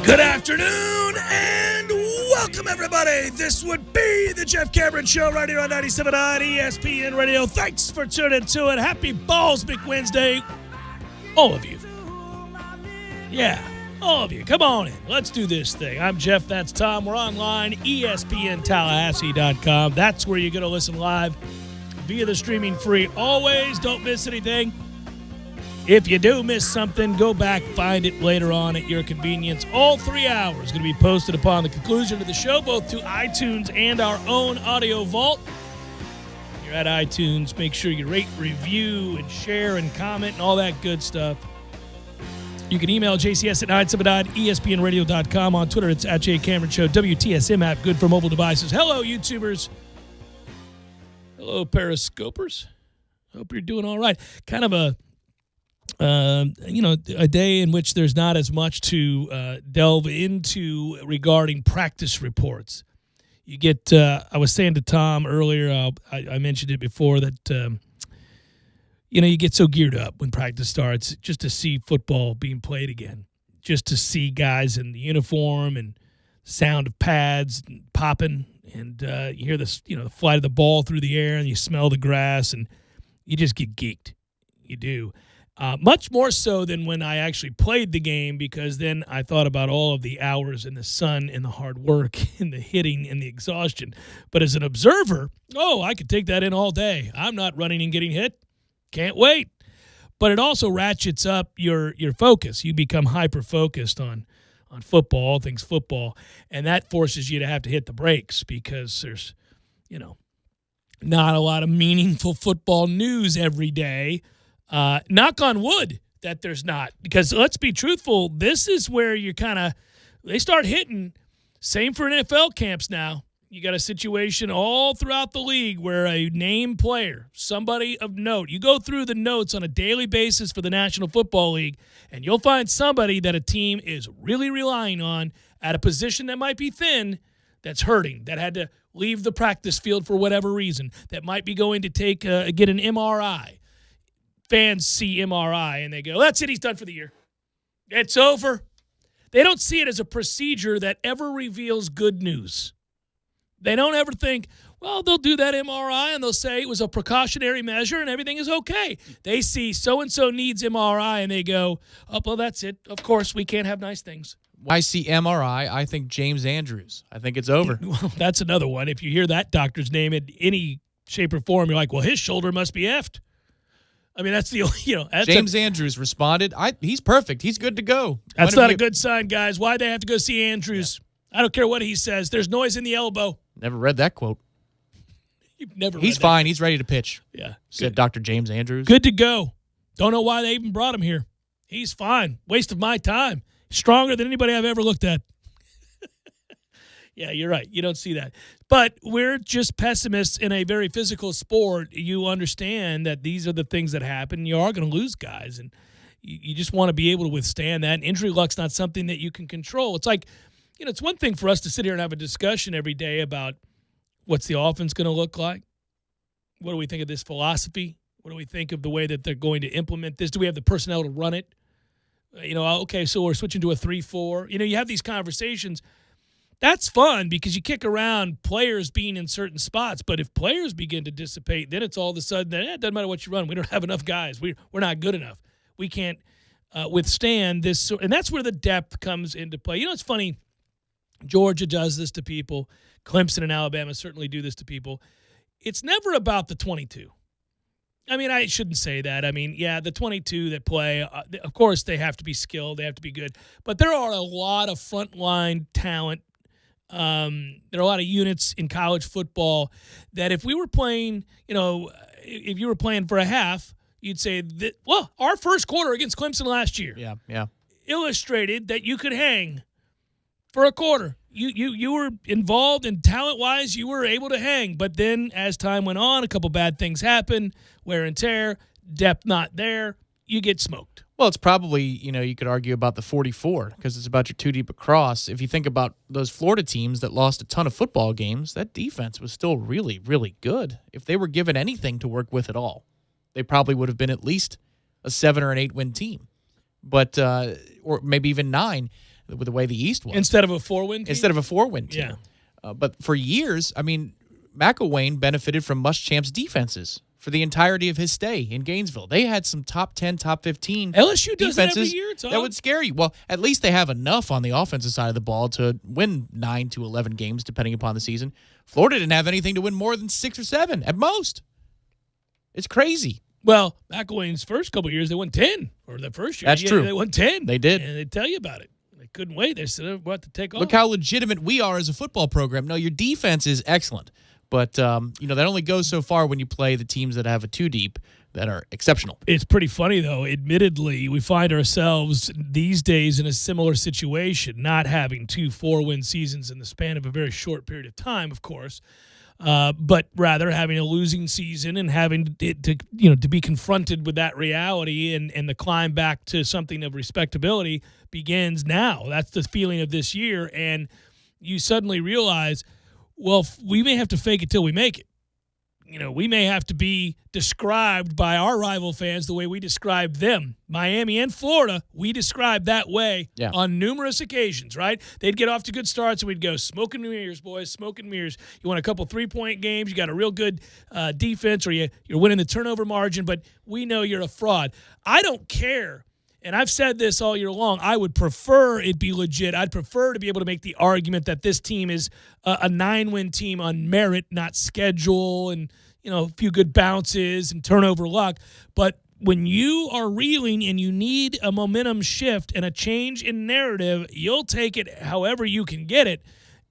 Good afternoon and welcome, everybody. This would be the Jeff Cameron Show right here on 97.9 ESPN Radio. Thanks for tuning to it. Happy Ballsmic Wednesday, all of you. Yeah, all of you. Come on in. Let's do this thing. I'm Jeff. That's Tom. We're online, ESPNTallahassee.com. That's where you're going to listen live via the streaming free. Always don't miss anything. If you do miss something, go back, find it later on at your convenience. All 3 hours going to be posted upon the conclusion of the show, both to iTunes and our own audio vault. If you're at iTunes, make sure you rate, review, and share, and comment, and all that good stuff. You can email JCS at 979ESPNradio.com. On Twitter, it's at JCameronShow. WTSM app, good for mobile devices. Hello, YouTubers. Hello, Periscopers. Hope you're doing all right. Kind of a day in which there's not as much to delve into regarding practice reports. You get, I was saying to Tom earlier, I mentioned it before, that, you get so geared up when practice starts just to see football being played again, just to see guys in the uniform and sound of pads popping, and you hear the flight of the ball through the air, and you smell the grass, and you just get geeked. You do. Much more so than when I actually played the game, because then I thought about all of the hours in the sun and the hard work and the hitting and the exhaustion. But as an observer, I could take that in all day. I'm not running and getting hit. Can't wait. But it also ratchets up your focus. You become hyper-focused on football, all things football, and that forces you to have to hit the brakes, because there's, not a lot of meaningful football news every day. Knock on wood that there's not, because let's be truthful, this is where you they start hitting. Same for NFL camps now. You got a situation all throughout the league where a named player, somebody of note, you go through the notes on a daily basis for the National Football League, and you'll find somebody that a team is really relying on at a position that might be thin, that's hurting, that had to leave the practice field for whatever reason, that might be going to get an MRI. Fans see MRI and they go, that's it, he's done for the year. It's over. They don't see it as a procedure that ever reveals good news. They don't ever think, well, they'll do that MRI and they'll say it was a precautionary measure and everything is okay. They see so-and-so needs MRI and they go, oh, well, that's it. Of course, we can't have nice things. I see MRI, I think James Andrews. I think it's over. Well, that's another one. If you hear that doctor's name in any shape or form, you're like, well, his shoulder must be effed. I mean, that's the James Andrews responded. He's perfect. He's good to go. That's not a good sign, guys. Why'd they have to go see Andrews? Yeah. I don't care what he says. There's noise in the elbow. Never read that quote. You've never read He's that fine. quote. He's ready to pitch. Yeah. Said Dr. James Andrews. Good to go. Don't know why they even brought him here. He's fine. Waste of my time. Stronger than anybody I've ever looked at. Yeah, you're right. You don't see that. But we're just pessimists in a very physical sport. You understand that these are the things that happen. You are going to lose guys, and you just want to be able to withstand that. And injury luck's not something that you can control. It's like, it's one thing for us to sit here and have a discussion every day about what's the offense going to look like. What do we think of this philosophy? What do we think of the way that they're going to implement this? Do we have the personnel to run it? Okay, so we're switching to a 3-4. You have these conversations. That's fun because you kick around players being in certain spots. But if players begin to dissipate, then it's all of a sudden that it doesn't matter what you run. We don't have enough guys. We're not good enough. We can't withstand this. And that's where the depth comes into play. It's funny. Georgia does this to people. Clemson and Alabama certainly do this to people. It's never about the 22. I mean, I shouldn't say that. I mean, yeah, the 22 that play, of course, they have to be skilled. They have to be good. But there are a lot of frontline talent. There are a lot of units in college football that if we were playing, if you were playing for a half, you'd say that, well, our first quarter against Clemson last year illustrated that you could hang for a quarter. You were involved, and talent-wise, you were able to hang. But then as time went on, a couple bad things happened, wear and tear, depth not there, you get smoked. Well, it's probably, you could argue about the 44 because it's about your two deep across. If you think about those Florida teams that lost a ton of football games, that defense was still really, really good. If they were given anything to work with at all, they probably would have been at least a 7 or an 8 win team, but or maybe even 9. with the way the East was. Instead of a 4-win team? Instead of a 4-win team. Yeah. But for years, I mean, McElwain benefited from Muschamp's defenses for the entirety of his stay in Gainesville. They had some top 10, top 15 LSU does that defenses every year, Tom. that would scare you. Well, at least they have enough on the offensive side of the ball to win 9 to 11 games, depending upon the season. Florida didn't have anything to win more than 6 or 7 at most. It's crazy. Well, McElwain's first couple of years, they won 10. Or the first year. That's true. They won 10. They did. And they tell you about it. They couldn't wait. They said, we're about to take off. Look how legitimate we are as a football program. No, your defense is excellent. But, that only goes so far when you play the teams that have a 2-deep that are exceptional. It's pretty funny, though. Admittedly, we find ourselves these days in a similar situation, not having 2 4-win seasons in the span of a very short period of time, of course, but rather having a losing season and having to be confronted with that reality and the climb back to something of respectability begins now. That's the feeling of this year, and you suddenly realize, well, we may have to fake it till we make it. We may have to be described by our rival fans the way we describe them. Miami and Florida, we described that way on numerous occasions, right? They'd get off to good starts, and we'd go, smoke and mirrors, boys, smoke and mirrors. You won a couple 3-point games, you got a real good defense, or you're winning the turnover margin, but we know you're a fraud. I don't care. And I've said this all year long. I would prefer it be legit. I'd prefer to be able to make the argument that this team is a 9-win team on merit, not schedule, and a few good bounces and turnover luck. But when you are reeling and you need a momentum shift and a change in narrative, you'll take it however you can get it.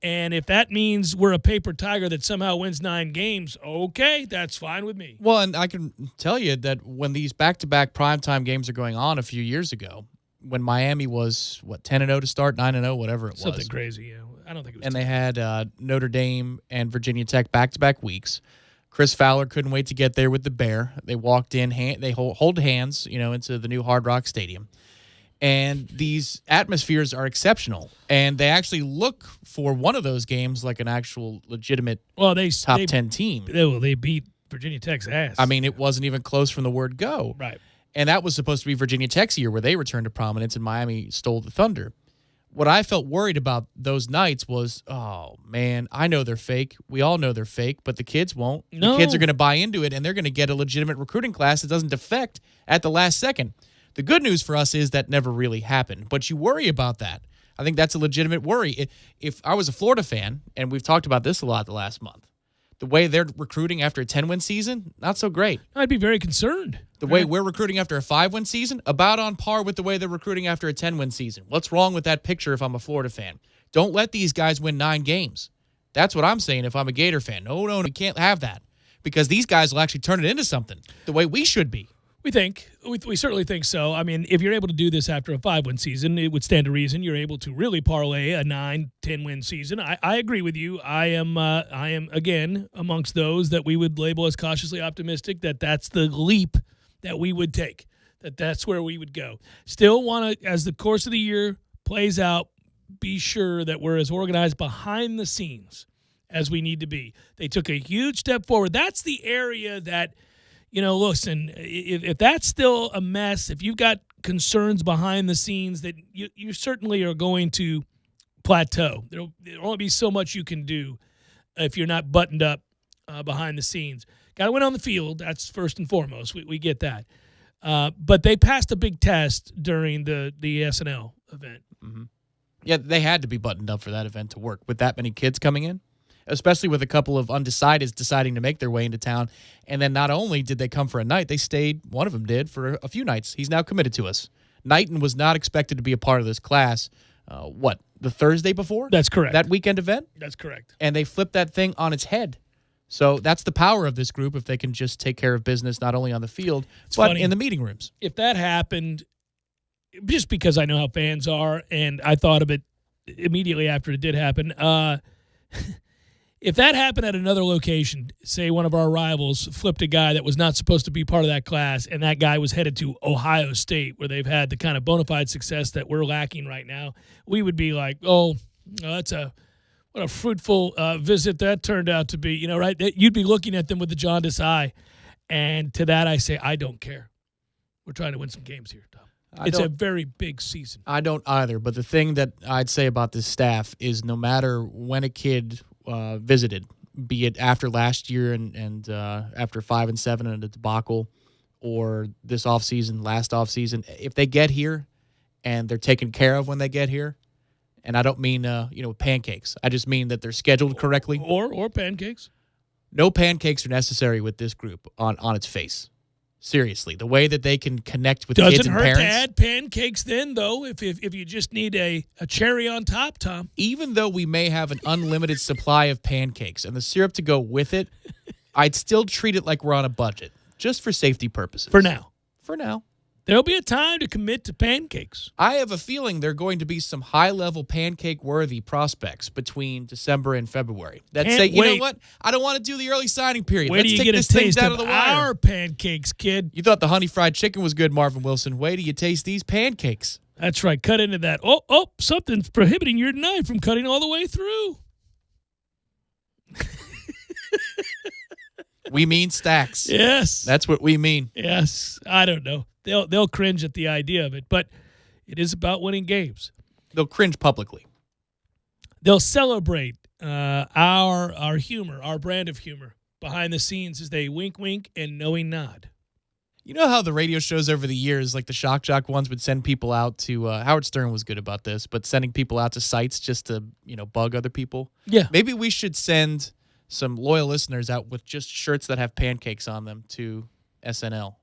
And if that means we're a paper tiger that somehow wins 9 games, okay, that's fine with me. Well, and I can tell you that when these back-to-back primetime games are going on a few years ago, when Miami was, 10-0 to start, 9-0, whatever it was. Something crazy, yeah. I don't think it was. And they had Notre Dame and Virginia Tech back-to-back weeks. Chris Fowler couldn't wait to get there with the Bear. They walked in, they hold hands, into the new Hard Rock Stadium. And these atmospheres are exceptional. And they actually look for one of those games like an actual legitimate top 10 team. They beat Virginia Tech's ass. I mean, it wasn't even close from the word go. Right. And that was supposed to be Virginia Tech's year where they returned to prominence and Miami stole the thunder. What I felt worried about those nights was, oh, man, I know they're fake. We all know they're fake, but the kids won't. No. The kids are going to buy into it, and they're going to get a legitimate recruiting class that doesn't defect at the last second. The good news for us is that never really happened, but you worry about that. I think that's a legitimate worry. If I was a Florida fan, and we've talked about this a lot the last month, the way they're recruiting after a 10-win season, not so great. I'd be very concerned. The way we're recruiting after a 5-win season, about on par with the way they're recruiting after a 10-win season. What's wrong with that picture if I'm a Florida fan? Don't let these guys win 9 games. That's what I'm saying if I'm a Gator fan. No, we can't have that because these guys will actually turn it into something the way we should be. We certainly think so. I mean, if you're able to do this after a 5-win season, it would stand to reason you're able to really parlay a 9-10-win season. I agree with you. I am again amongst those that we would label as cautiously optimistic that that's the leap that we would take, that's where we would go. Still want to, as the course of the year plays out, be sure that we're as organized behind the scenes as we need to be. They took a huge step forward. That's the area that, listen, if that's still a mess, if you've got concerns behind the scenes, that you certainly are going to plateau. There'll only be so much you can do if you're not buttoned up behind the scenes. Got to win on the field. That's first and foremost. We get that. But they passed a big test during the SNL event. Mm-hmm. Yeah, they had to be buttoned up for that event to work with that many kids coming in, especially with a couple of undecideds deciding to make their way into town. And then not only did they come for a night, they stayed, one of them did, for a few nights. He's now committed to us. Knighton was not expected to be a part of this class, the Thursday before? That's correct. That weekend event? That's correct. And they flipped that thing on its head. So that's the power of this group if they can just take care of business not only on the field, but in the meeting rooms. If that happened, just because I know how fans are, and I thought of it immediately after it did happen, if that happened at another location, say one of our rivals flipped a guy that was not supposed to be part of that class, and that guy was headed to Ohio State, where they've had the kind of bona fide success that we're lacking right now, we would be like, what a fruitful visit that turned out to be, right? You'd be looking at them with the jaundiced eye. And to that I say, I don't care. We're trying to win some games here, Tom. It's a very big season. I don't either. But the thing that I'd say about this staff is no matter when a kid visited, be it after last year and after 5-7 and a debacle, or this offseason, last offseason, if they get here and they're taken care of when they get here, and I don't mean pancakes. I just mean that they're scheduled correctly. Or pancakes. No pancakes are necessary with this group on its face. Seriously, the way that they can connect with kids and Doesn't hurt parents. to add pancakes then, though, if you just need a cherry on top, Tom. Even though we may have an unlimited supply of pancakes and the syrup to go with it, I'd still treat it like we're on a budget, just for safety purposes. For now. For now. There'll be a time to commit to pancakes. I have a feeling there are going to be some high-level pancake-worthy prospects between December and February that Can't say, you know wait. what? I don't want to do the early signing period. Wait Let's till you take get a this thing taste out of of the wire. our pancakes, kid. You thought the honey fried chicken was good, Marvin Wilson. Wait till you taste these pancakes. That's right. Cut into that. Oh, something's prohibiting your knife from cutting all the way through. We mean stacks. Yes. That's what we mean. Yes. I don't know. They'll cringe at the idea of it, but it is about winning games. They'll cringe publicly. They'll celebrate our humor, our brand of humor behind the scenes as they wink and knowing nod. You know how the radio shows over the years, like the Shock Jock ones, would send people out to Howard Stern was good about this, but sending people out to sites just to bug other people. Yeah. Maybe we should send some loyal listeners out with just shirts that have pancakes on them to SNL,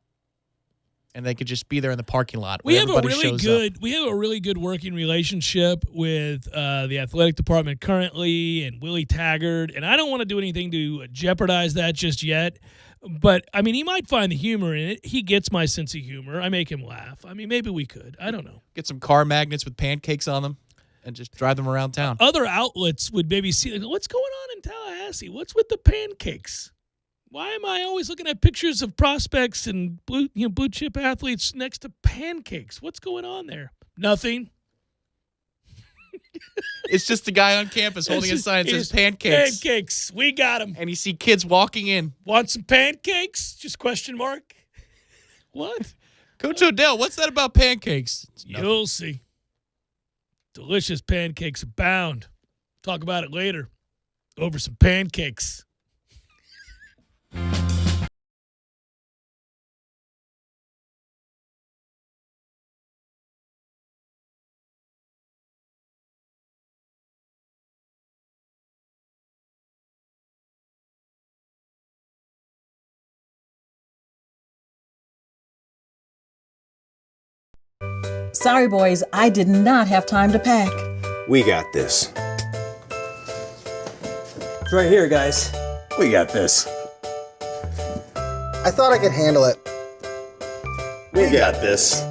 and they could just be there in the parking lot. We when have everybody shows up. we have a really good working relationship with the athletic department currently and Willie Taggart, and I don't want to do anything to jeopardize that just yet. But I mean, he might find the humor in it. He gets my sense of humor. I make him laugh. I mean, maybe we could. I don't know. Get some car magnets with pancakes on them and just drive them around town. Other outlets would maybe see, like, what's going on in Tallahassee? What's with the pancakes? Why am I always looking at pictures of prospects and blue chip athletes next to pancakes? What's going on there? Nothing. It's just a guy on campus holding a sign that says pancakes. Pancakes. We got them. And you see kids walking in. Want some pancakes? Just question mark. What? Coach Odell, what's that about pancakes? You'll see. Delicious pancakes abound. Talk about it later. Over some pancakes. Sorry, boys, I did not have time to pack. We got this. It's right here, guys. We got this. I thought I could handle it. We got this.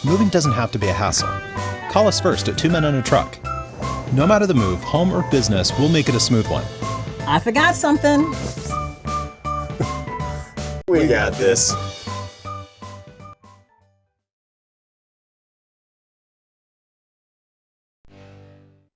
Moving doesn't have to be a hassle. Call us first at 2 Men and a Truck. No matter the move, home or business, we'll make it a smooth one. I forgot something. We got this.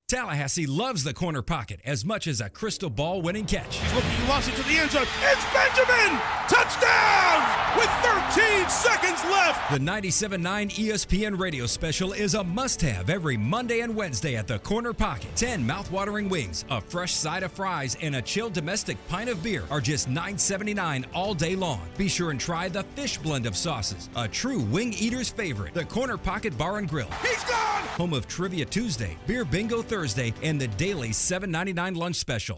Tallahassee loves the corner pocket as much as a crystal ball winning catch. He's looking, he lost it to the end zone. It's Benjamin! Touchdown! With 13 seconds left. The 97.9 ESPN radio special is a must-have every Monday and Wednesday at the corner pocket. 10 mouth-watering wings, a fresh side of fries, and a chilled domestic pint of beer are just $9.79 all day long. Be sure and try the fish blend of sauces, a true wing eater's favorite. The Corner Pocket Bar and Grill. He's gone! Home of Trivia Tuesday, Beer Bingo Thursday, and the daily $7.99 lunch special.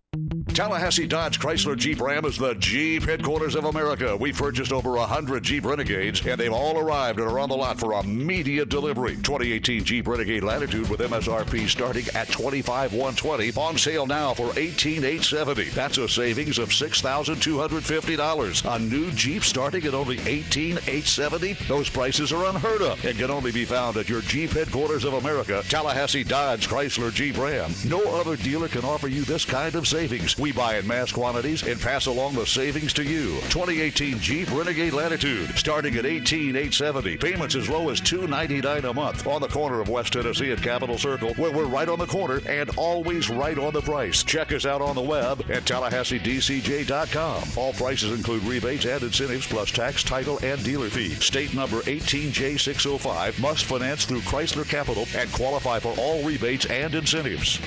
Tallahassee Dodge Chrysler Jeep Ram is the Jeep headquarters of America. We've purchased over 100 Jeep Renegades, and they've all arrived and are on the lot for immediate delivery. 2018 Jeep Renegade Latitude with MSRP starting at $25,120. On sale now for $18,870. That's a savings of $6,250. A new Jeep starting at only $18,870. Those prices are unheard of and can only be found at your Jeep headquarters of America, Tallahassee Dodge Chrysler Jeep Ram. No other dealer can offer you this kind of savings. We buy in mass quantities and pass along the savings to you. 2018 Jeep Renegade Latitude, starting at $18,870. Payments as low as $299 a month. On the corner of West Tennessee and Capitol Circle, where we're right on the corner and always right on the price. Check us out on the web at TallahasseeDCJ.com. All prices include rebates and incentives plus tax, title, and dealer fees. State number 18J605. Must finance through Chrysler Capital and qualify for all rebates and incentives.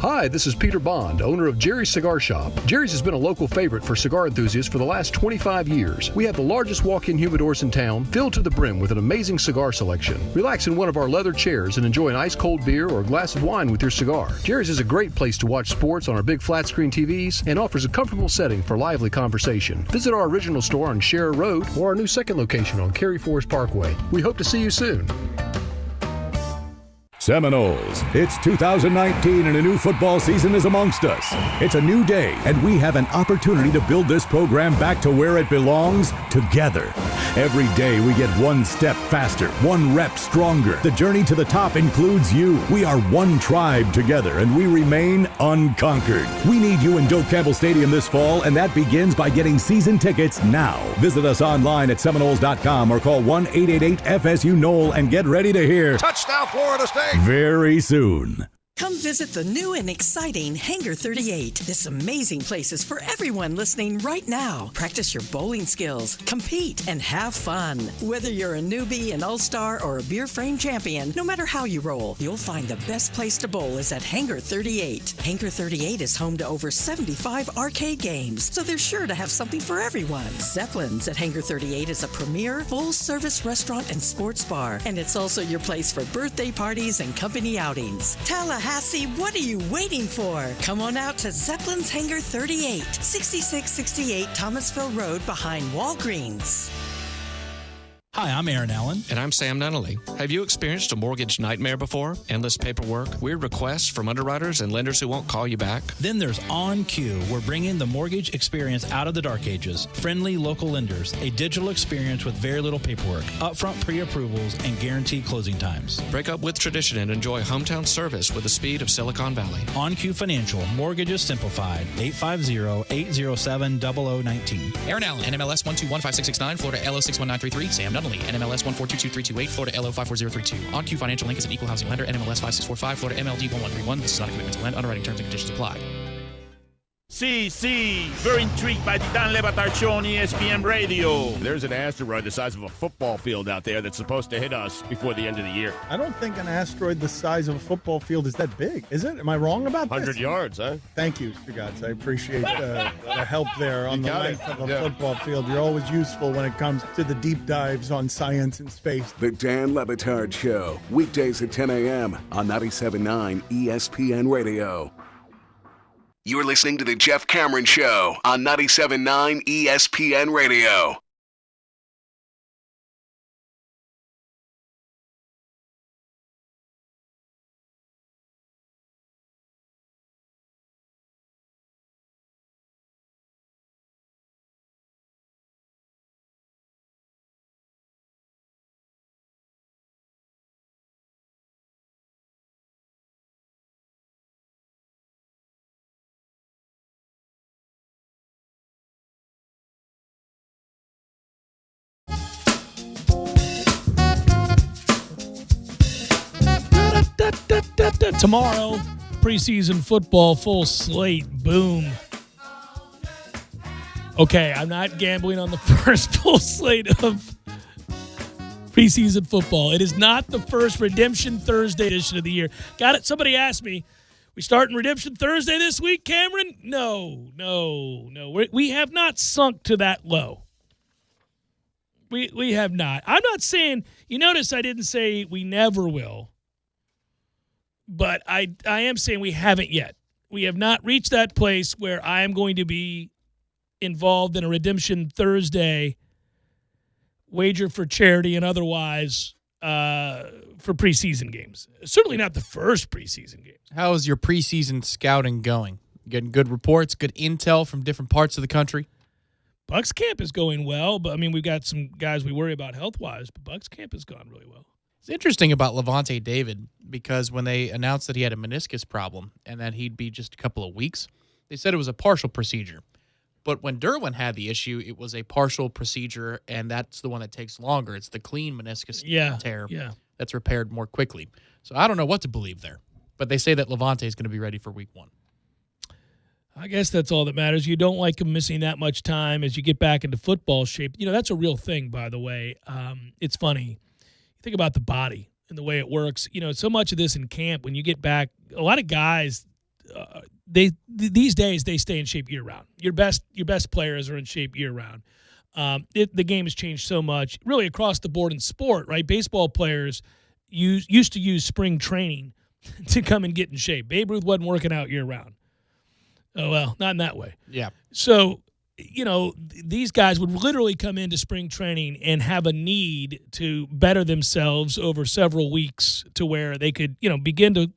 Hi, this is Peter Bond, owner of Jerry's Cigar Shop. Jerry's has been a local favorite for cigar enthusiasts for the last 25 years. We have the largest walk-in humidors in town, filled to the brim with an amazing cigar selection. Relax in one of our leather chairs and enjoy an ice-cold beer or a glass of wine with your cigar. Jerry's is a great place to watch sports on our big flat-screen TVs and offers a comfortable setting for lively conversation. Visit our original store on Sharer Road or our new second location on Cary Forest Parkway. We hope to see you soon. Seminoles, it's 2019 and a new football season is amongst us. It's a new day, and we have an opportunity to build this program back to where it belongs, together. Every day we get one step faster, one rep stronger. The journey to the top includes you. We are one tribe together, and we remain unconquered. We need you in Doak Campbell Stadium this fall, and that begins by getting season tickets now. Visit us online at Seminoles.com or call 1-888-FSU-NOLE and get ready to hear Touchdown, Florida State! Very soon. Come visit the new and exciting Hangar 38. This amazing place is for everyone listening right now. Practice your bowling skills, compete, and have fun. Whether you're a newbie, an all-star, or a beer frame champion, no matter how you roll, you'll find the best place to bowl is at Hangar 38. Hangar 38 is home to over 75 arcade games, so they're sure to have something for everyone. Zeppelin's at Hangar 38 is a premier, full-service restaurant and sports bar, and it's also your place for birthday parties and company outings. Tallahassee, what are you waiting for? Come on out to Zeppelin's Hangar 38, 6668 Thomasville Road behind Walgreens. Hi, I'm Aaron Allen. And I'm Sam Nunnally. Have you experienced a mortgage nightmare before? Endless paperwork, weird requests from underwriters and lenders who won't call you back? Then there's OnQ. We're bringing the mortgage experience out of the dark ages. Friendly local lenders, a digital experience with very little paperwork, upfront pre-approvals, and guaranteed closing times. Break up with tradition and enjoy hometown service with the speed of Silicon Valley. OnQ Financial, mortgages simplified. 850-807-0019. Aaron Allen, NMLS 1215669, Florida LO 61933. Sam Nunnally, NMLS 1422328, Florida LO 54032. OnQ Financial Inc. is an equal housing lender, NMLS 5645, Florida MLD 1131. This is not a commitment to lend. Underwriting terms and conditions apply. See, very intrigued by the Dan Le Batard Show on ESPN Radio. There's an asteroid the size of a football field out there that's supposed to hit us before the end of the year. I don't think an asteroid the size of a football field is that big, is it? Am I wrong about this? 100 yards, huh? Thank you, Stugatz. I appreciate the help there on the length of a football field. You're always useful when it comes to the deep dives on science and space. The Dan Le Batard Show, weekdays at 10 a.m. on 97.9 ESPN Radio. You're listening to The Jeff Cameron Show on 97.9 ESPN Radio. Tomorrow, preseason football, full slate, boom. Okay, I'm not gambling on the first full slate of preseason football. It is not the first Redemption Thursday edition of the year. Got it? Somebody asked me, we starting Redemption Thursday this week, Cameron? No. We have not sunk to that low. We have not. I'm not saying, you notice I didn't say we never will. But I am saying we haven't yet. We have not reached that place where I am going to be involved in a Redemption Thursday wager for charity and otherwise for preseason games. Certainly not the first preseason game. How is your preseason scouting going? Getting good reports, good intel from different parts of the country? Bucks camp is going well, but I mean, we've got some guys we worry about health-wise, but Bucks camp has gone really well. It's interesting about Levante David because when they announced that he had a meniscus problem and that he'd be just a couple of weeks, they said it was a partial procedure. But when Derwin had the issue, it was a partial procedure, and that's the one that takes longer. It's the clean meniscus tear that's repaired more quickly. So I don't know what to believe there. But they say that Levante is going to be ready for week 1. I guess that's all that matters. You don't like him missing that much time as you get back into football shape. You know, that's a real thing, by the way. It's funny. You think about the body and the way it works. You know, so much of this in camp, when you get back, a lot of guys, these days they stay in shape year-round. Your best players are in shape year-round. The game has changed so much, really across the board in sport, right? Baseball players used to use spring training to come and get in shape. Babe Ruth wasn't working out year-round. Oh, well, not in that way. Yeah. So, you know, these guys would literally come into spring training and have a need to better themselves over several weeks to where they could, you know, begin to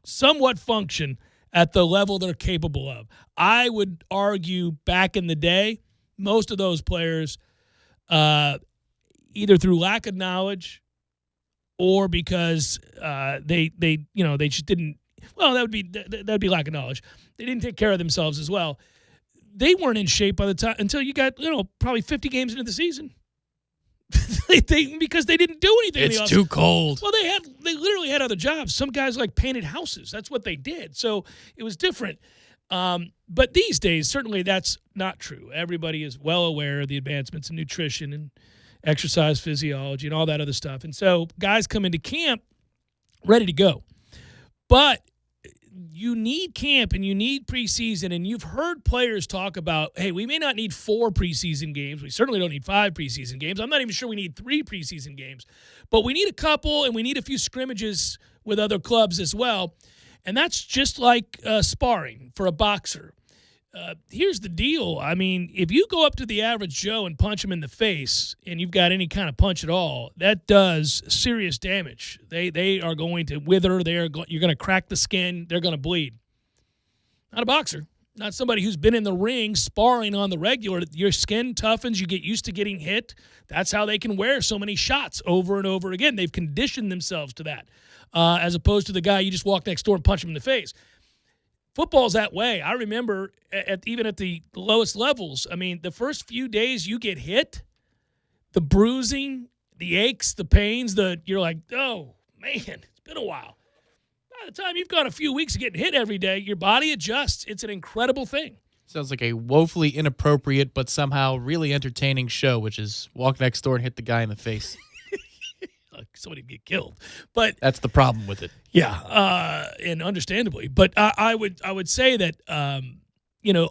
somewhat function at the level they're capable of. I would argue back in the day, most of those players, either through lack of knowledge or because they just didn't. Well, that'd be lack of knowledge. They didn't take care of themselves as well. They weren't in shape by the time until you got probably 50 games into the season. Because they didn't do anything. It's too cold. Well, they literally had other jobs. Some guys painted houses. That's what they did. So it was different. But these days, certainly that's not true. Everybody is well aware of the advancements in nutrition and exercise physiology and all that other stuff. And so guys come into camp ready to go. But you need camp and you need preseason, and you've heard players talk about, hey, we may not need 4 preseason games. We certainly don't need 5 preseason games. I'm not even sure we need 3 preseason games. But we need a couple, and we need a few scrimmages with other clubs as well. And that's just like sparring for a boxer. Here's the deal. I mean, if you go up to the average Joe and punch him in the face and you've got any kind of punch at all, that does serious damage. They are going to wither. You're going to crack the skin. They're going to bleed. Not a boxer. Not somebody who's been in the ring sparring on the regular. Your skin toughens. You get used to getting hit. That's how they can wear so many shots over and over again. They've conditioned themselves to that, as opposed to the guy you just walk next door and punch him in the face. Football's that way. I remember even at the lowest levels, I mean, the first few days you get hit, the bruising, the aches, the pains, you're like, oh, man, it's been a while. By the time you've got a few weeks of getting hit every day, your body adjusts. It's an incredible thing. Sounds like a woefully inappropriate but somehow really entertaining show, which is walk next door and hit the guy in the face. Somebody get killed, but that's the problem with it. Yeah, and understandably, but I would say that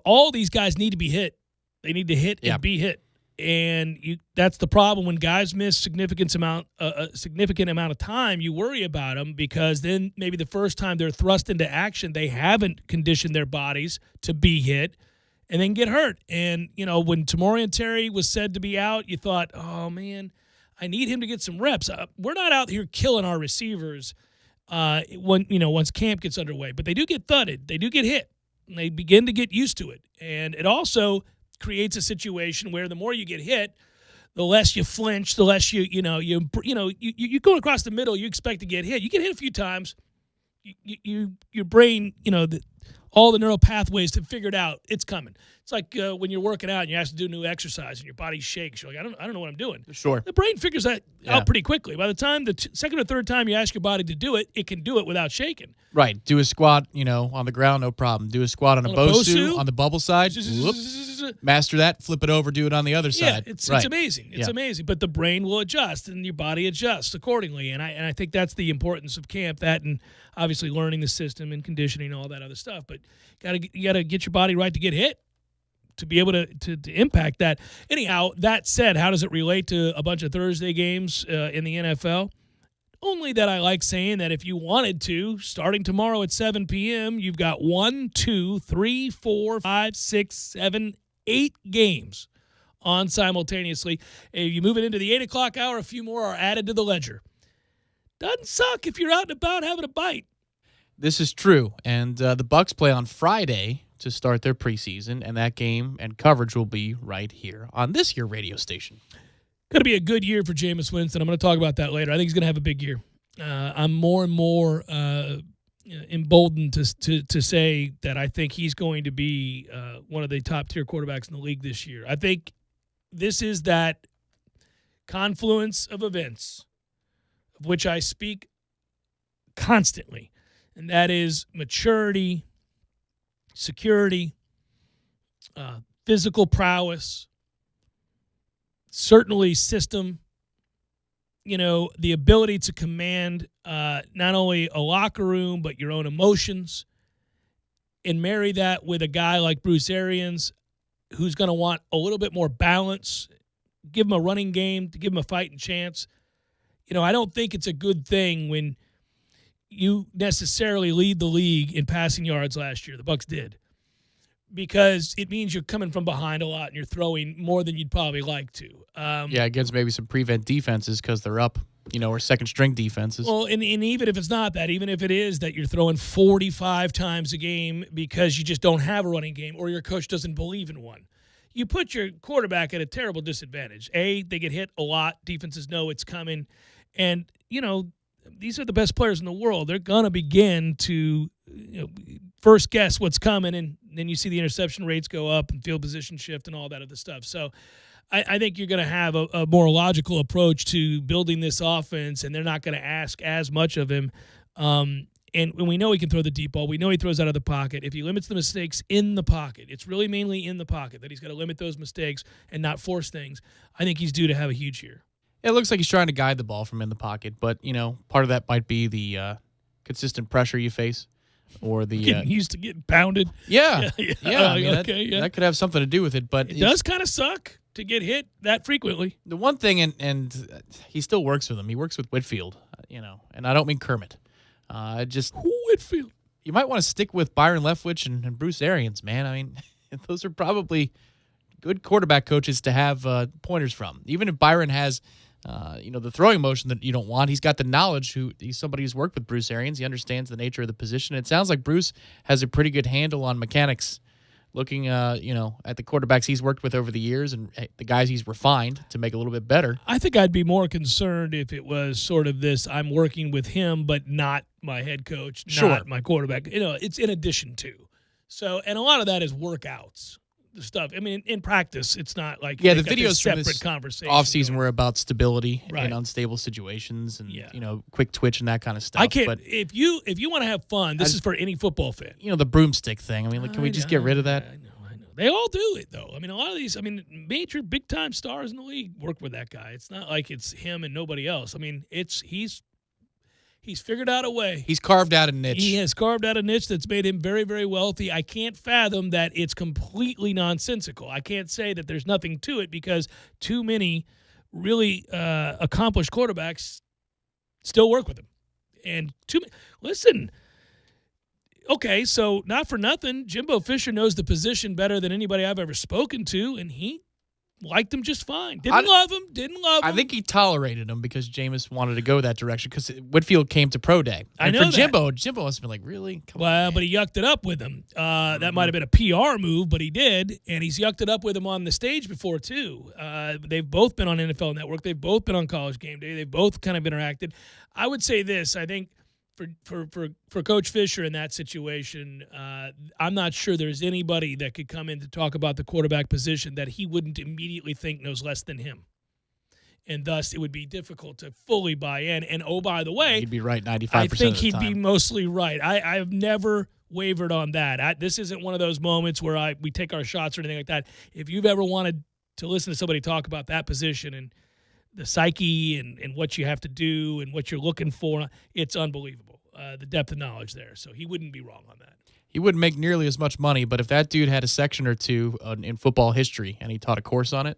all these guys need to be hit. They need to hit and be hit, and that's the problem when guys miss a significant amount of time. You worry about them because then maybe the first time they're thrust into action, they haven't conditioned their bodies to be hit, and then get hurt. And when Tamorrion Terry was said to be out, you thought, oh man, I need him to get some reps. We're not out here killing our receivers once camp gets underway, but they do get thudded. They do get hit, and they begin to get used to it. And it also creates a situation where the more you get hit, the less you flinch, the less you go across the middle. You expect to get hit. You get hit a few times. Your brain, all the neural pathways have figured out it's coming. It's like when you're working out and you're asked to do new exercise and your body shakes. You're like, I don't know what I'm doing. Sure. The brain figures that out pretty quickly. By the time the second or third time you ask your body to do it, it can do it without shaking. Right. Do a squat, on the ground, no problem. Do a squat on a Bosu on the bubble side. Master that, flip it over, do it on the other side. It's amazing. It's amazing. But the brain will adjust and your body adjusts accordingly. And I think that's the importance of camp, that and obviously learning the system and conditioning and all that other stuff. But you gotta get your body right to get hit, to be able to impact that. Anyhow, that said, how does it relate to a bunch of Thursday games in the NFL? Only that I like saying that if you wanted to, starting tomorrow at 7 p.m., you've got 1, 2, 3, 4, 5, 6, 7, 8 games on simultaneously. If you move it into the 8 o'clock hour, a few more are added to the ledger. Doesn't suck if you're out and about having a bite. This is true, and the Bucs play on Friday to start their preseason, and that game and coverage will be right here on this here radio station. Going to be a good year for Jameis Winston. I'm going to talk about that later. I think he's going to have a big year. I'm more and more emboldened to say that I think he's going to be one of the top-tier quarterbacks in the league this year. I think this is that confluence of events of which I speak constantly, and that is maturity, security, physical prowess, certainly system, the ability to command not only a locker room but your own emotions, and marry that with a guy like Bruce Arians who's going to want a little bit more balance, give him a running game, to give him a fighting chance. I don't think it's a good thing when you necessarily lead the league in passing yards last year. The Bucs did. Because it means you're coming from behind a lot and you're throwing more than you'd probably like to. Against maybe some prevent defenses because they're up, or second-string defenses. Well, and even if it's not that, even if it is that you're throwing 45 times a game because you just don't have a running game or your coach doesn't believe in one, you put your quarterback at a terrible disadvantage. A, they get hit a lot. Defenses know it's coming. And, these are the best players in the world. They're going to begin to first guess what's coming, and then you see the interception rates go up and field position shift and all that other stuff. So I think you're going to have a more logical approach to building this offense, and they're not going to ask as much of him. And we know he can throw the deep ball. We know he throws out of the pocket. If he limits the mistakes in the pocket, it's really mainly in the pocket that he's got to limit those mistakes and not force things. I think he's due to have a huge year. It looks like he's trying to guide the ball from in the pocket, but, part of that might be the consistent pressure you face or the getting used to getting pounded. Yeah. Okay, that could have something to do with it, but it does kind of suck to get hit that frequently. The one thing, and he still works with him. He works with Whitfield, and I don't mean Kermit. Whitfield. You might want to stick with Byron Leftwich and Bruce Arians, man. I mean, those are probably good quarterback coaches to have pointers from. Even if Byron has the throwing motion that you don't want, he's got the knowledge. He's somebody who's worked with Bruce Arians. He understands the nature of the position. It sounds like Bruce has a pretty good handle on mechanics, looking at the quarterbacks he's worked with over the years and the guys he's refined to make a little bit better. I think I'd be more concerned if it was sort of this, I'm working with him, but not my head coach, not my quarterback. It's in addition to. So, and a lot of that is workouts. The stuff. I mean, in practice, it's not like the videos separate from this conversation. Offseason were about stability in unstable situations and quick twitch and that kind of stuff. I can't. But if you want to have fun, this is for any football fan. The broomstick thing. I mean, can we just get rid of that? I know. They all do it though. I mean, a lot of these. I mean, major big time stars in the league work with that guy. It's not like it's him and nobody else. I mean, He's figured out a way. He's carved out a niche. He has carved out a niche that's made him very, very wealthy. I can't fathom that it's completely nonsensical. I can't say that there's nothing to it because too many really accomplished quarterbacks still work with him. And listen, okay, so not for nothing, Jimbo Fisher knows the position better than anybody I've ever spoken to, and he liked him just fine. Didn't love him. I think he tolerated him because Jameis wanted to go that direction because Whitfield came to pro day. And for Jimbo must have been like, really? But he yucked it up with him. That might have been a PR move, but he did. And he's yucked it up with him on the stage before, too. They've both been on NFL Network. They've both been on College Game Day. They've both kind of interacted. I would say this. I think for Coach Fisher in that situation, I'm not sure there's anybody that could come in to talk about the quarterback position that he wouldn't immediately think knows less than him. And thus, it would be difficult to fully buy in. And, oh, by the way, he'd be right 95% of the time. I think he'd be mostly right. I've never wavered on that. This isn't one of those moments where we take our shots or anything like that. If you've ever wanted to listen to somebody talk about that position and the psyche and what you have to do and what you're looking for, it's unbelievable. The depth of knowledge there. So he wouldn't be wrong on that. He wouldn't make nearly as much money, but if that dude had a section or two in football history and he taught a course on it,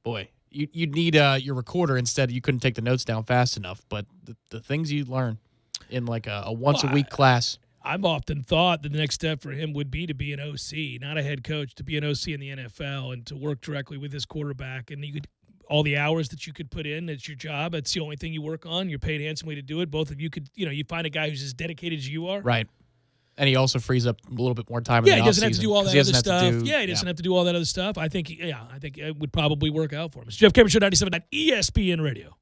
boy, you'd need your recorder instead. You couldn't take the notes down fast enough. But the things you learn in like a once-a-week class. I've often thought that the next step for him would be to be an OC, not a head coach, to be an OC in the NFL and to work directly with his quarterback. And you could all the hours that you could put in, it's your job. It's the only thing you work on. You're paid handsomely to do it. Both of you could, you find a guy who's as dedicated as you are. Right. And he also frees up a little bit more time. Yeah, in the he doesn't have to offseason, do all 'cause that he other doesn't have to stuff. do- He doesn't have to do all that other stuff. I think it would probably work out for him. It's Jeff Cameron Show, 97.9 ESPN Radio.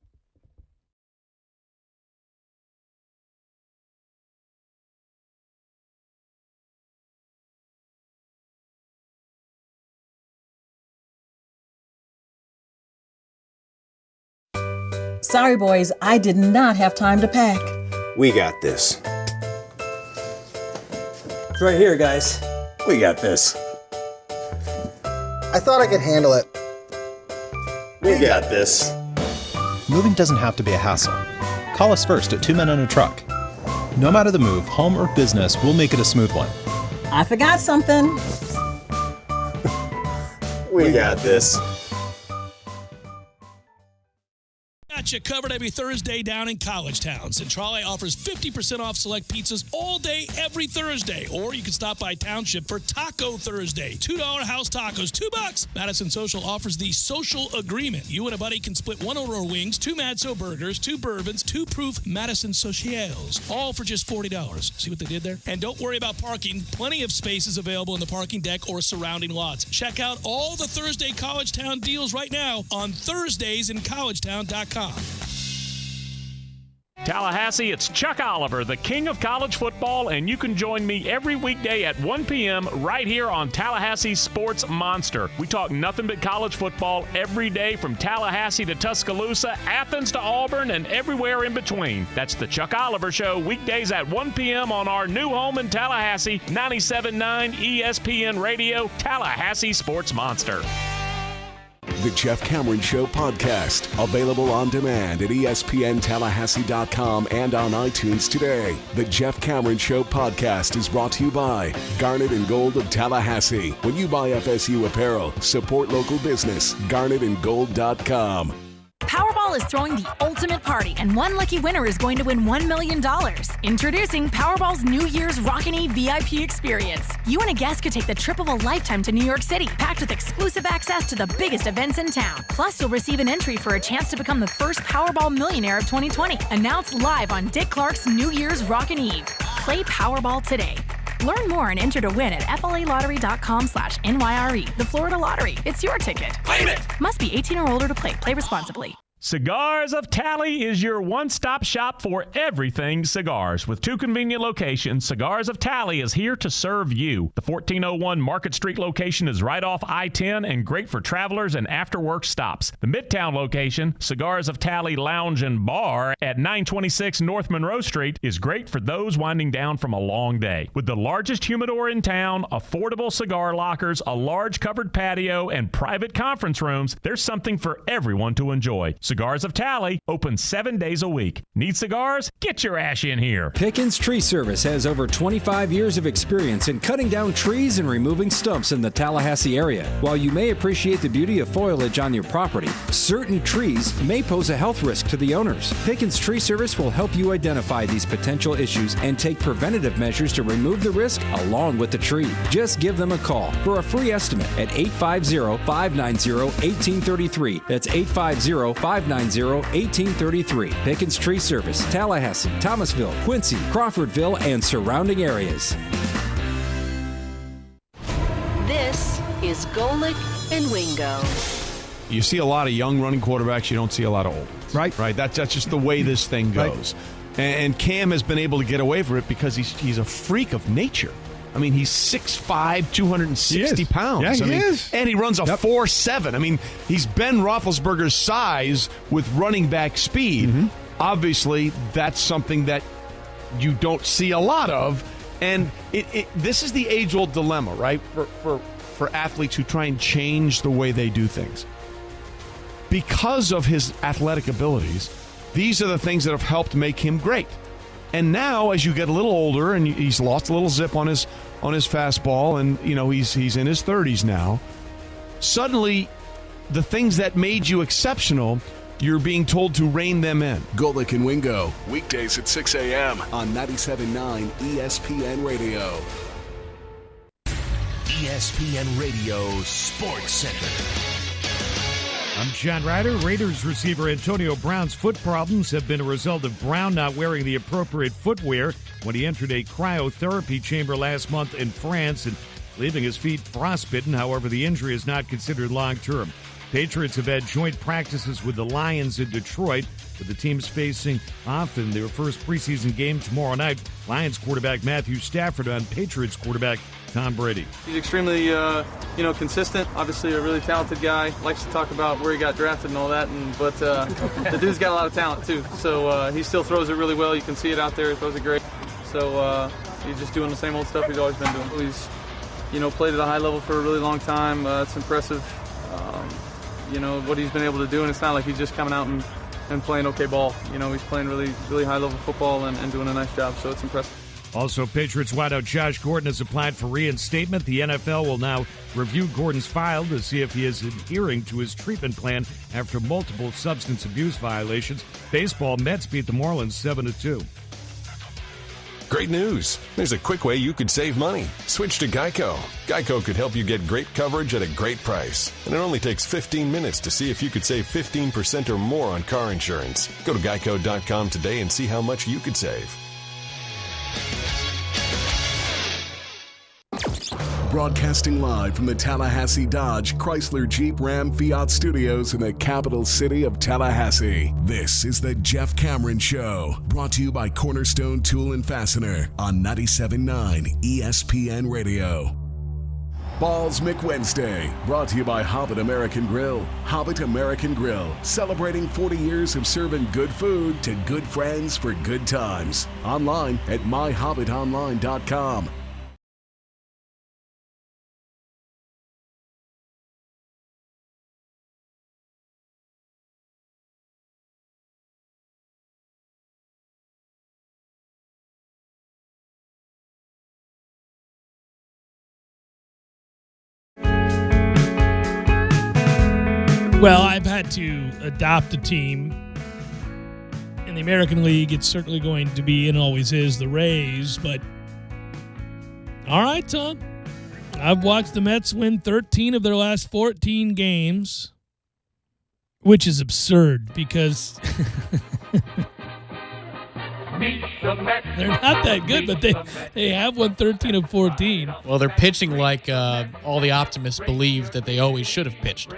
Sorry, boys, I did not have time to pack. We got this. It's right here, guys. We got this. I thought I could handle it. We got this. Moving doesn't have to be a hassle. Call us first at 2 Men and a Truck. No matter the move, home or business, we'll make it a smooth one. I forgot something. We got this. Got you covered every Thursday down in College Town. Centrale offers 50% off select pizzas all day, every Thursday. Or you can stop by Township for Taco Thursday. $2 house tacos, $2. Madison Social offers the Social Agreement. You and a buddy can split one order of wings, 2 Madso burgers, 2 bourbons, 2 proof Madison Socials, all for just $40. See what they did there? And don't worry about parking. Plenty of spaces available in the parking deck or surrounding lots. Check out all the Thursday College Town deals right now on ThursdaysInCollegetown.com. Tallahassee, it's Chuck Oliver, the king of college football, and you can join me every weekday at 1 p.m. right here on Tallahassee Sports Monster. We talk nothing but college football every day from Tallahassee to Tuscaloosa, Athens to Auburn, and everywhere in between. That's the Chuck Oliver Show, weekdays at 1 p.m. on our new home in Tallahassee, 97.9 ESPN Radio, Tallahassee Sports Monster. The Jeff Cameron Show podcast, available on demand at ESPNTallahassee.com and on iTunes today. The Jeff Cameron Show podcast is brought to you by Garnet and Gold of Tallahassee. When you buy FSU apparel, support local business. GarnetandGold.com. Powerball is throwing the ultimate party, and one lucky winner is going to win $1 million. Introducing Powerball's New Year's Rockin' Eve VIP experience. You and a guest could take the trip of a lifetime to New York City, packed with exclusive access to the biggest events in town. Plus, you'll receive an entry for a chance to become the first Powerball millionaire of 2020. Announced live on Dick Clark's New Year's Rockin' Eve. Play Powerball today. Learn more and enter to win at FLAlottery.com/NYRE. The Florida Lottery. It's your ticket. Claim it! Must be 18 or older to play. Play responsibly. Cigars of Tally is your one-stop shop for everything cigars. With 2 convenient locations, Cigars of Tally is here to serve you. The 1401 Market Street location is right off I-10 and great for travelers and after-work stops. The Midtown location, Cigars of Tally Lounge and Bar at 926 North Monroe Street, is great for those winding down from a long day. With the largest humidor in town, affordable cigar lockers, a large covered patio, and private conference rooms, there's something for everyone to enjoy. Cigars of Tally, open 7 days a week. Need cigars? Get your ash in here. Pickens Tree Service has over 25 years of experience in cutting down trees and removing stumps in the Tallahassee area. While you may appreciate the beauty of foliage on your property, certain trees may pose a health risk to the owners. Pickens Tree Service will help you identify these potential issues and take preventative measures to remove the risk along with the tree. Just give them a call for a free estimate at 850-590-1833. That's 850-590-1833. Pickens Tree Service, Tallahassee, Thomasville, Quincy, Crawfordville, and surrounding areas. This is Golic and Wingo. You see a lot of young running quarterbacks. You don't see a lot of old ones. Right. That's just the way this thing goes. Right. And Cam has been able to get away from it because he's a freak of nature. I mean, he's 6'5", 260 pounds. Yeah, he is. And he runs a 4.7. I mean, he's Ben Roethlisberger's size with running back speed. Mm-hmm. Obviously, that's something that you don't see a lot of. And this is the age-old dilemma, right, for athletes who try and change the way they do things. Because of his athletic abilities, these are the things that have helped make him great. And now, as you get a little older, and he's lost a little zip on his fastball, and he's in his 30s now. Suddenly, the things that made you exceptional, you're being told to rein them in. Golic and Wingo, weekdays at 6 a.m. on 97.9 ESPN Radio. ESPN Radio Sports Center. I'm John Ryder. Raiders receiver Antonio Brown's foot problems have been a result of Brown not wearing the appropriate footwear when he entered a cryotherapy chamber last month in France and leaving his feet frostbitten. However, the injury is not considered long-term. Patriots have had joint practices with the Lions in Detroit, with the teams facing off in their first preseason game tomorrow night. Lions quarterback Matthew Stafford on Patriots quarterback Tom Brady. He's extremely, consistent. Obviously, a really talented guy. Likes to talk about where he got drafted and all that. But the dude's got a lot of talent too. So he still throws it really well. You can see it out there. He throws it great. So he's just doing the same old stuff he's always been doing. He's, played at a high level for a really long time. It's impressive. What he's been able to do, and it's not like he's just coming out and playing okay ball. He's playing really, really high-level football and doing a nice job, so it's impressive. Also, Patriots wideout Josh Gordon has applied for reinstatement. The NFL will now review Gordon's file to see if he is adhering to his treatment plan after multiple substance abuse violations. Baseball, Mets beat the Marlins 7-2. Great news. There's a quick way you could save money. Switch to Geico. Geico could help you get great coverage at a great price. And it only takes 15 minutes to see if you could save 15% or more on car insurance. Go to geico.com today and see how much you could save. Broadcasting live from the Tallahassee Dodge Chrysler Jeep Ram Fiat Studios in the capital city of Tallahassee. This is the Jeff Cameron Show, brought to you by Cornerstone Tool and Fastener on 97.9 ESPN Radio. Balls McWednesday, brought to you by Hobbit American Grill. Hobbit American Grill, celebrating 40 years of serving good food to good friends for good times. Online at myhobbitonline.com. Well, I've had to adopt a team. In the American League, it's certainly going to be, and always is, the Rays. But, all right, Tom. I've watched the Mets win 13 of their last 14 games, which is absurd because they're not that good, but they have won 13 of 14. Well, they're pitching like all the optimists believe that they always should have pitched.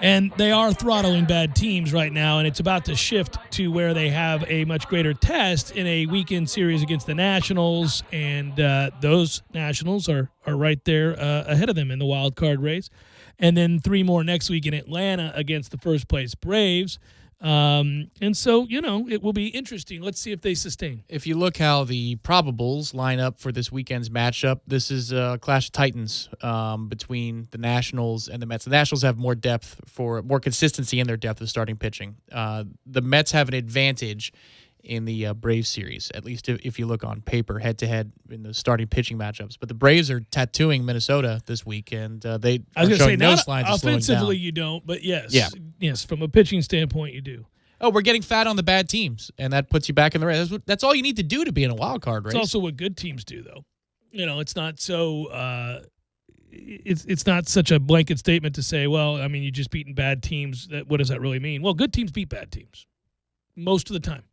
And they are throttling bad teams right now, and it's about to shift to where they have a much greater test in a weekend series against the Nationals, and those Nationals are right there ahead of them in the wild card race. And then 3 more next week in Atlanta against the first-place Braves. And so, it will be interesting. Let's see if they sustain. If you look how the probables line up for this weekend's matchup, this is a clash of titans between the Nationals and the Mets. The Nationals have more depth, for more consistency in their depth of starting pitching. The Mets have an advantage in the Braves series, at least if you look on paper, head-to-head in the starting pitching matchups. But the Braves are tattooing Minnesota this week, and they are showing no signs of slowing down. Offensively, you don't, but yes. Yeah. Yes, from a pitching standpoint, you do. Oh, we're getting fat on the bad teams, and that puts you back in the race. That's all you need to do to be in a wild card race. It's also what good teams do, though. It's not so it's not such a blanket statement to say, well, I mean, you just beaten bad teams. What does that really mean? Well, good teams beat bad teams most of the time.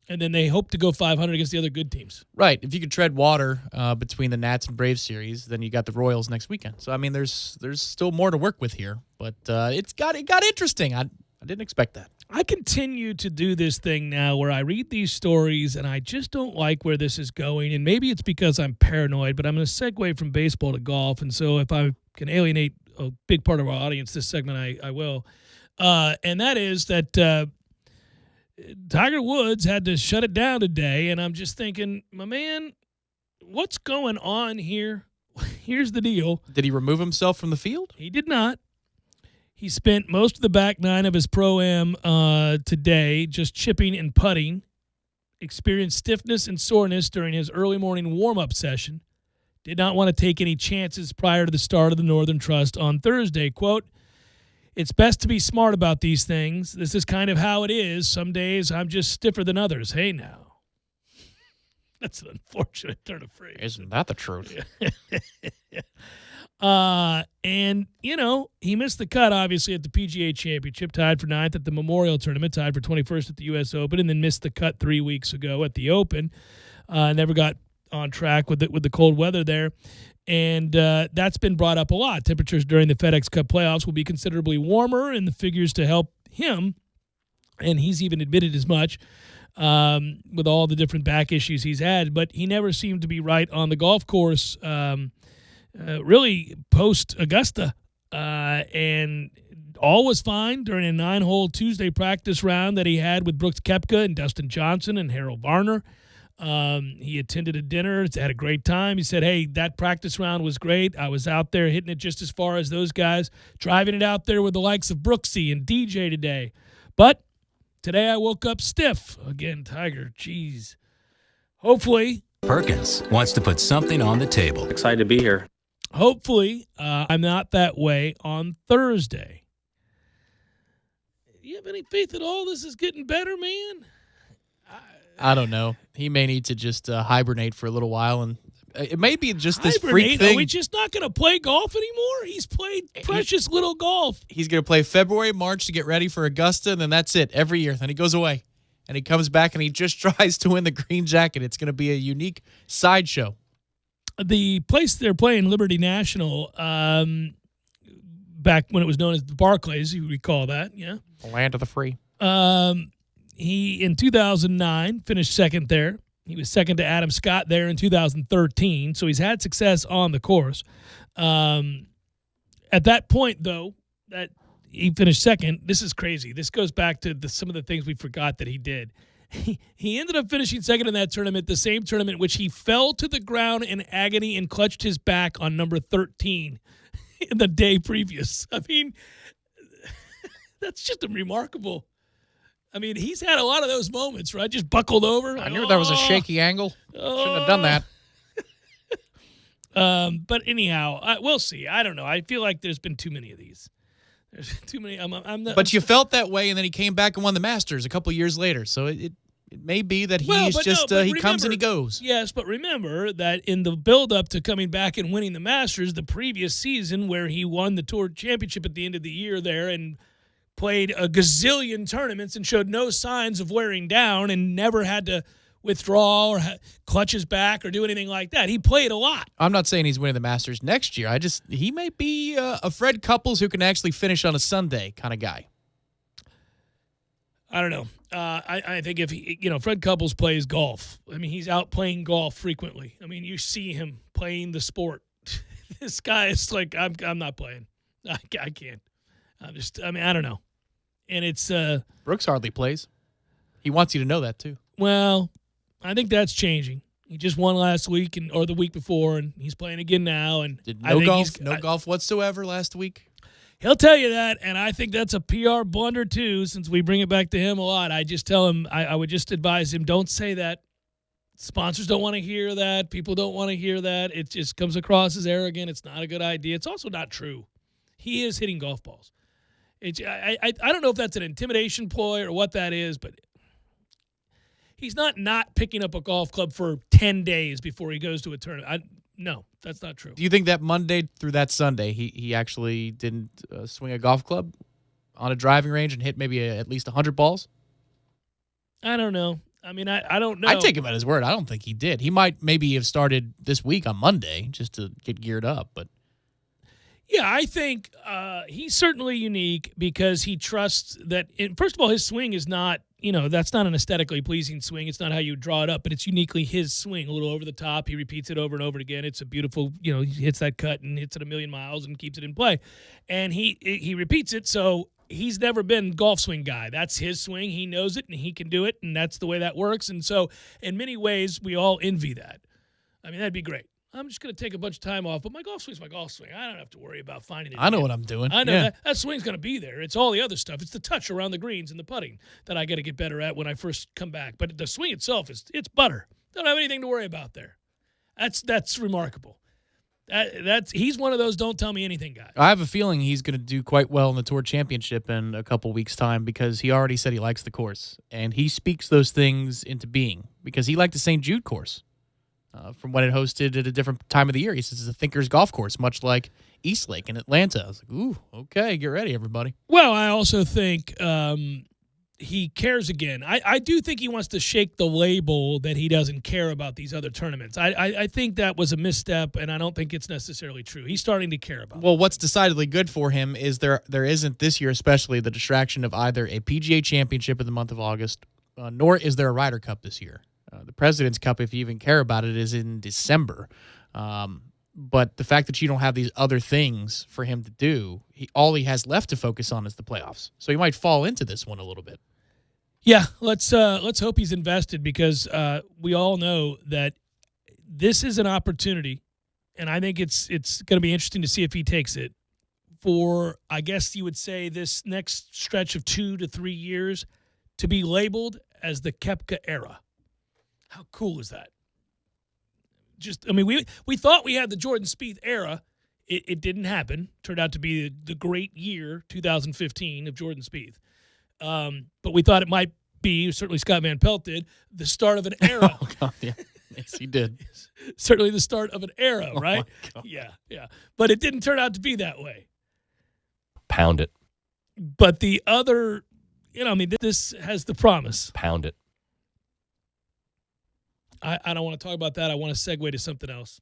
And then they hope to go 500 against the other good teams. Right. If you could tread water between the Nats and Braves series, then you got the Royals next weekend. So, I mean, there's still more to work with here. But it got interesting. I didn't expect that. I continue to do this thing now where I read these stories and I just don't like where this is going. And maybe it's because I'm paranoid, but I'm going to segue from baseball to golf. And so if I can alienate a big part of our audience this segment, I will. And that is that Tiger Woods had to shut it down today, and I'm just thinking, my man, what's going on here? Here's the deal. Did he remove himself from the field? He did not. He spent most of the back 9 of his Pro-Am today just chipping and putting, experienced stiffness and soreness during his early morning warm-up session, did not want to take any chances prior to the start of the Northern Trust on Thursday. Quote, "It's best to be smart about these things. This is kind of how it is. Some days I'm just stiffer than others. Hey, now." That's an unfortunate turn of phrase. Isn't that the truth? And, he missed the cut, obviously, at the PGA Championship, tied for 9th at the Memorial Tournament, tied for 21st at the U.S. Open, and then missed the cut 3 weeks ago at the Open. Never got on track with the cold weather there. And that's been brought up a lot. Temperatures during the FedEx Cup playoffs will be considerably warmer, and the figures to help him, and he's even admitted as much, with all the different back issues he's had. But he never seemed to be right on the golf course, really post-Augusta. And all was fine during a 9-hole Tuesday practice round that he had with Brooks Koepka and Dustin Johnson and Harold Varner. He attended a dinner, had a great time. He said, hey, that practice round was great. I was out there hitting it just as far as those guys, driving it out there with the likes of Brooksy and DJ today. But today I woke up stiff. Again, Tiger, geez. Hopefully. Perkins wants to put something on the table. Excited to be here. Hopefully, I'm not that way on Thursday. Do you have any faith at all this is getting better, man? I don't know. He may need to just hibernate for a little while, and it may be just this freak Hibernate? thing. Are we just not going to play golf anymore? He's played precious little golf. He's going to play February, March to get ready for Augusta, and then that's it every year. Then he goes away, and he comes back, and he just tries to win the green jacket. It's going to be a unique sideshow. The place they're playing, Liberty National, back when it was known as the Barclays, you recall that, yeah? The land of the free. He, in 2009, finished second there. He was second to Adam Scott there in 2013, so he's had success on the course. At that point, though, that he finished second, this is crazy. This goes back to some of the things we forgot that he did. He ended up finishing second in that tournament, the same tournament which he fell to the ground in agony and clutched his back on number 13 in the day previous. I mean, that's just remarkable. I mean, he's had a lot of those moments, right? Just buckled over. I knew there was a shaky angle. Shouldn't have done that. But anyhow, we'll see. I don't know. I feel like there's been too many of these. There's too many. But you felt that way, and then he came back and won the Masters a couple of years later. So it may be that he comes and he goes. Yes, but remember that in the build-up to coming back and winning the Masters, the previous season where he won the Tour Championship at the end of the year there and played a gazillion tournaments and showed no signs of wearing down and never had to withdraw or clutch his back or do anything like that. He played a lot. I'm not saying he's winning the Masters next year. He may be a Fred Couples who can actually finish on a Sunday kind of guy. I don't know. I think if Fred Couples plays golf. I mean, he's out playing golf frequently. I mean, you see him playing the sport. This guy is like, I'm not playing. I can't. I don't know. And it's Brooks hardly plays. He wants you to know that too. Well, I think that's changing. He just won last week or the week before, and he's playing again now. And no golf whatsoever last week. He'll tell you that, and I think that's a PR blunder too. Since we bring it back to him a lot, I just tell him I would just advise him, don't say that. Sponsors don't want to hear that. People don't want to hear that. It just comes across as arrogant. It's not a good idea. It's also not true. He is hitting golf balls. I don't know if that's an intimidation ploy or what that is, but he's not picking up a golf club for 10 days before he goes to a tournament. No, that's not true. Do you think that Monday through that Sunday he actually didn't swing a golf club on a driving range and hit maybe at least 100 balls? I don't know. I mean, I don't know. I take him at his word. I don't think he did. He might maybe have started this week on Monday just to get geared up, but yeah, I think he's certainly unique because he trusts that, first of all, his swing is not, that's not an aesthetically pleasing swing. It's not how you draw it up, but it's uniquely his swing, a little over the top. He repeats it over and over again. It's a beautiful, he hits that cut and hits it a million miles and keeps it in play. And he repeats it, so he's never been golf swing guy. That's his swing. He knows it, and he can do it, and that's the way that works. And so in many ways, we all envy that. I mean, that'd be great. I'm just going to take a bunch of time off, but my golf swing's my golf swing. I don't have to worry about finding it. I know what I'm doing. I know that swing's going to be there. It's all the other stuff. It's the touch around the greens and the putting that I got to get better at when I first come back. But the swing itself it's butter. Don't have anything to worry about there. That's remarkable. He's one of those don't tell me anything guys. I have a feeling he's going to do quite well in the Tour Championship in a couple weeks' time because he already said he likes the course and he speaks those things into being because he liked the St. Jude course. from when it hosted at a different time of the year. He says it's a thinker's golf course, much like Eastlake in Atlanta. I was like, ooh, okay, get ready, everybody. Well, I also think he cares again. I do think he wants to shake the label that he doesn't care about these other tournaments. I think that was a misstep, and I don't think it's necessarily true. He's starting to care about it. Well, what's decidedly good for him is there isn't this year especially the distraction of either a PGA Championship in the month of August, nor is there a Ryder Cup this year. The President's Cup, if you even care about it, is in December. But the fact that you don't have these other things for him to do, all he has left to focus on is the playoffs. So he might fall into this one a little bit. Yeah, let's hope he's invested, because we all know that this is an opportunity, and I think it's going to be interesting to see if he takes it for, I guess you would say, this next stretch of 2 to 3 years to be labeled as the Koepka era. How cool is that? We thought we had the Jordan Spieth era. It didn't happen. Turned out to be the great year, 2015, of Jordan Spieth. But we thought it might be, certainly Scott Van Pelt did, the start of an era. Oh, God, yeah. Yes, he did. Certainly the start of an era, right? Yeah. But it didn't turn out to be that way. Pound it. But the other, this has the promise. Pound it. I don't want to talk about that. I want to segue to something else.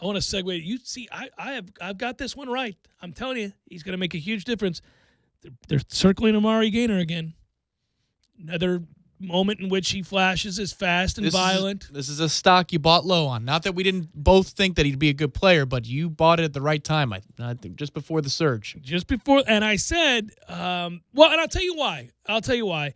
I want to segue. You see, I've got this one right. I'm telling you, he's going to make a huge difference. They're circling Amari Gaynor again. Another moment in which he flashes as fast and violent. This is a stock you bought low on. Not that we didn't both think that he'd be a good player, but you bought it at the right time. I think just before the surge. Just before, and I said, and I'll tell you why.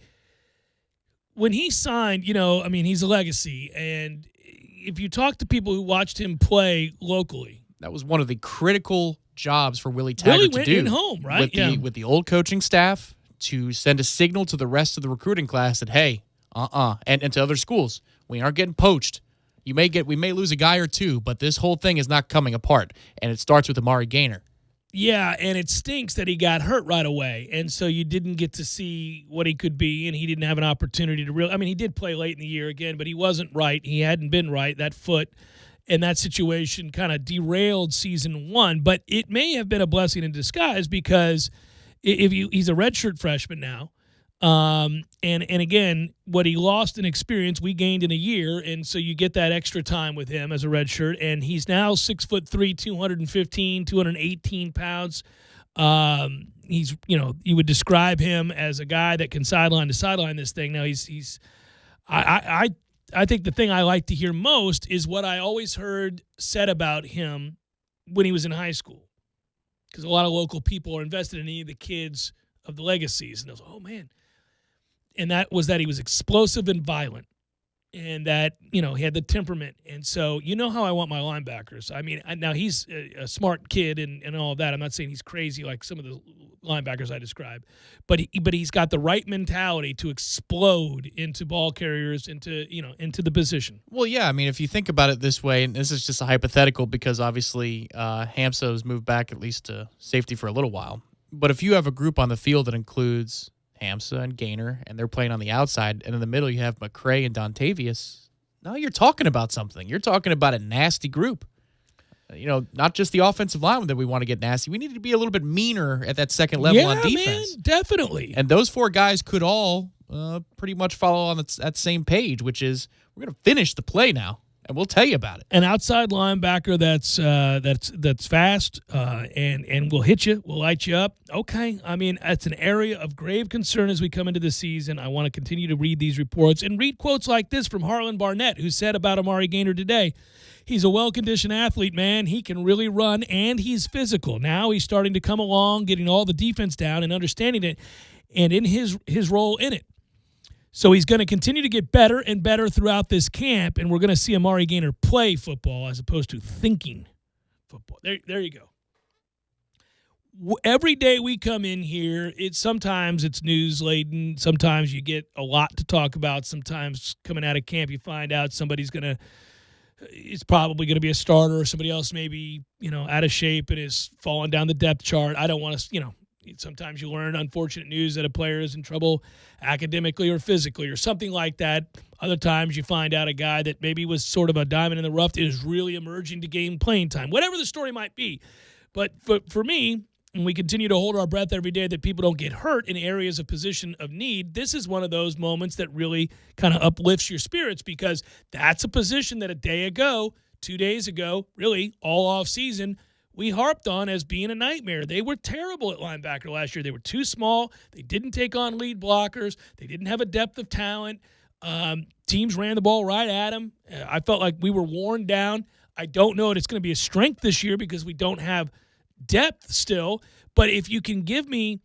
When he signed, he's a legacy, and if you talk to people who watched him play locally, that was one of the critical jobs for Willie Taggart to do. Willie went in home, right? With the old coaching staff, to send a signal to the rest of the recruiting class that, hey, and to other schools, we aren't getting poached. We may lose a guy or two, but this whole thing is not coming apart, and it starts with Amari Gaynor. Yeah, and it stinks that he got hurt right away, and so you didn't get to see what he could be, and he didn't have an opportunity to he did play late in the year again, but he wasn't right. He hadn't been right. That foot and that situation kind of derailed season one, but it may have been a blessing in disguise, because he's a redshirt freshman now, and again, what he lost in experience, we gained in a year, and so you get that extra time with him as a redshirt, and he's now 6'3", 215, 218 pounds. He's, you would describe him as a guy that can sideline to sideline this thing. Now I think the thing I like to hear most is what I always heard said about him when he was in high school, because a lot of local people are invested in any of the kids of the legacies, and I was like, oh man. And that was that he was explosive and violent, and that, he had the temperament. And so, how I want my linebackers. Now he's a smart kid and all of that. I'm not saying he's crazy like some of the linebackers I described, but he's got the right mentality to explode into ball carriers, into the position. Well, yeah. If you think about it this way, and this is just a hypothetical, because obviously Hamso's moved back at least to safety for a little while. But if you have a group on the field that includes Hamsa and Gaynor, and they're playing on the outside, and in the middle you have McCray and Dontavius, now you're talking about something. You're talking about a nasty group. Not just the offensive line that we want to get nasty. We need to be a little bit meaner at that second level on defense. Man, definitely. And those four guys could all pretty much follow on that same page, which is we're going to finish the play now, and we'll tell you about it. An outside linebacker that's fast and will hit you, will light you up. Okay, it's an area of grave concern as we come into the season. I want to continue to read these reports and read quotes like this from Harlan Barnett, who said about Amari Gaynor today, he's a well-conditioned athlete, man. He can really run, and he's physical. Now he's starting to come along, getting all the defense down and understanding it, and in his role in it. So he's going to continue to get better and better throughout this camp, and we're going to see Amari Gaynor play football as opposed to thinking football. There you go. Every day we come in here, sometimes it's news-laden. Sometimes you get a lot to talk about. Sometimes coming out of camp, you find out somebody's it's probably going to be a starter, or somebody else maybe, out of shape and is falling down the depth chart. I don't want to, sometimes you learn unfortunate news that a player is in trouble academically or physically or something like that. Other times you find out a guy that maybe was sort of a diamond in the rough is really emerging to gain playing time, whatever the story might be. But for me, and we continue to hold our breath every day that people don't get hurt in areas of position of need, this is one of those moments that really kind of uplifts your spirits, because that's a position that a day ago, 2 days ago, really all off season, we harped on as being a nightmare. They were terrible at linebacker last year. They were too small. They didn't take on lead blockers. They didn't have a depth of talent. Teams ran the ball right at them. I felt like we were worn down. I don't know if it's going to be a strength this year because we don't have depth still. But if you can give me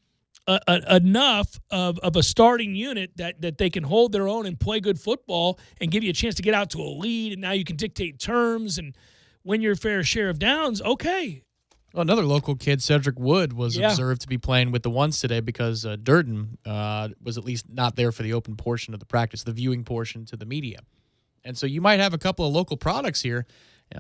enough of a starting unit that they can hold their own and play good football and give you a chance to get out to a lead, and now you can dictate terms and win your fair share of downs, okay. Well, another local kid, Cedric Wood, was observed to be playing with the ones today because Durden was at least not there for the open portion of the practice, the viewing portion to the media. And so you might have a couple of local products here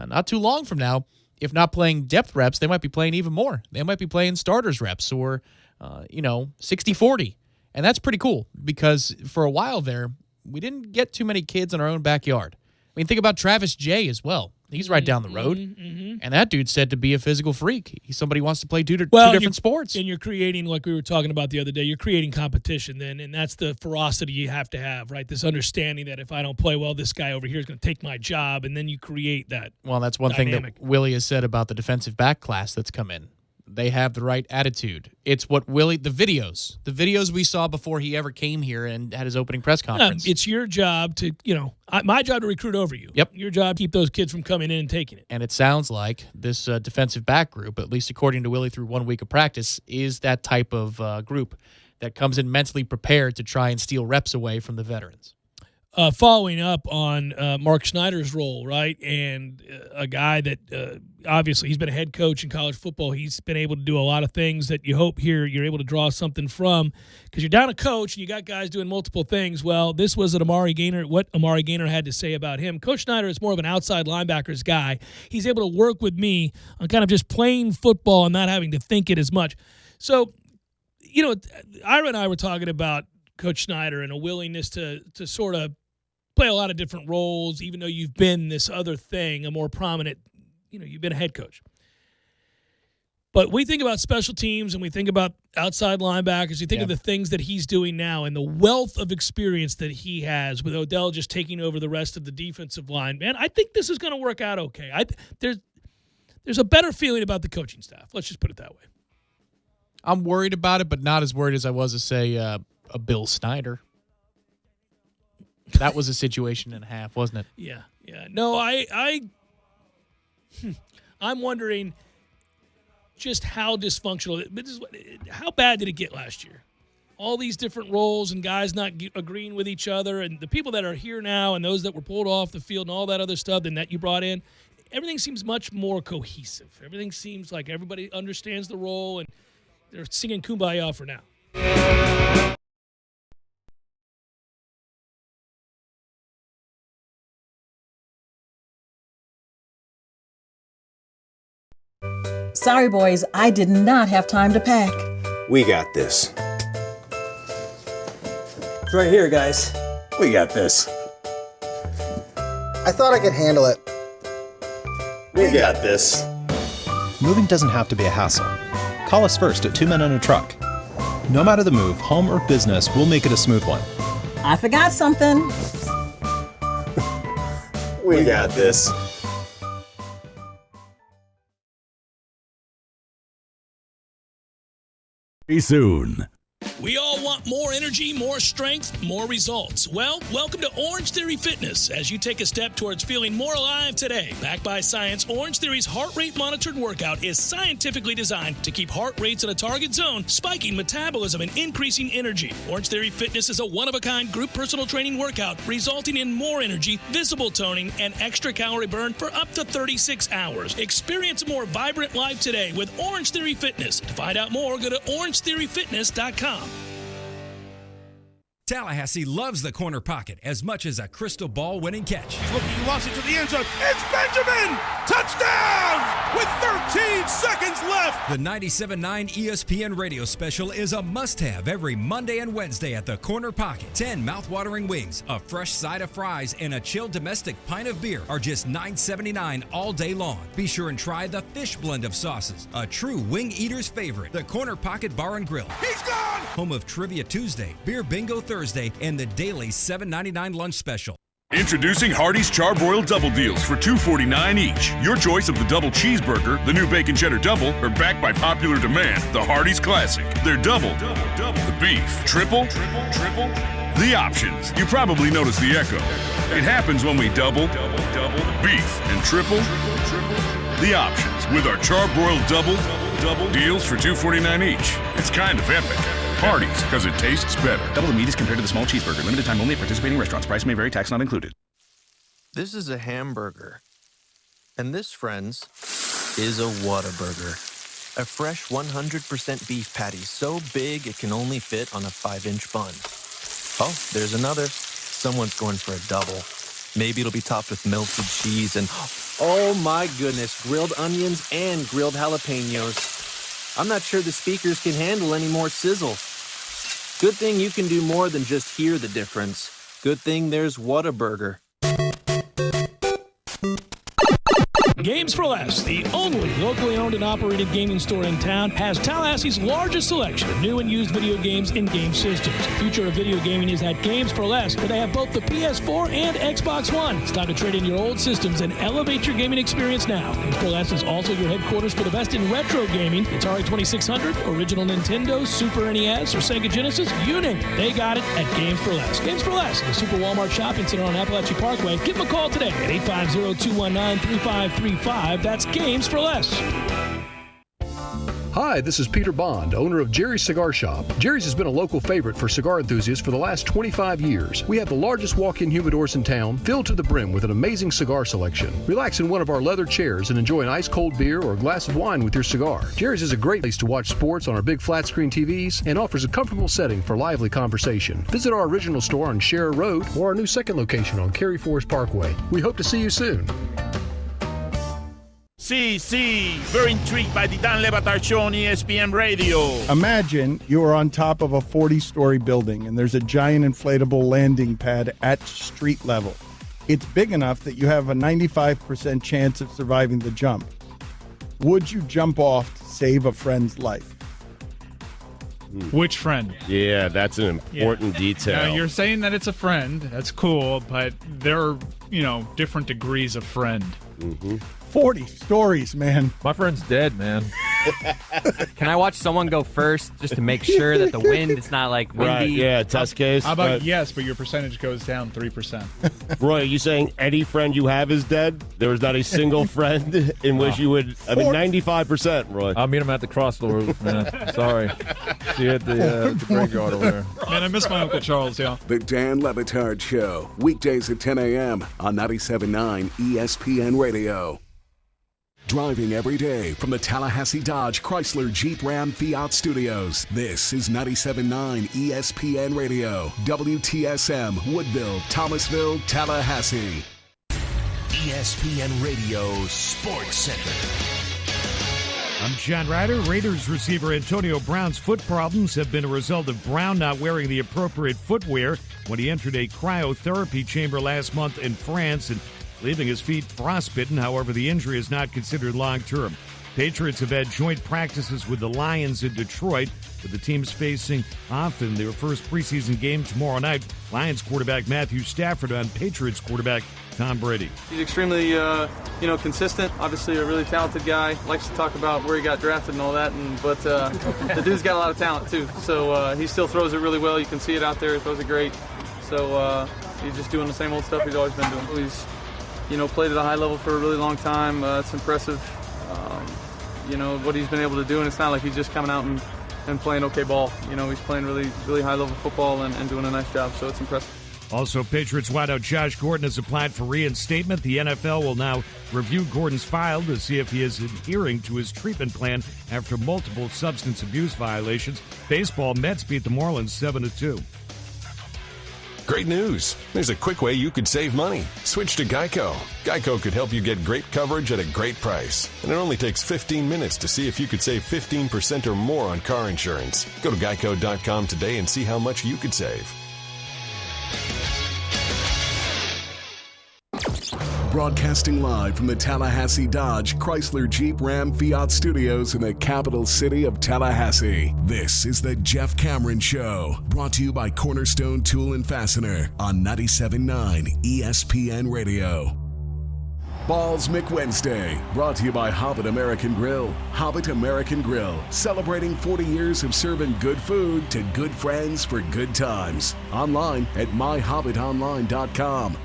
not too long from now. If not playing depth reps, they might be playing even more. They might be playing starters reps or, 60-40. And that's pretty cool because for a while there, we didn't get too many kids in our own backyard. I mean, think about Travis Jay as well. He's right down the road. And that dude's said to be a physical freak. He's somebody who wants to play two different sports. And you're creating, like we were talking about the other day, you're creating competition then, and that's the ferocity you have to have, right? This understanding that if I don't play well, this guy over here is going to take my job, and then you create that. Well, that's one dynamic. thing that Willie has said about the defensive back class that's come in. They have the right attitude. It's what the videos we saw before he ever came here and had his opening press conference. It's your job to, my job to recruit over you. Yep. Your job to keep those kids from coming in and taking it. And it sounds like this defensive back group, at least according to Willie through 1 week of practice, is that type of group that comes in mentally prepared to try and steal reps away from the veterans. Following up on Mark Schneider's role, right, and a guy that obviously he's been a head coach in college football. He's been able to do a lot of things that you hope here you're able to draw something from, because you're down a coach and you got guys doing multiple things. Well, this was what Amari Gaynor had to say about him. Coach Schneider is more of an outside linebackers guy. He's able to work with me on kind of just playing football and not having to think it as much. So, Ira and I were talking about Coach Schneider and a willingness to sort of play a lot of different roles, even though you've been this other thing, a more prominent, you've been a head coach. But we think about special teams and we think about outside linebackers. You think of the things that he's doing now and the wealth of experience that he has with Odell just taking over the rest of the defensive line. Man, I think this is going to work out okay. There's a better feeling about the coaching staff. Let's just put it that way. I'm worried about it, but not as worried as I was to say a Bill Snyder. That was a situation and a half, wasn't it? Yeah. No, I'm wondering just how dysfunctional. How bad did it get last year? All these different roles and guys not agreeing with each other, and the people that are here now and those that were pulled off the field and all that other stuff that you brought in. Everything seems much more cohesive. Everything seems like everybody understands the role, and they're singing Kumbaya for now. Sorry, boys, I did not have time to pack. We got this. It's right here, guys. We got this. I thought I could handle it. We got this. Moving doesn't have to be a hassle. Call us first at 2 Men and a Truck. No matter the move, home or business, we'll make it a smooth one. I forgot something. We got this. Soon. We all want more energy, more strength, more results. Well, welcome to Orange Theory Fitness as you take a step towards feeling more alive today. Backed by science, Orange Theory's heart rate monitored workout is scientifically designed to keep heart rates in a target zone, spiking metabolism and increasing energy. Orange Theory Fitness is a one-of-a-kind group personal training workout resulting in more energy, visible toning, and extra calorie burn for up to 36 hours. Experience a more vibrant life today with Orange Theory Fitness. To find out more, go to orangetheoryfitness.com. Tallahassee loves the corner pocket as much as a crystal ball winning catch. He's looking, he lost it to the end zone. It's Benjamin! Touchdown! With 13 seconds left. The 97.9 ESPN radio special is a must-have every Monday and Wednesday at the corner pocket. 10 mouth-watering wings, a fresh side of fries, and a chilled domestic pint of beer are just $9.79 all day long. Be sure and try the fish blend of sauces, a true wing eater's favorite. The Corner Pocket Bar and Grill. He's gone! Home of Trivia Tuesday, Beer Bingo Thursday, and the daily $7.99 lunch special. Introducing Hardee's Charbroiled Double Deals for $2.49 each. Your choice of the double cheeseburger, the new bacon cheddar double, or backed by popular demand, the Hardee's Classic. They're double. The beef. Triple. The options. You probably noticed the echo. It happens when we double, beef, and triple the options with our Charbroiled Double deals for $2.49 each. It's kind of epic. Hardee's, because it tastes better. Double the meat is compared to the small cheeseburger. Limited time only at participating restaurants. Price may vary. Tax not included. This is a hamburger. And this, friends, is a Whataburger. A fresh 100% beef patty so big it can only fit on a 5-inch bun. Oh, there's another. Someone's going for a double. Maybe it'll be topped with melted cheese and, oh my goodness, grilled onions and grilled jalapenos. I'm not sure the speakers can handle any more sizzle. Good thing you can do more than just hear the difference. Good thing there's Whataburger. Games for Less, the only locally owned and operated gaming store in town, has Tallahassee's largest selection of new and used video games and game systems. The future of video gaming is at Games for Less, where they have both the PS4 and Xbox One. It's time to trade in your old systems and elevate your gaming experience now. Games for Less is also your headquarters for the best in retro gaming. Atari 2600, original Nintendo, Super NES, or Sega Genesis, you name it. They got it at Games for Less. Games for Less, the Super Walmart Shopping Center on Appalachia Parkway. Give them a call today at 850-219-3535. That's Games for Less. Hi, this is Peter Bond, owner of Jerry's Cigar Shop. Jerry's has been a local favorite for cigar enthusiasts for the last 25 years. We have the largest walk-in humidors in town, filled to the brim with an amazing cigar selection. Relax in one of our leather chairs and enjoy an ice-cold beer or a glass of wine with your cigar. Jerry's is a great place to watch sports on our big flat-screen TVs and offers a comfortable setting for lively conversation. Visit our original store on Scherer Road or our new second location on Cary Forest Parkway. We hope to see you soon. See, very intrigued by the Dan Le Batard Show on ESPN Radio. Imagine you are on top of a 40-story building and there's a giant inflatable landing pad at street level. It's big enough that you have a 95% chance of surviving the jump. Would you jump off to save a friend's life? Which friend? Yeah, that's an important detail. Now, you're saying that it's a friend. That's cool, but there are, different degrees of friend. Mm-hmm. 40 stories, man. My friend's dead, man. Can I watch someone go first just to make sure that the wind is not like windy? Right, yeah, test case. How about yes, but your percentage goes down 3%. Roy, are you saying any friend you have is dead? There was not a single friend in which you would, 95%, Roy. I'll meet him at the crossroads, man. Sorry. See you at the graveyard over there. Man, I miss my Uncle Charles, yeah. The Dan Le Batard Show, weekdays at 10 a.m. on 97.9 ESPN Radio. Driving every day from the Tallahassee Dodge Chrysler Jeep Ram Fiat Studios. This is 97.9 ESPN Radio, WTSM, Woodville, Thomasville, Tallahassee. ESPN Radio Sports Center. I'm John Ryder. Raiders receiver Antonio Brown's foot problems have been a result of Brown not wearing the appropriate footwear when he entered a cryotherapy chamber last month in France and leaving his feet frostbitten. However, the injury is not considered long-term. Patriots have had joint practices with the Lions in Detroit, with the teams facing off in their first preseason game tomorrow night. Lions quarterback Matthew Stafford on Patriots quarterback Tom Brady. He's extremely, consistent. Obviously, a really talented guy. Likes to talk about where he got drafted and all that. But the dude's got a lot of talent too. So he still throws it really well. You can see it out there. He throws it great. So he's just doing the same old stuff he's always been doing. He's played at a high level for a really long time. It's impressive, what he's been able to do. And it's not like he's just coming out and playing okay ball. He's playing really, really high level football and doing a nice job. So it's impressive. Also, Patriots wideout Josh Gordon has applied for reinstatement. The NFL will now review Gordon's file to see if he is adhering to his treatment plan after multiple substance abuse violations. Baseball, Mets beat the Marlins 7-2. Great news! There's a quick way you could save money. Switch to Geico. Geico could help you get great coverage at a great price. And it only takes 15 minutes to see if you could save 15% or more on car insurance. Go to geico.com today and see how much you could save. Broadcasting live from the Tallahassee Dodge Chrysler Jeep Ram Fiat Studios in the capital city of Tallahassee. This is the Jeff Cameron Show, brought to you by Cornerstone Tool and Fastener on 97.9 ESPN Radio. Balls McWednesday, brought to you by Hobbit American Grill. Hobbit American Grill, celebrating 40 years of serving good food to good friends for good times. Online at myhobbitonline.com.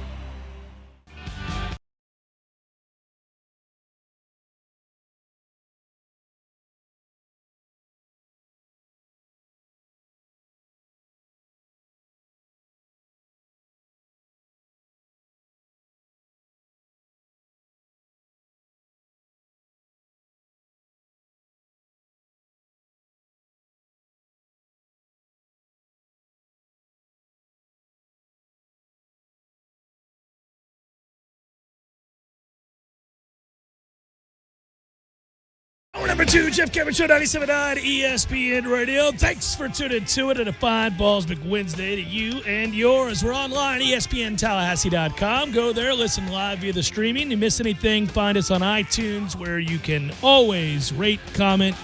Hour number 2, Jeff Cameron Show, 97.9 ESPN Radio. Thanks for tuning to it, and a fine Balls McWednesday to you and yours. We're online, ESPNTallahassee.com. Go there, listen live via the streaming. You miss anything, find us on iTunes, where you can always rate, comment,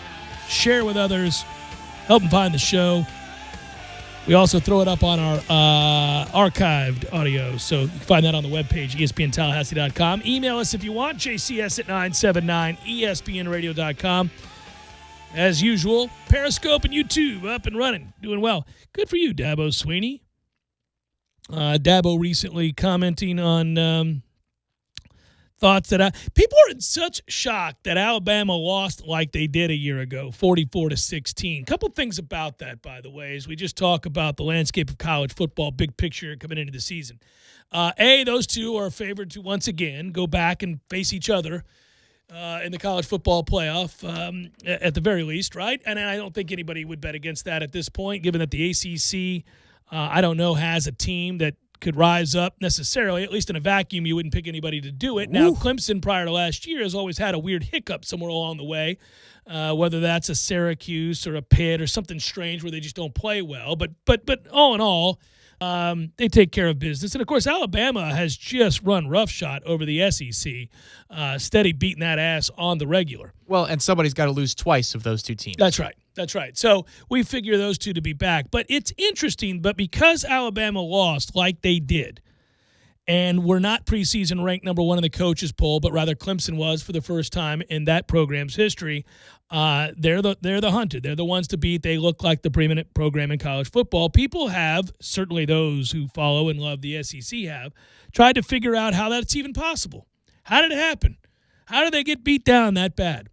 share with others, help them find the show. We also throw it up on our archived audio, so you can find that on the webpage, ESPNTallahassee.com. Email us if you want, JCS at 979ESPNradio.com. As usual, Periscope and YouTube up and running, doing well. Good for you, Dabo Sweeney. Dabo recently commenting on thoughts that people are in such shock that Alabama lost like they did a year ago, 44-16. Couple things about that, by the way, as we just talk about the landscape of college football, big picture coming into the season. Those two are favored to once again go back and face each other in the college football playoff, at the very least, right? And I don't think anybody would bet against that at this point, given that the ACC, I don't know, has a team that could rise up necessarily. At least in a vacuum, you wouldn't pick anybody to do it. Now, Clemson, prior to last year, has always had a weird hiccup somewhere along the way, whether that's a Syracuse or a Pitt or something strange where they just don't play well. But all in all, they take care of business. And, of course, Alabama has just run roughshod over the SEC, steady beating that ass on the regular. Well, and somebody's got to lose twice of those two teams. That's right. That's right. So we figure those two to be back. But it's interesting, but because Alabama lost like they did, and we're not preseason ranked number one in the coaches poll, but rather Clemson was for the first time in that program's history, they're the hunted. They're the ones to beat. They look like the preeminent program in college football. People have, certainly those who follow and love the SEC have, tried to figure out how that's even possible. How did it happen? How did they get beat down that bad?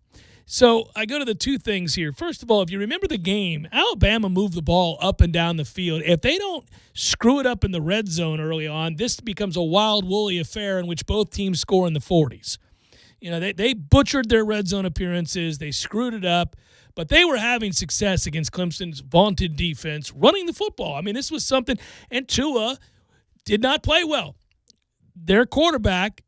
So I go to the two things here. First of all, if you remember the game, Alabama moved the ball up and down the field. If they don't screw it up in the red zone early on, this becomes a wild, woolly affair in which both teams score in the 40s. You know, they butchered their red zone appearances. They screwed it up. But they were having success against Clemson's vaunted defense running the football. I mean, this was something. And Tua did not play well. Their quarterback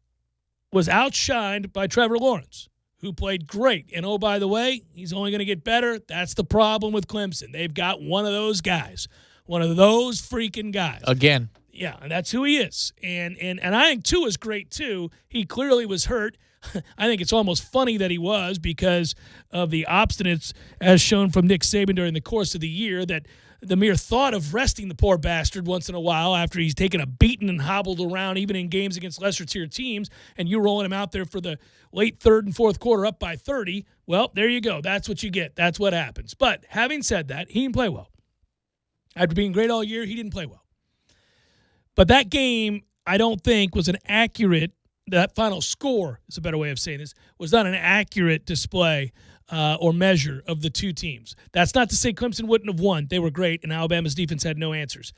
was outshined by Trevor Lawrence, who played great. And, oh, by the way, he's only going to get better. That's the problem with Clemson. They've got one of those guys, one of those freaking guys. Again. Yeah, and that's who he is. And I think Tua's great, too. He clearly was hurt. I think it's almost funny that he was because of the obstinance as shown from Nick Saban during the course of the year, that the mere thought of resting the poor bastard once in a while after he's taken a beating and hobbled around even in games against lesser-tier teams, and you rolling him out there for the late third and fourth quarter up by 30, well, there you go. That's what you get. That's what happens. But having said that, he didn't play well. After being great all year, he didn't play well. But that game, I don't think, was an accurate – that final score is a better way of saying this, was not an accurate display or measure of the two teams. That's not to say Clemson wouldn't have won. They were great, and Alabama's defense had no answers.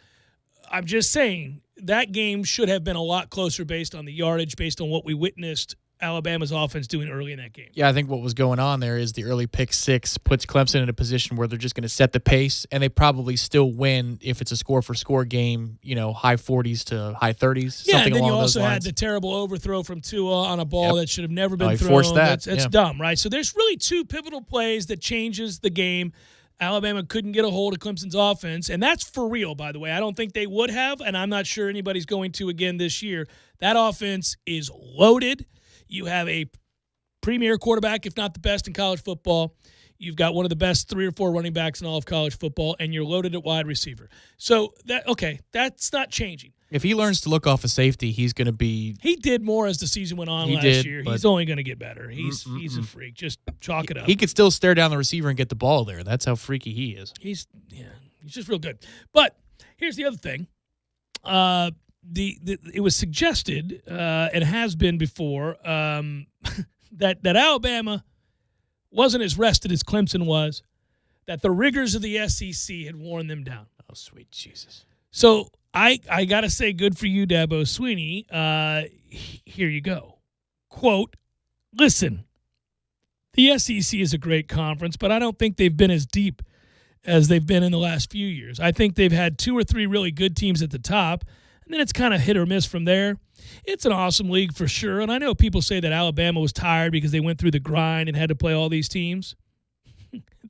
I'm just saying that game should have been a lot closer based on the yardage, based on what we witnessed Alabama's offense doing early in that game. Yeah, I think what was going on there is the early pick six puts Clemson in a position where they're just going to set the pace, and they probably still win if it's a score-for-score game, high 40s to high 30s, Yeah, something and then you along those also had lines. the terrible overthrow from Tua on a ball that should have never been he thrown. forced that, That's yeah. dumb, right? So there's really two pivotal plays that changes the game. Alabama couldn't get a hold of Clemson's offense, and that's for real, by the way. I don't think they would have, and I'm not sure anybody's going to again this year. That offense is loaded. You have a premier quarterback, if not the best in college football. You've got one of the best 3 or 4 running backs in all of college football, and you're loaded at wide receiver. So, that's not changing. If he learns to look off a safety, he's going to be... He did more as the season went on last year. He's only going to get better. He's a freak. Just chalk it up. He could still stare down the receiver and get the ball there. That's how freaky he is. He's just real good. But here's the other thing. It was suggested and has been before that Alabama wasn't as rested as Clemson was, that the rigors of the SEC had worn them down. Oh, sweet Jesus. So I got to say good for you, Dabo Swinney. Here you go. Quote, listen, the SEC is a great conference, but I don't think they've been as deep as they've been in the last few years. I think they've had 2 or 3 really good teams at the top, and then it's kind of hit or miss from there. It's an awesome league for sure, and I know people say that Alabama was tired because they went through the grind and had to play all these teams.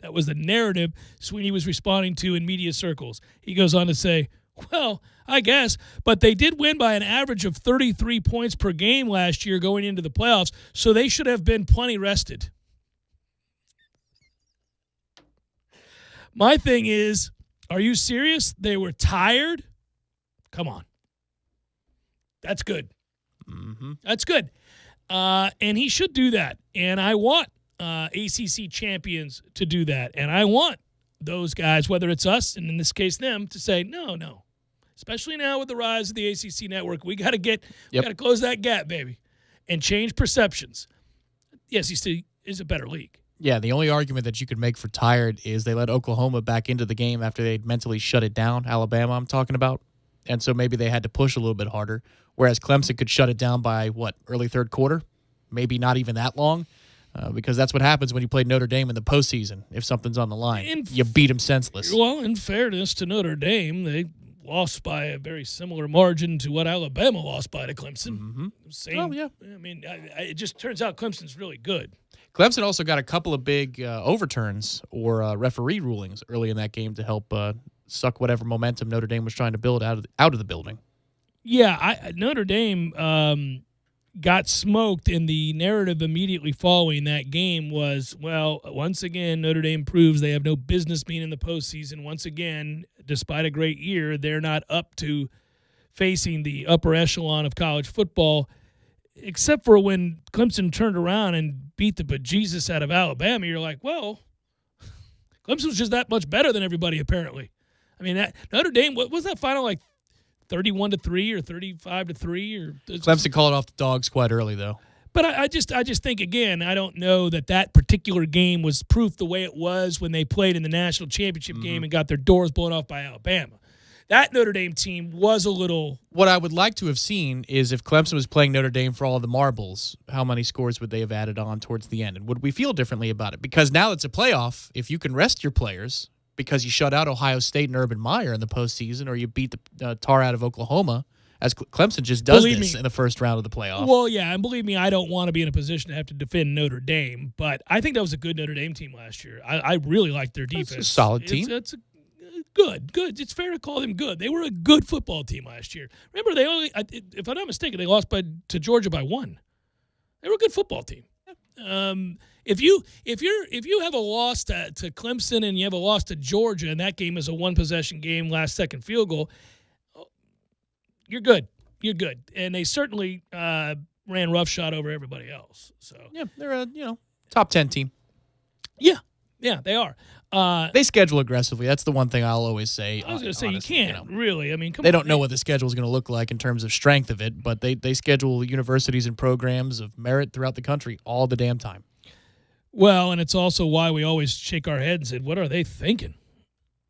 That was the narrative Swinney was responding to in media circles. He goes on to say, well, I guess, but they did win by an average of 33 points per game last year going into the playoffs, so they should have been plenty rested. My thing is, are you serious? They were tired? Come on. That's good. Mm-hmm. That's good. And he should do that. And I want ACC champions to do that. And I want those guys, whether it's us, and in this case them, to say, no. Especially now with the rise of the ACC network, we got to close that gap, baby, and change perceptions. The SEC is a better league. Yeah, the only argument that you could make for tired is they let Oklahoma back into the game after they'd mentally shut it down, Alabama I'm talking about. And so maybe they had to push a little bit harder, whereas Clemson could shut it down by, early third quarter? Maybe not even that long, because that's what happens when you play Notre Dame in the postseason. If something's on the line, you beat them senseless. Well, in fairness to Notre Dame, they lost by a very similar margin to what Alabama lost by to Clemson. Mm-hmm. Same. Oh, yeah. I mean, it just turns out Clemson's really good. Clemson also got a couple of big overturns or referee rulings early in that game to help suck whatever momentum Notre Dame was trying to build out of the building. Yeah, Notre Dame got smoked, and the narrative immediately following that game was, well, once again, Notre Dame proves they have no business being in the postseason. Once again, despite a great year, they're not up to facing the upper echelon of college football, except for when Clemson turned around and beat the bejesus out of Alabama. You're like, well, Clemson's just that much better than everybody, apparently. I mean, that Notre Dame, what was that final, 31-3 or 35-3? Or Clemson called off the dogs quite early, though. But I just think, again, I don't know that particular game was proof the way it was when they played in the national championship game and got their doors blown off by Alabama. That Notre Dame team was a little... What I would like to have seen is if Clemson was playing Notre Dame for all of the marbles, how many scores would they have added on towards the end? And would we feel differently about it? Because now it's a playoff, if you can rest your players because you shut out Ohio State and Urban Meyer in the postseason, or you beat the tar out of Oklahoma, as Clemson just does in the first round of the playoff. Well, yeah, and believe me, I don't want to be in a position to have to defend Notre Dame, but I think that was a good Notre Dame team last year. I really liked their defense. It's a solid team. It's good. It's fair to call them good. They were a good football team last year. Remember, they only, if I'm not mistaken, they lost to Georgia by 1. They were a good football team. If you have a loss to Clemson and you have a loss to Georgia, and that game is a 1-possession game, last second field goal, you're good. You're good. And they certainly ran roughshod over everybody else. So yeah, they're a top 10 team. Yeah, they are. They schedule aggressively. That's the one thing I'll always say. I was going to say, honestly, you can't really. I mean, come on. They don't know what the schedule is going to look like in terms of strength of it, but they schedule universities and programs of merit throughout the country all the damn time. Well, and it's also why we always shake our head and say, what are they thinking?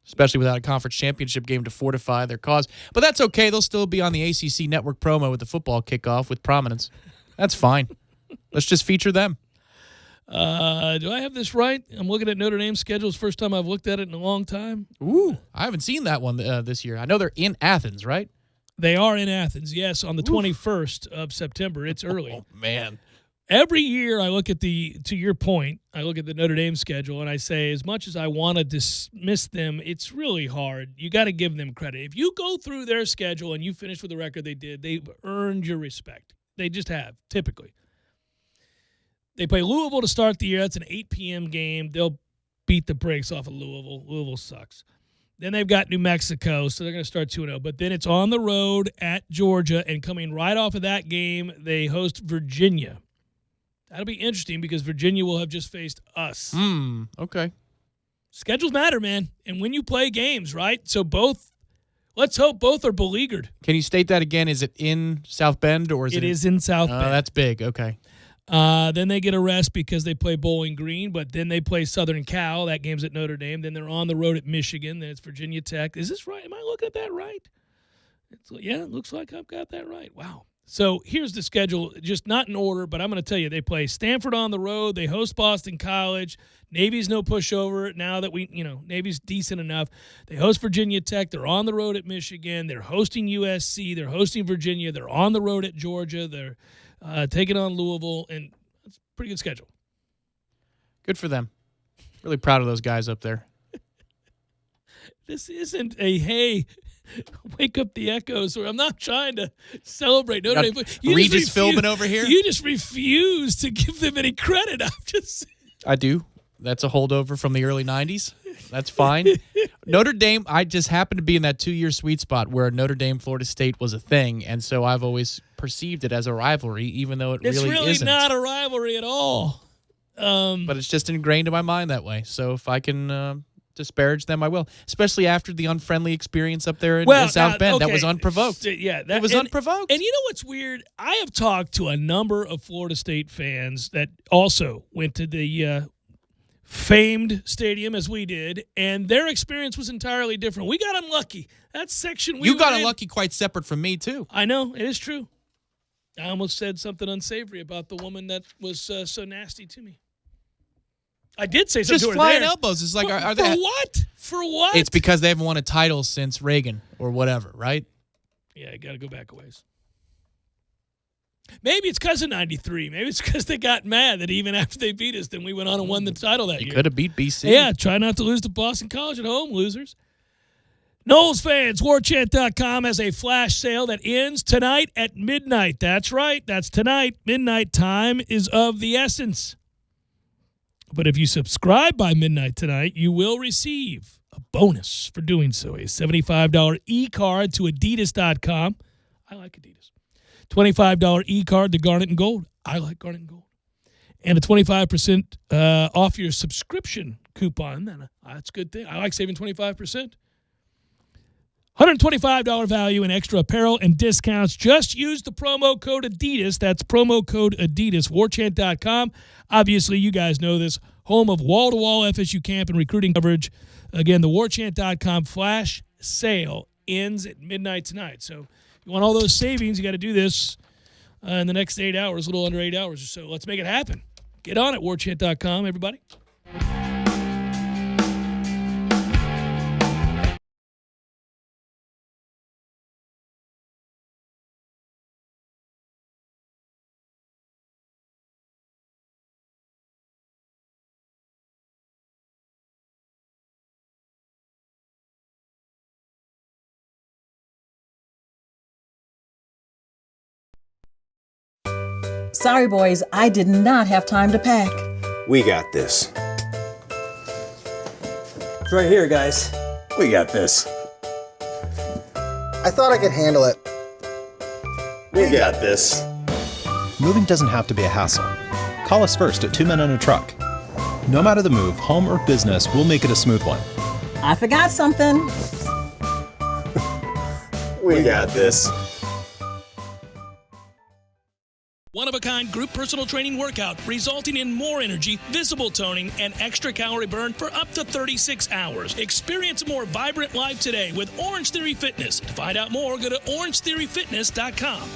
Especially without a conference championship game to fortify their cause. But that's okay. They'll still be on the ACC network promo with the football kickoff with prominence. That's fine. Let's just feature them. Do I have this right? I'm looking at Notre Dame's schedule. It's the first time I've looked at it in a long time. Ooh, I haven't seen that one this year. I know they're in Athens, right? They are in Athens, yes, on the 21st of September. It's early. Oh, man. Every year I look at to your point, I look at the Notre Dame schedule and I say, as much as I want to dismiss them, it's really hard. You got to give them credit. If you go through their schedule and you finish with the record they did, they've earned your respect. They just have, typically. They play Louisville to start the year. That's an 8 p.m. game. They'll beat the brakes off of Louisville. Louisville sucks. Then they've got New Mexico, so they're going to start 2-0. But then it's on the road at Georgia, and coming right off of that game, they host Virginia. That'll be interesting because Virginia will have just faced us. Okay. Schedules matter, man. And when you play games, right? So let's hope both are beleaguered. Can you state that again? Is it in South Bend or is it? It is in South Bend. That's big. Okay. Then they get a rest because they play Bowling Green, but then they play Southern Cal. That game's at Notre Dame. Then they're on the road at Michigan. Then it's Virginia Tech. Is this right? Am I looking at that right? Yeah, it looks like I've got that right. Wow. So here's the schedule, just not in order, but I'm going to tell you, they play Stanford on the road. They host Boston College. Navy's no pushover now that Navy's decent enough. They host Virginia Tech. They're on the road at Michigan. They're hosting USC. They're hosting Virginia. They're on the road at Georgia. They're taking on Louisville, and it's a pretty good schedule. Good for them. Really proud of those guys up there. This isn't a, hey, wake up the echoes, or I'm not trying to celebrate Notre Dame. Regis Philbin over here? You just refuse to give them any credit. I do. That's a holdover from the early 90s. That's fine. Notre Dame, I just happened to be in that 2-year sweet spot where Notre Dame, Florida State was a thing, and so I've always perceived it as a rivalry, even though it's really isn't. Not a rivalry at all. But it's just ingrained in my mind that way. So if I can disparage them, I will, especially after the unfriendly experience up there in South Bend. That was unprovoked. Yeah, it was unprovoked. And you know what's weird? I have talked to a number of Florida State fans that also went to the famed stadium as we did, and their experience was entirely different. We got unlucky. That section you got unlucky quite separate from me, too. I know. It is true. I almost said something unsavory about the woman that was so nasty to me. I did say something just to her flying there. elbows. It's like, are they? For what? For what? It's because they haven't won a title since Reagan or whatever, right? Yeah, you got to go back a ways. Maybe it's because of 93. Maybe it's because they got mad that even after they beat us, then we went on and won the title that year. You could have beat BC. Yeah, try not to lose to Boston College at home, losers. Noles fans, WarChant.com has a flash sale that ends tonight at midnight. That's right. That's tonight. Midnight time is of the essence. But if you subscribe by midnight tonight, you will receive a bonus for doing so. A $75 e-card to Adidas.com. I like Adidas. $25 e-card to Garnet and Gold. I like Garnet and Gold. And a 25% off your subscription coupon. That's a good thing. I like saving 25%. $125 value in extra apparel and discounts. Just use the promo code Adidas. That's promo code Adidas. WarChant.com. Obviously, you guys know this. Home of wall-to-wall FSU camp and recruiting coverage. Again, the WarChant.com flash sale ends at midnight tonight. So if you want all those savings, you got to do this in the next 8 hours, a little under 8 hours or so. Let's make it happen. Get on it, WarChant.com, everybody. Sorry, boys, I did not have time to pack. We got this. It's right here, guys. We got this. I thought I could handle it. We got this. Moving doesn't have to be a hassle. Call us first at 2 Men and a Truck. No matter the move, home or business, we'll make it a smooth one. I forgot something. We got this. One-of-a-kind group personal training workout resulting in more energy, visible toning, and extra calorie burn for up to 36 hours. Experience a more vibrant life today with Orange Theory Fitness. To find out more, go to orangetheoryfitness.com.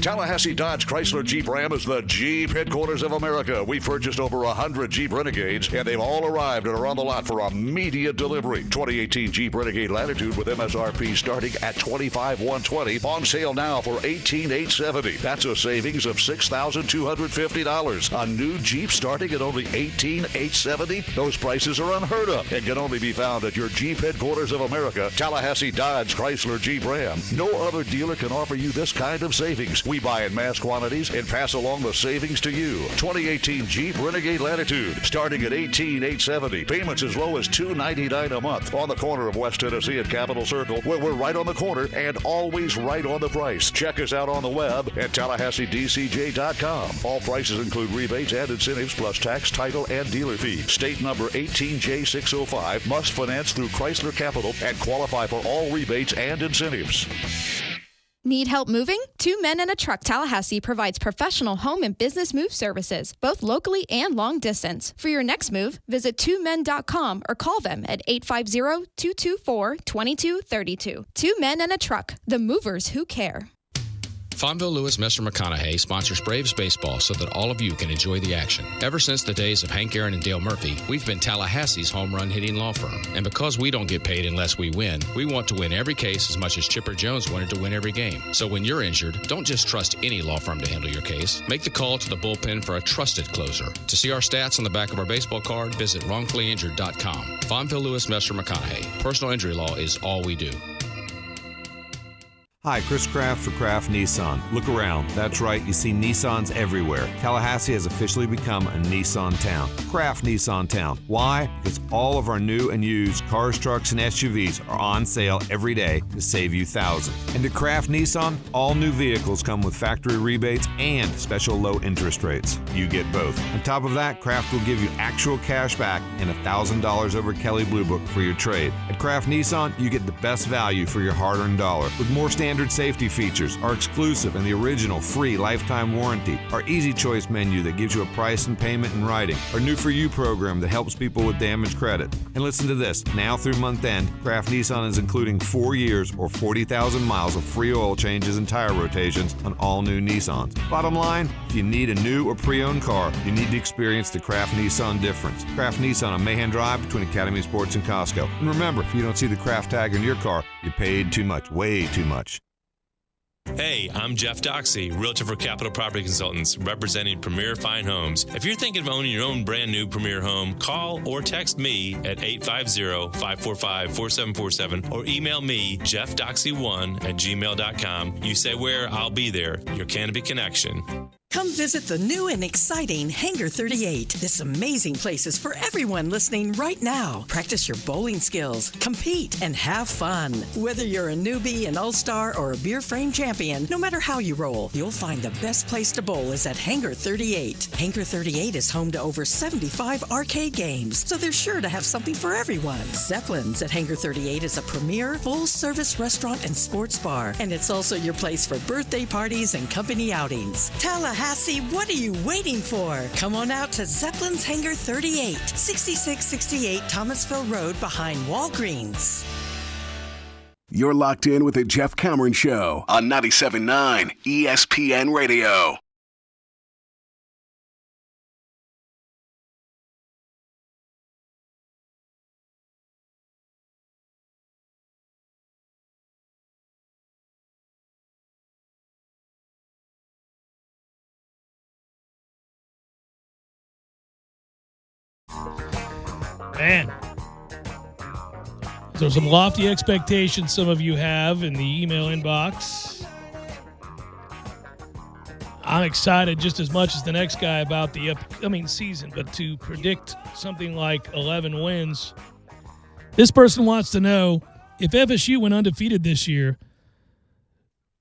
Tallahassee Dodge Chrysler Jeep Ram is the Jeep headquarters of America. We've purchased over 100 Jeep Renegades, and they've all arrived and are on the lot for immediate delivery. 2018 Jeep Renegade Latitude with MSRP starting at $25,120. On sale now for $18,870. That's a savings of $6,250. A new Jeep starting at only $18,870. Those prices are unheard of and can only be found at your Jeep headquarters of America, Tallahassee Dodge Chrysler Jeep Ram. No other dealer can offer you this kind of savings. We buy in mass quantities and pass along the savings to you. 2018 Jeep Renegade Latitude starting at $18,870. Payments as low as $299 a month. On the corner of West Tennessee and Capitol Circle, where we're right on the corner and always right on the price. Check us out on the web at TallahasseeDCJ.com. All prices include rebates and incentives plus tax, title, and dealer fee. State number 18J605. Must finance through Chrysler Capital and qualify for all rebates and incentives. Need help moving? Two Men and a Truck Tallahassee provides professional home and business move services, both locally and long distance. For your next move, visit twomen.com or call them at 850-224-2232. Two Men and a Truck, the movers who care. Fonville Lewis Messer McConaughey sponsors Braves baseball so that all of you can enjoy the action. Ever since the days of Hank Aaron and Dale Murphy, we've been Tallahassee's home run hitting law firm. And because we don't get paid unless we win, we want to win every case as much as Chipper Jones wanted to win every game. So when you're injured, don't just trust any law firm to handle your case. Make the call to the bullpen for a trusted closer. To see our stats on the back of our baseball card, visit wrongfullyinjured.com. Fonville Lewis Messer McConaughey. Personal injury law is all we do. Hi, Chris Kraft for Kraft Nissan. Look around. That's right, you see Nissans everywhere. Tallahassee has officially become a Nissan town. Kraft Nissan Town. Why? Because all of our new and used cars, trucks, and SUVs are on sale every day to save you thousands. And at Kraft Nissan, all new vehicles come with factory rebates and special low interest rates. You get both. On top of that, Kraft will give you actual cash back and $1,000 over Kelley Blue Book for your trade. At Kraft Nissan, you get the best value for your hard-earned dollar. With more standard safety features, our exclusive and the original free lifetime warranty, our Easy Choice menu that gives you a price and payment in writing, our New For You program that helps people with damaged credit. And listen to this, now through month end, Kraft Nissan is including 4 years or 40,000 miles of free oil changes and tire rotations on all new Nissans. Bottom line, if you need a new or pre-owned car, you need to experience the Kraft Nissan difference. Kraft Nissan on Mahan Drive between Academy Sports and Costco. And remember, if you don't see the Kraft tag on your car, you paid too much, way too much. Hey, I'm Jeff Doxey, Realtor for Capital Property Consultants, representing Premier Fine Homes. If you're thinking of owning your own brand new Premier home, call or text me at 850-545-4747 or email me, jeffdoxey1@gmail.com. You say where, I'll be there. Your Canopy Connection. Come visit the new and exciting Hangar 38. This amazing place is for everyone listening right now. Practice your bowling skills, compete, and have fun. Whether you're a newbie, an all-star, or a beer frame champion, no matter how you roll, you'll find the best place to bowl is at Hangar 38. Hangar 38 is home to over 75 arcade games, so they're sure to have something for everyone. Zeppelin's at Hangar 38 is a premier full-service restaurant and sports bar, and it's also your place for birthday parties and company outings. Tallahassee, what are you waiting for? Come on out to Zeppelin's Hangar 38, 6668 Thomasville Road behind Walgreens. You're locked in with the Jeff Cameron Show on 97.9 ESPN Radio. Man, so some lofty expectations some of you have in the email inbox. I'm excited just as much as the next guy about the upcoming season, but to predict something like 11 wins, this person wants to know, if FSU went undefeated this year,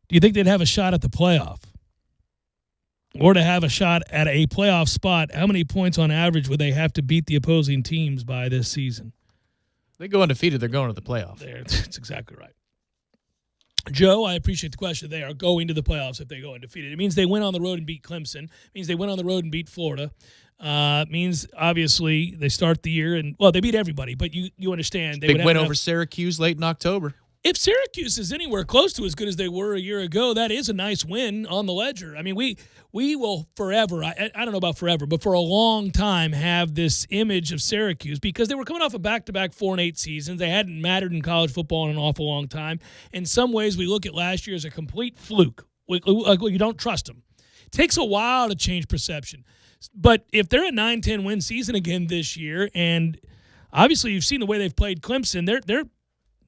do you think they'd have a shot at the playoff? Or to have a shot at a playoff spot, how many points on average would they have to beat the opposing teams by this season? They go undefeated, they're going to the playoff. That's exactly right. Joe, I appreciate the question. They are going to the playoffs if they go undefeated. It means they went on the road and beat Clemson. It means they went on the road and beat Florida. It means, obviously, they start the year and, well, they beat everybody, but you understand. They Big win over Syracuse late in October. If Syracuse is anywhere close to as good as they were a year ago, that is a nice win on the ledger. I mean, we will forever, I don't know about forever, but for a long time have this image of Syracuse because they were coming off a back-to-back 4-8 seasons. They hadn't mattered in college football in an awful long time. In some ways, we look at last year as a complete fluke. You don't trust them. It takes a while to change perception. But if they're a 9-10 win season again this year, and obviously you've seen the way they've played Clemson,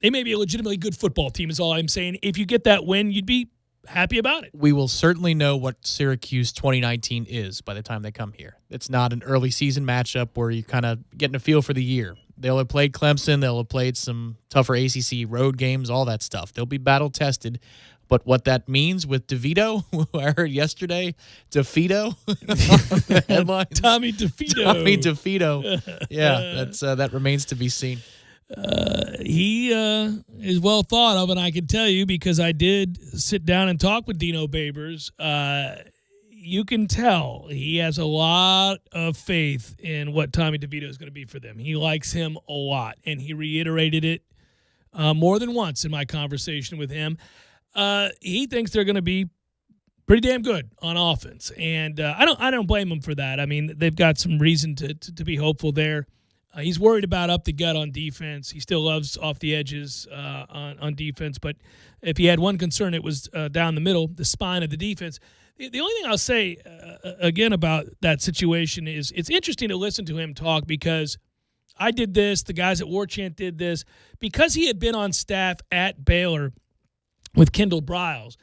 they may be a legitimately good football team is all I'm saying. If you get that win, you'd be happy about it. We will certainly know what Syracuse 2019 is by the time they come here. It's not an early season matchup where you're kind of getting a feel for the year. They'll have played Clemson. They'll have played some tougher ACC road games, all that stuff. They'll be battle-tested. But what that means with DeVito, who I heard yesterday, DeFito, the headlines. Tommy DeFito. Tommy DeFito. Yeah, that remains to be seen. He is well thought of, and I can tell you because I did sit down and talk with Dino Babers. You can tell he has a lot of faith in what Tommy DeVito is going to be for them. He likes him a lot, and he reiterated it more than once in my conversation with him. He thinks they're going to be pretty damn good on offense, and I don't blame him for that. I mean, they've got some reason to be hopeful there. He's worried about up the gut on defense. He still loves off the edges on defense, but if he had one concern, it was down the middle, the spine of the defense. The only thing I'll say again about that situation is it's interesting to listen to him talk because I did this, the guys at War Chant did this, because he had been on staff at Baylor with Kendall Briles.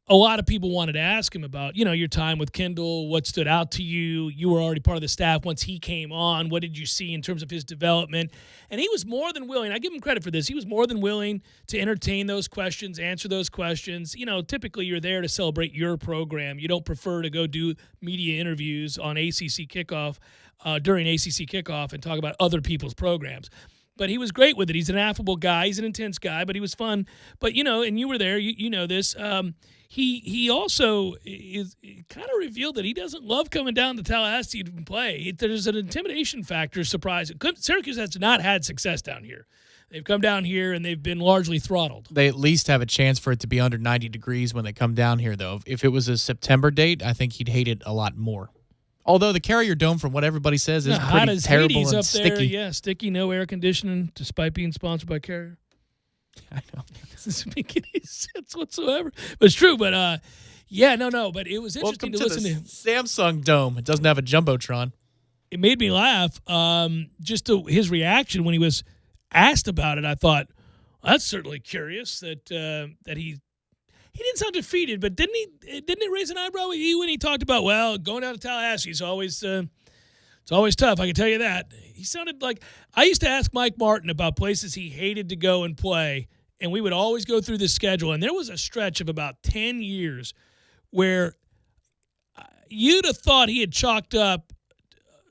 A lot of people wanted to ask him about, your time with Kendall, what stood out to you. You were already part of the staff once he came on. What did you see in terms of his development? And he was more than willing. I give him credit for this. He was more than willing to entertain those questions, answer those questions. Typically you're there to celebrate your program. You don't prefer to go do media interviews on ACC kickoff, during ACC kickoff and talk about other people's programs. But he was great with it. He's an affable guy. He's an intense guy, but he was fun. But, and you were there, you know this. He also is kind of revealed that he doesn't love coming down to Tallahassee to play. There's an intimidation factor, surprise. Syracuse has not had success down here. They've come down here, and they've been largely throttled. They at least have a chance for it to be under 90 degrees when they come down here, though. If it was a September date, I think he'd hate it a lot more. Although the Carrier Dome, from what everybody says, is pretty terrible and up sticky. There. Yeah, sticky, no air conditioning, despite being sponsored by Carrier. I know. It doesn't make any sense whatsoever. But it's true. But, But it was interesting to listen to him. Samsung Dome. It doesn't have a Jumbotron. It made me laugh. Just to his reaction when he was asked about it, I thought, well, that's certainly curious that he didn't sound defeated, but didn't it raise an eyebrow with you when he talked about, going down to Tallahassee is always it's always tough, I can tell you that. He sounded like I used to ask Mike Martin about places he hated to go and play, and we would always go through the schedule, and there was a stretch of about 10 years where you'd have thought he had chalked up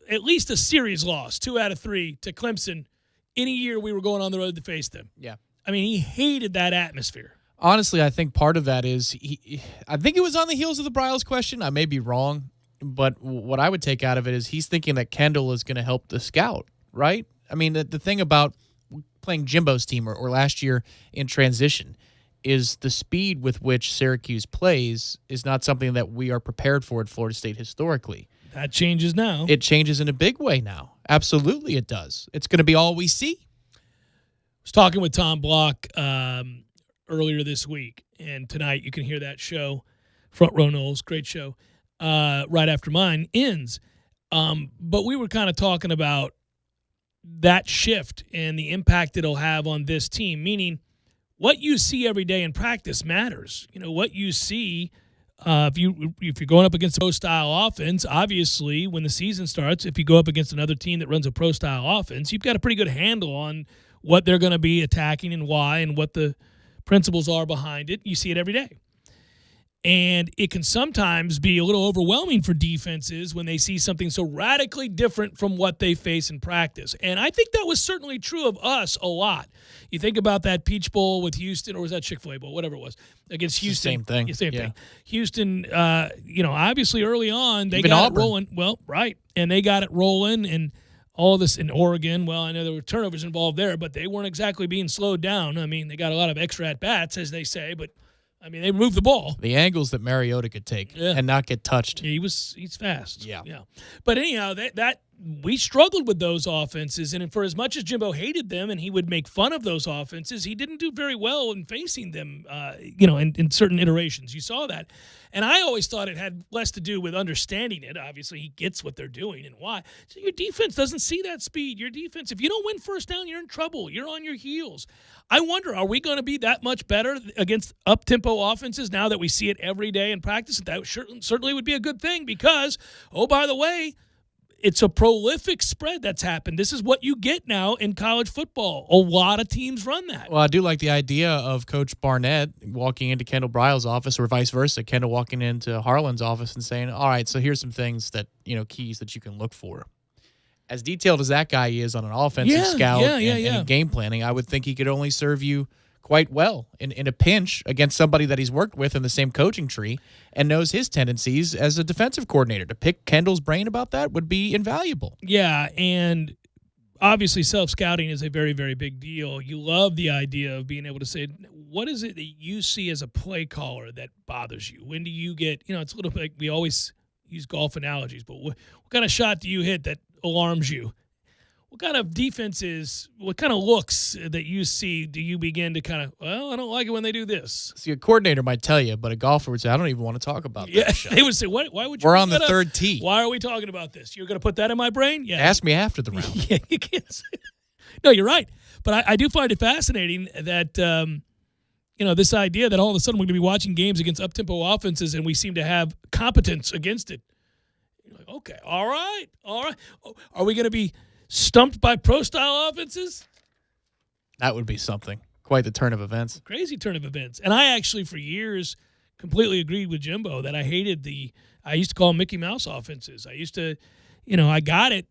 at least a series loss, 2 out of 3, to Clemson any year we were going on the road to face them. Yeah. I mean, he hated that atmosphere. Honestly, I think part of that is I think it was on the heels of the Briles question. I may be wrong, but what I would take out of it is he's thinking that Kendall is going to help the scout, right? I mean, the thing about playing Jimbo's team or last year in transition is the speed with which Syracuse plays is not something that we are prepared for at Florida State historically. That changes now. It changes in a big way now. Absolutely it does. It's going to be all we see. I was talking with Tom Block earlier this week, and tonight you can hear that show, Front Row Knowles, great show, right after mine ends. But we were kind of talking about that shift and the impact it'll have on this team, meaning what you see every day in practice matters. What you see, if you're going up against a pro-style offense, obviously when the season starts, if you go up against another team that runs a pro-style offense, you've got a pretty good handle on what they're going to be attacking and why and what the principles are behind it. You see it every day. And it can sometimes be a little overwhelming for defenses when they see something so radically different from what they face in practice. And I think that was certainly true of us a lot. You think about that Peach Bowl with Houston, or was that Chick-fil-A Bowl, whatever it was, against Houston. Same thing. Yeah, same thing. Houston, obviously early on, they Even got Auburn. it rolling. Well, right. And they got it rolling, and all this in Oregon. Well, I know there were turnovers involved there, but they weren't exactly being slowed down. I mean, they got a lot of extra at-bats, as they say, but, I mean, they moved the ball. The angles that Mariota could take and not get touched. He's fast. Yeah. But anyhow, that we struggled with those offenses, and for as much as Jimbo hated them and he would make fun of those offenses, he didn't do very well in facing them, in certain iterations. You saw that. And I always thought it had less to do with understanding it. Obviously, he gets what they're doing and why. So your defense doesn't see that speed. Your defense, if you don't win first down, you're in trouble. You're on your heels. I wonder, are we going to be that much better against up-tempo offenses now that we see it every day in practice? That certainly would be a good thing because, oh, by the way, it's a prolific spread that's happened. This is what you get now in college football. A lot of teams run that. Well, I do like the idea of Coach Barnett walking into Kendall Bryle's office or vice versa, Kendall walking into Harlan's office and saying, all right, so here's some things that, keys that you can look for. As detailed as that guy is on an offensive scout and game planning, I would think he could only serve you quite well in a pinch against somebody that he's worked with in the same coaching tree and knows his tendencies as a defensive coordinator. To pick Kendall's brain about that would be invaluable. Yeah, and obviously self-scouting is a very, very big deal. You love the idea of being able to say, what is it that you see as a play caller that bothers you? When do you get, it's a little bit like we always use golf analogies, but what kind of shot do you hit that alarms you? What kind of defenses, what kind of looks that you see do you begin to kind of, I don't like it when they do this? See, a coordinator might tell you, but a golfer would say, I don't even want to talk about that shot. They would say, why would you? We're on the third tee. Why are we talking about this? You're going to put that in my brain? Yeah. Ask me after the round. Yeah, you can't say it. No, you're right. But I do find it fascinating that, this idea that all of a sudden we're going to be watching games against up-tempo offenses and we seem to have competence against it. You're like, okay, all right. Are we going to be stumped by pro-style offenses? That would be something. Quite the turn of events. Crazy turn of events. And I actually, for years, completely agreed with Jimbo that I hated I used to call them Mickey Mouse offenses. I used to, I got it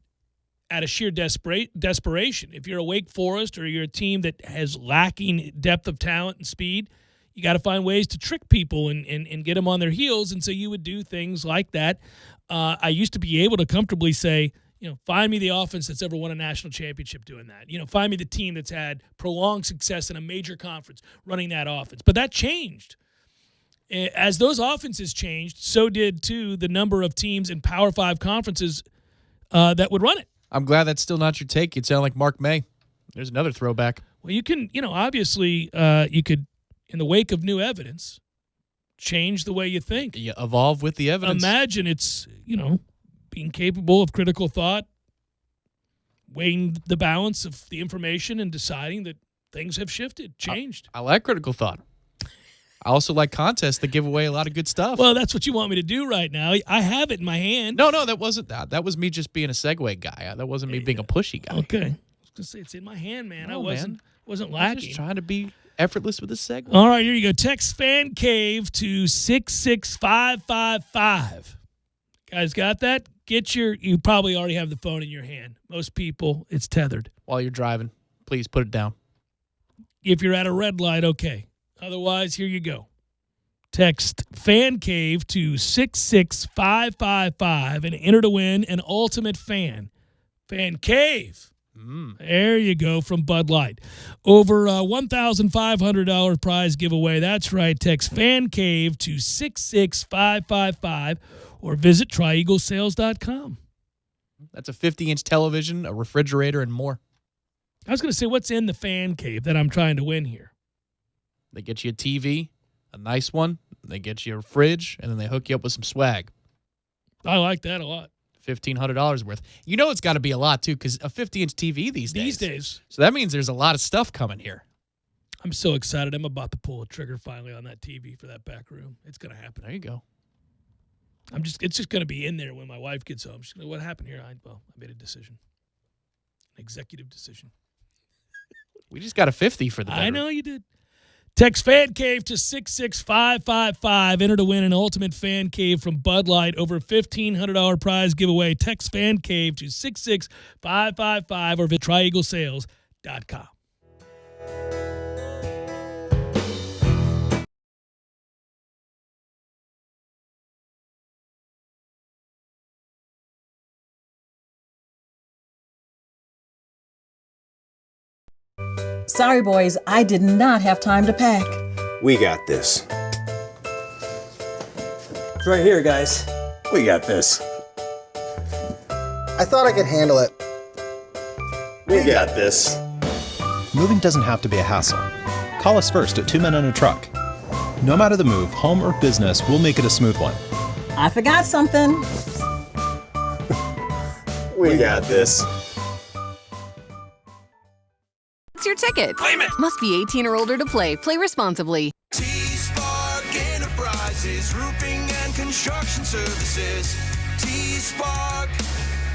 out of sheer desperation. If you're a Wake Forest or you're a team that has lacking depth of talent and speed, you got to find ways to trick people and get them on their heels. And so you would do things like that. I used to be able to comfortably say, find me the offense that's ever won a national championship doing that. Find me the team that's had prolonged success in a major conference running that offense. But that changed. As those offenses changed, so did, too, the number of teams in Power 5 conferences that would run it. I'm glad that's still not your take. You'd sound like Mark May. There's another throwback. Well, you can, obviously, you could, in the wake of new evidence, change the way you think. You evolve with the evidence. Imagine it's, being capable of critical thought, weighing the balance of the information and deciding that things have shifted, changed. I like critical thought. I also like contests that give away a lot of good stuff. Well, that's what you want me to do right now. I have it in my hand. No, that wasn't that. That was me just being a segue guy. That wasn't me being a pushy guy. Okay. I was going to say, it's in my hand, man. No, wasn't lacking. I was just trying to be effortless with the segue. All right, here you go. Text Fan Cave to 66555. Guys, got that? You probably already have the phone in your hand. Most people, it's tethered. While you're driving, please put it down. If you're at a red light, okay. Otherwise, here you go. Text Fan Cave to 66555 and enter to win an Ultimate Fan Cave. There you go, from Bud Light. Over $1,500 prize giveaway. That's right. Text Fan Cave to 66555 or visit trieaglesales.com. That's a 50-inch television, a refrigerator, and more. I was going to say, what's in the Fan Cave that I'm trying to win here? They get you a TV, a nice one. They get you a fridge, and then they hook you up with some swag. I like that a lot. $1,500 worth. It's got to be a lot, too, because a 50-inch TV these days. So that means there's a lot of stuff coming here. I'm so excited. I'm about to pull a trigger finally on that TV for that back room. It's going to happen. There you go. It's just going to be in there when my wife gets home. She's going to, what happened here? I made a decision. An executive decision. We just got a 50 for the bedroom. I know you did. Text Fan Cave to 66555. Enter to win an Ultimate Fan Cave from Bud Light. Over $1,500 prize giveaway. Text Fan Cave to 66555 or visit trieaglesales.com. Sorry, boys, I did not have time to pack. We got this. It's right here, guys. We got this. I thought I could handle it. We got this. Moving doesn't have to be a hassle. Call us first at 2 Men and a Truck. No matter the move, home or business, we'll make it a smooth one. I forgot something. We got this. It's your ticket. Claim it. Must be 18 or older to play. Play responsibly. T-Spark Enterprises, roofing and construction services. T-Spark,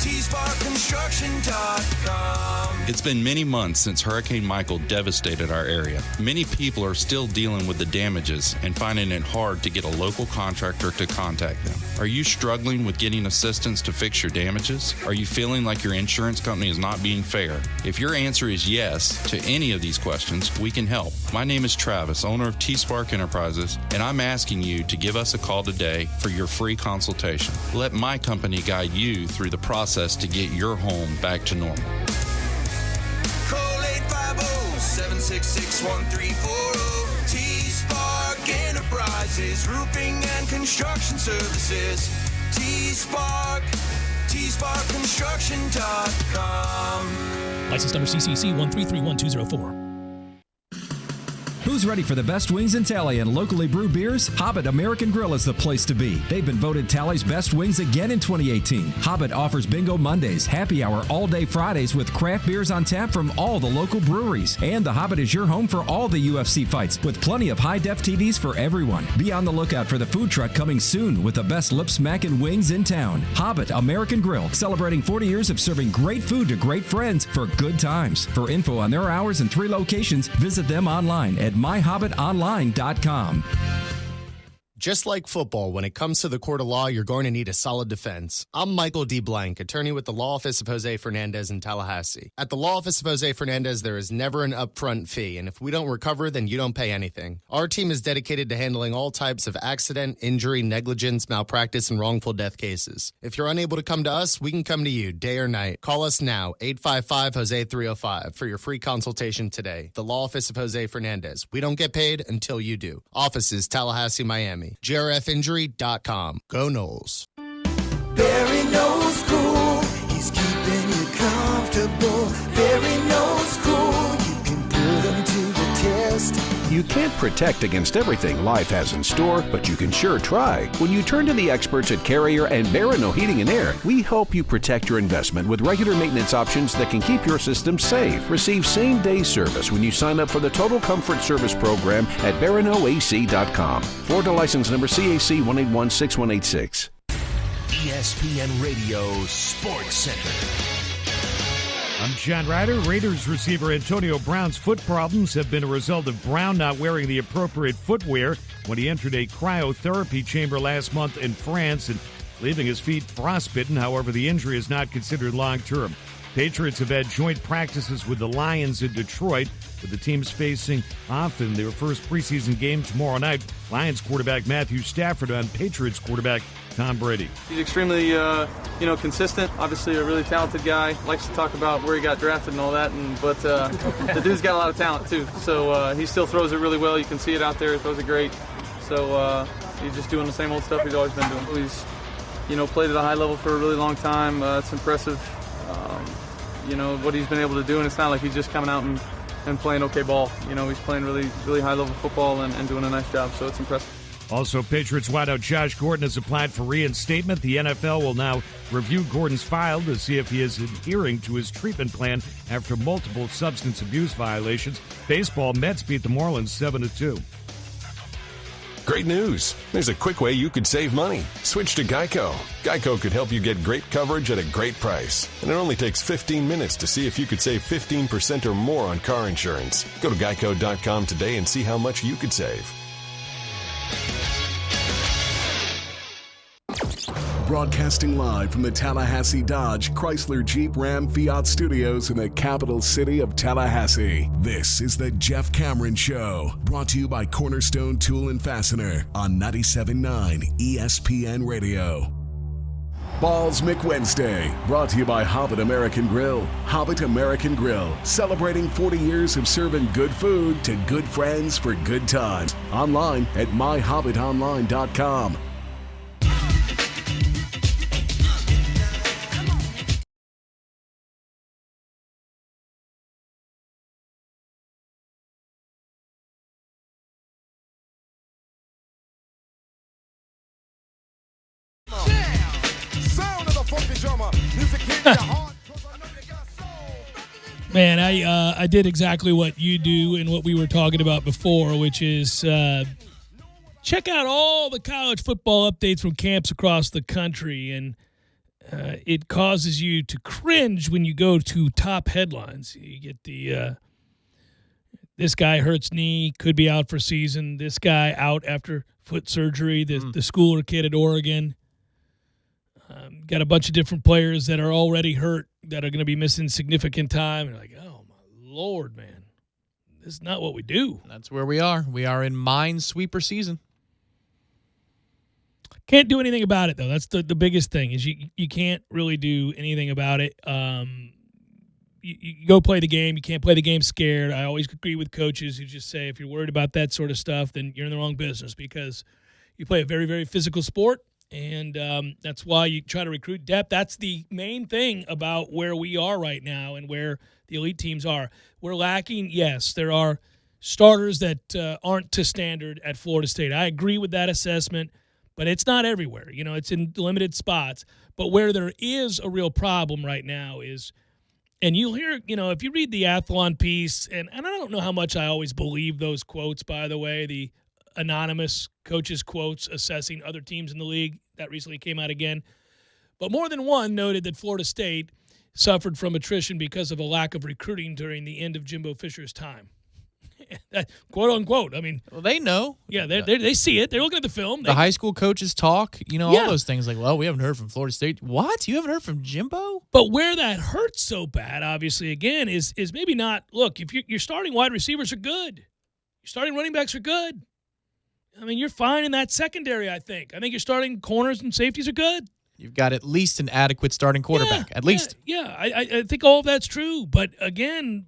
TSparkConstruction.com. It's been many months since Hurricane Michael devastated our area. Many people are still dealing with the damages and finding it hard to get a local contractor to contact them. Are you struggling with getting assistance to fix your damages? Are you feeling like your insurance company is not being fair? If your answer is yes to any of these questions, we can help. My name is Travis, owner of T-Spark Enterprises, and I'm asking you to give us a call today for your free consultation. Let my company guide you through the process to get your home back to normal. Call 850-766-1340. T-Spark Enterprises, roofing and construction services. T-Spark, TSparkConstruction.com. License number CCC 1331204. Who's ready for the best wings in Tally and locally brewed beers? Hobbit American Grill is the place to be. They've been voted Tally's best wings again in 2018. Hobbit offers Bingo Mondays, happy hour all day Fridays with craft beers on tap from all the local breweries. And the Hobbit is your home for all the UFC fights with plenty of high-def TVs for everyone. Be on the lookout for the food truck coming soon with the best lip-smacking wings in town. Hobbit American Grill, celebrating 40 years of serving great food to great friends for good times. For info on their hours and 3 locations, visit them online at myhobbitonline.com. Just like football, when it comes to the court of law, you're going to need a solid defense. I'm Michael D. Blank, attorney with the Law Office of Jose Fernandez in Tallahassee. At the Law Office of Jose Fernandez, there is never an upfront fee, and if we don't recover, then you don't pay anything. Our team is dedicated to handling all types of accident, injury, negligence, malpractice, and wrongful death cases. If you're unable to come to us, we can come to you day or night. Call us now, 855-HOSE-305, for your free consultation today. The Law Office of Jose Fernandez. We don't get paid until you do. Offices, Tallahassee, Miami. JRFinjury.com. Go Knowles. Barry knows cool. He's keeping you comfortable. Barry knows cool. You can put him to the test. You can't protect against everything life has in store, but you can sure try. When you turn to the experts at Carrier and Barano Heating and Air, we help you protect your investment with regular maintenance options that can keep your system safe. Receive same-day service when you sign up for the Total Comfort Service Program at baranoac.com. Florida license number CAC 1816186. ESPN Radio Sports Center. I'm John Ryder. Raiders receiver Antonio Brown's foot problems have been a result of Brown not wearing the appropriate footwear when he entered a cryotherapy chamber last month in France and leaving his feet frostbitten. However, the injury is not considered long-term. Patriots have had joint practices with the Lions in Detroit, with the teams facing off in their first preseason game tomorrow night. Lions quarterback Matthew Stafford on Patriots quarterback Tom Brady. He's extremely, consistent. Obviously, a really talented guy. Likes to talk about where he got drafted and all that. But the dude's got a lot of talent too. So he still throws it really well. You can see it out there. He throws it great. So he's just doing the same old stuff he's always been doing. He's, played at a high level for a really long time. It's impressive. What he's been able to do, and it's not like he's just coming out and playing okay ball. He's playing really, really high-level football and doing a nice job, so it's impressive. Also, Patriots wideout Josh Gordon has applied for reinstatement. The NFL will now review Gordon's file to see if he is adhering to his treatment plan after multiple substance abuse violations. Baseball, Mets beat the Marlins 7-2. Great news. There's a quick way you could save money. Switch to Geico. Geico could help you get great coverage at a great price. And it only takes 15 minutes to see if you could save 15% or more on car insurance. Go to geico.com today and see how much you could save. Broadcasting live from the Tallahassee Dodge Chrysler Jeep Ram Fiat Studios in the capital city of Tallahassee. This is the Jeff Cameron Show, brought to you by Cornerstone Tool and Fastener on 97.9 ESPN Radio. Balls McWednesday, brought to you by Hobbit American Grill. Hobbit American Grill, celebrating 40 years of serving good food to good friends for good times. Online at myhobbitonline.com. Man, I did exactly what you do and what we were talking about before, which is check out all the college football updates from camps across the country, and it causes you to cringe when you go to top headlines. You get the this guy hurts knee, could be out for season. This guy out after foot surgery. The schooler kid at Oregon. Got a bunch of different players that are already hurt that are going to be missing significant time. And you're like, oh, my Lord, man. This is not what we do. That's where we are. We are in minesweeper season. Can't do anything about it, though. That's the biggest thing is you can't really do anything about it. You go play the game. You can't play the game scared. I always agree with coaches who just say if you're worried about that sort of stuff, then you're in the wrong business because you play a very, very physical sport. And that's why you try to recruit depth. That's the main thing about where we are right now and where the elite teams are. We're lacking, yes, there are starters that aren't to standard at Florida State. I agree with that assessment, but it's not everywhere. You know, it's in limited spots. But where there is a real problem right now is, and you'll hear, you know, if you read the Athlon piece, and I don't know how much I always believe those quotes, by the way, the anonymous coaches' quotes assessing other teams in the league. That recently came out again. But more than one noted that Florida State suffered from attrition because of a lack of recruiting during the end of Jimbo Fisher's time. That, quote, unquote. I mean, well, they know. Yeah, they see it. They're looking at the film. The high school coaches talk, you know, all those things like, well, we haven't heard from Florida State. What? You haven't heard from Jimbo? But where that hurts so bad, obviously, again, is maybe not, look, if your starting wide receivers are good. Your starting running backs are good. I mean, you're fine in that secondary, I think. I think your starting corners and safeties are good. You've got at least an adequate starting quarterback, at least. Yeah, I think all of that's true. But, again,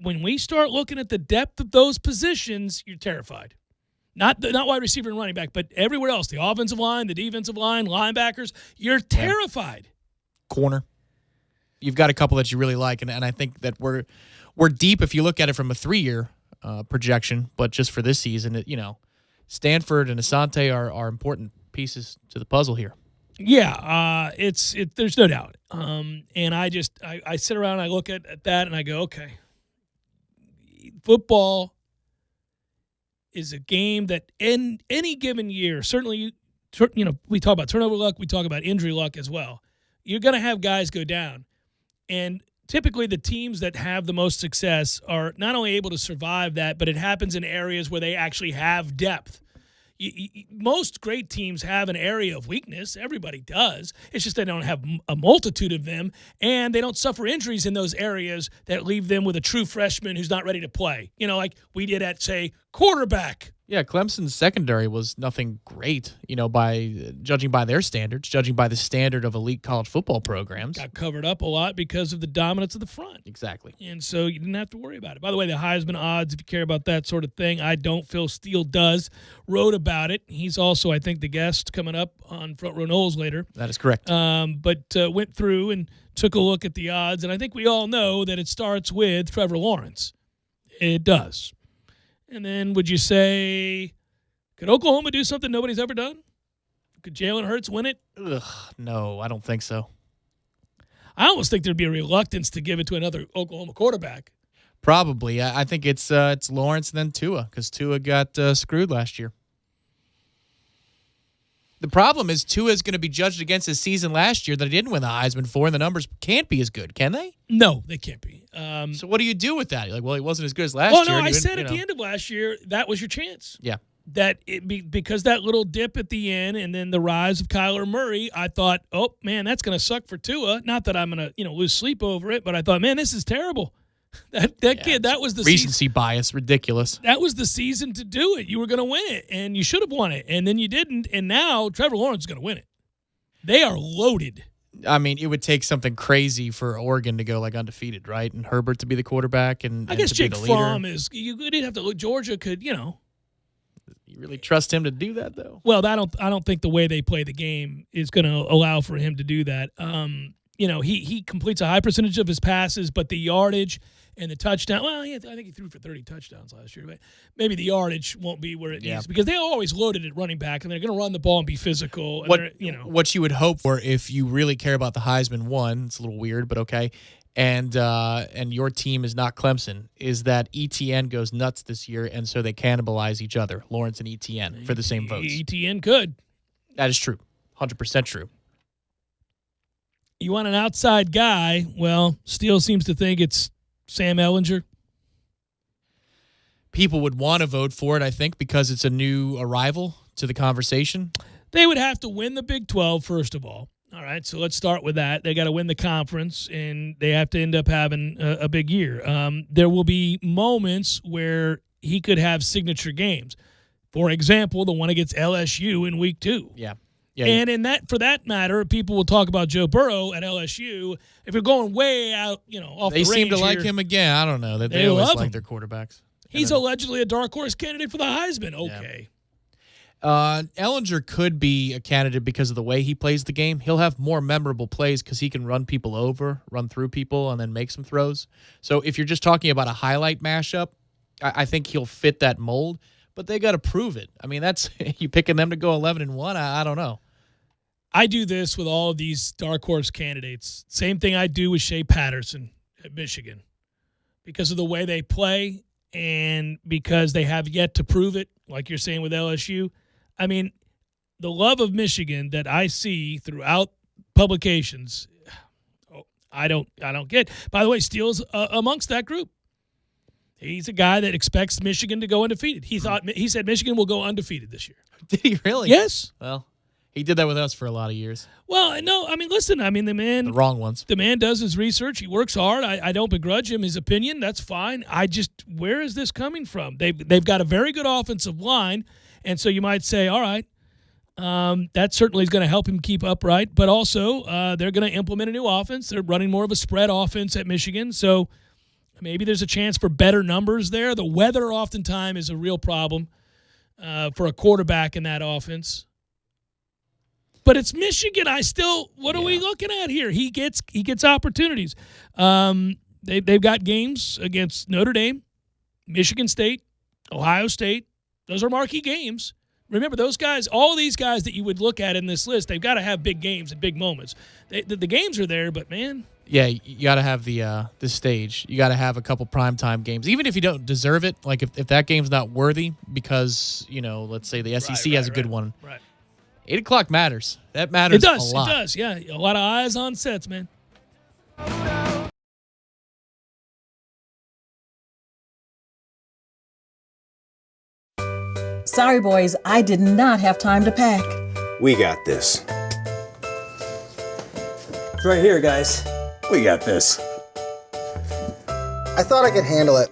when we start looking at the depth of those positions, you're terrified. Not wide receiver and running back, but everywhere else, the offensive line, the defensive line, linebackers, you're terrified. Corner. You've got a couple that you really like, and I think that we're deep if you look at it from a 3-year projection, but just for this season, you know, Stanford and Asante are important pieces to the puzzle here. Yeah, there's no doubt. And I sit around and I look at that and I go, okay, football is a game that in any given year, certainly, you know, we talk about turnover luck, we talk about injury luck as well. You're going to have guys go down. And typically the teams that have the most success are not only able to survive that, but it happens in areas where they actually have depth. Most great teams have an area of weakness. Everybody does. It's just they don't have a multitude of them, and they don't suffer injuries in those areas that leave them with a true freshman who's not ready to play. You know, like we did at, say, quarterback. Yeah, Clemson's secondary was nothing great, you know, by judging by their standards, judging by the standard of elite college football programs. Got covered up a lot because of the dominance of the front. Exactly. And so you didn't have to worry about it. By the way, the Heisman odds, if you care about that sort of thing, I don't. Phil Steele does. Wrote about it. He's also, I think, the guest coming up on Front Row Knowles later. That is correct. But went through and took a look at the odds, and I think we all know that it starts with Trevor Lawrence. It does. And then would you say, could Oklahoma do something nobody's ever done? Could Jalen Hurts win it? Ugh, no, I don't think so. I almost think there'd be a reluctance to give it to another Oklahoma quarterback. Probably. I think it's Lawrence and then Tua, because Tua got screwed last year. The problem is Tua is going to be judged against his season last year that he didn't win the Heisman for, and the numbers can't be as good, can they? No, they can't be. So what do you do with that? You're like, well, he wasn't as good as last year. Well, no, I said at the end of last year, that was your chance. Yeah. That because that little dip at the end and then the rise of Kyler Murray, I thought, oh, man, that's going to suck for Tua. Not that I'm going to lose sleep over it, but I thought, man, this is terrible. That kid, that was the recency bias, ridiculous. That was the season to do it. You were going to win it, and you should have won it, and then you didn't, and now Trevor Lawrence is going to win it. They are loaded. I mean, it would take something crazy for Oregon to go like undefeated, right? And Herbert to be the quarterback, and I guess to be Jake the leader. Fromm is. You didn't have to look. Georgia could, You really trust him to do that, though? Well, I don't think the way they play the game is going to allow for him to do that. He completes a high percentage of his passes, but the yardage and the touchdown. Well, I think he threw for 30 touchdowns last year, but maybe the yardage won't be where it needs because they're always loaded at running back, and they're going to run the ball and be physical. And what you would hope for if you really care about the Heisman, it's a little weird, but okay. And your team is not Clemson, is that ETN goes nuts this year, and so they cannibalize each other, Lawrence and ETN, for the same votes. ETN could. That is true. 100% true. You want an outside guy? Well, Steele seems to think it's Sam Ehlinger. People would want to vote for it, I think, because it's a new arrival to the conversation. They would have to win the Big 12, first of all. All right, so let's start with that. They got to win the conference, and they have to end up having a big year. There will be moments where he could have signature games. For example, the one against LSU in Week 2. Yeah. And for that matter, people will talk about Joe Burrow at LSU. If you're going way out, off the range, they seem to like here, him again. I don't know. They always like their quarterbacks. He's allegedly a dark horse candidate for the Heisman. Okay. Ehlinger could be a candidate because of the way he plays the game. He'll have more memorable plays because he can run people over, run through people, and then make some throws. So if you're just talking about a highlight mashup, I think he'll fit that mold. But they got to prove it. I mean, that's you picking them to go 11-1. I don't know. I do this with all of these dark horse candidates. Same thing I do with Shea Patterson at Michigan. Because of the way they play and because they have yet to prove it, like you're saying with LSU. I mean, the love of Michigan that I see throughout publications, I don't get. By the way, Steele's amongst that group. He's a guy that expects Michigan to go undefeated. He said Michigan will go undefeated this year. Did he really? Yes. Well, he did that with us for a lot of years. Well, no, I mean, listen, the man. The wrong ones. The man does his research. He works hard. I don't begrudge him his opinion. That's fine. Where is this coming from? They've got a very good offensive line, and so you might say, all right, that certainly is going to help him keep upright, but also they're going to implement a new offense. They're running more of a spread offense at Michigan, so maybe there's a chance for better numbers there. The weather oftentimes is a real problem for a quarterback in that offense. But it's Michigan. What are we looking at here? He gets opportunities. They've got games against Notre Dame, Michigan State, Ohio State. Those are marquee games. Remember, those guys, all these guys that you would look at in this list, they've got to have big games and big moments. The games are there, but, man. Yeah, you got to have the stage. You got to have a couple primetime games, even if you don't deserve it. Like if that game's not worthy because, let's say the SEC has a good one. Right. 8 o'clock matters. That matters a lot. It does, yeah. A lot of eyes on sets, man. Sorry, boys, I did not have time to pack. We got this. It's right here, guys. We got this. I thought I could handle it.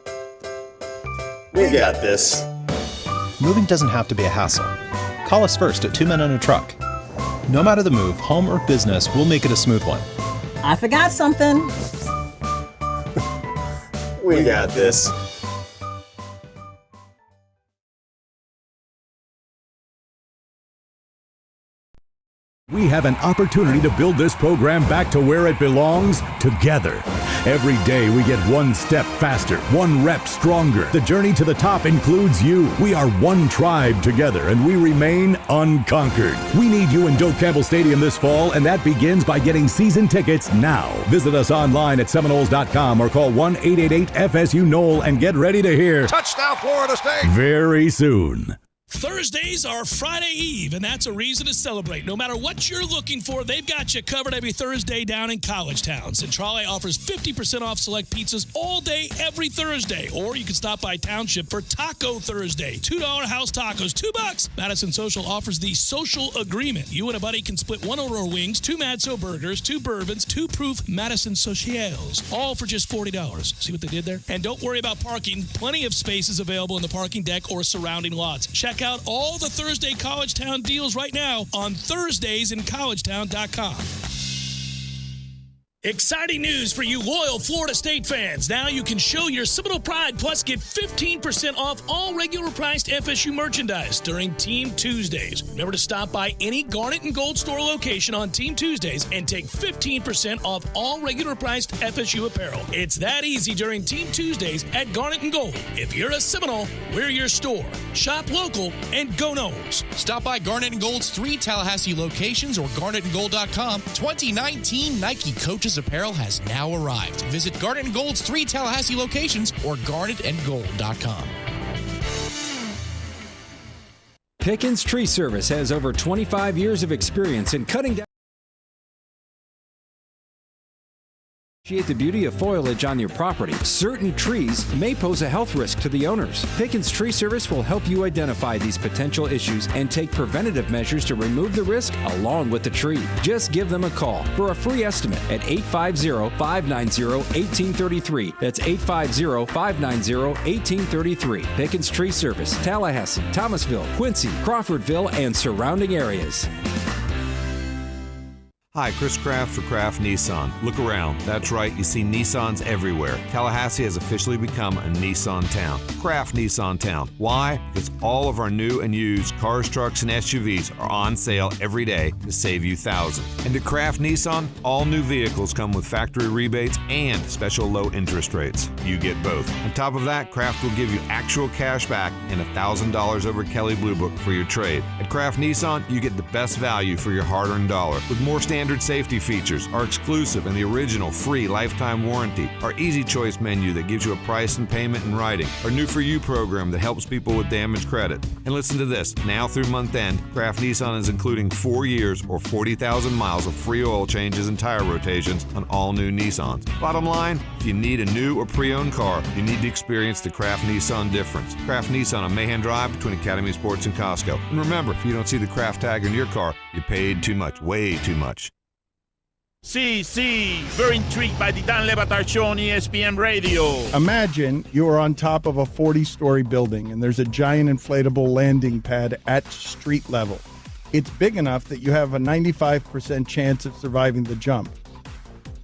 We got this. Moving doesn't have to be a hassle. Call us first at 2 Men and a Truck. No matter the move, home or business, we'll make it a smooth one. I forgot something. We got this. We have an opportunity to build this program back to where it belongs, together. Every day we get one step faster, one rep stronger. The journey to the top includes you. We are one tribe together, and we remain unconquered. We need you in Doak Campbell Stadium this fall, and that begins by getting season tickets now. Visit us online at Seminoles.com or call 1-888-FSU-NOLE and get ready to hear Touchdown, Florida State! very soon. Thursdays are Friday Eve, and that's a reason to celebrate. No matter what you're looking for, they've got you covered every Thursday down in College Town. Centrale offers 50% off select pizzas all day, every Thursday. Or you can stop by Township for Taco Thursday. $2 house tacos, $2. Madison Social offers the Social Agreement. You and a buddy can split 1 Aurora wings, 2 Madso burgers, 2 bourbons, 2 proof Madison Socials, all for just $40. See what they did there? And don't worry about parking. Plenty of spaces available in the parking deck or surrounding lots. Check out all the Thursday Collegetown deals right now on ThursdaysInCollegetown.com. Exciting news for you loyal Florida State fans. Now you can show your Seminole pride plus get 15% off all regular priced FSU merchandise during Team Tuesdays. Remember to stop by any Garnet and Gold store location on Team Tuesdays and take 15% off all regular priced FSU apparel. It's that easy during Team Tuesdays at Garnet and Gold. If you're a Seminole, we're your store. Shop local and go Noles. Stop by Garnet and Gold's 3 Tallahassee locations or garnetandgold.com. 2019 Nike Coaches Apparel has now arrived. Visit Garnet and Gold's 3 Tallahassee locations or garnetandgold.com. Pickens Tree Service has over 25 years of experience in cutting down. Appreciate the beauty of foliage on your property. Certain trees may pose a health risk to the owners. Pickens Tree Service will help you identify these potential issues and take preventative measures to remove the risk along with the tree. Just give them a call for a free estimate at 850-590-1833. That's 850-590-1833. Pickens Tree Service, Tallahassee, Thomasville, Quincy, Crawfordville, and surrounding areas. Hi, Chris Kraft for Kraft Nissan. Look around. That's right, you see Nissans everywhere. Tallahassee has officially become a Nissan town. Kraft Nissan Town. Why? Because all of our new and used cars, trucks, and SUVs are on sale every day to save you thousands. And at Kraft Nissan, all new vehicles come with factory rebates and special low interest rates. You get both. On top of that, Kraft will give you actual cash back and $1,000 over Kelley Blue Book for your trade. At Kraft Nissan, you get the best value for your hard-earned dollar. With more standard safety features, our exclusive and the original free lifetime warranty, our Easy Choice menu that gives you a price and payment in writing, our New For You program that helps people with damaged credit. And listen to this, now through month end, Kraft Nissan is including 4 years or 40,000 miles of free oil changes and tire rotations on all new Nissans. Bottom line, if you need a new or pre-owned car, you need to experience the Kraft Nissan difference. Kraft Nissan on Mahan Drive between Academy Sports and Costco. And remember, if you don't see the Kraft tag on your car, you paid too much, way too much. See, very intrigued by the Dan Le Batard Show on ESPN Radio. Imagine you are on top of a 40-story building and there's a giant inflatable landing pad at street level. It's big enough that you have a 95% chance of surviving the jump.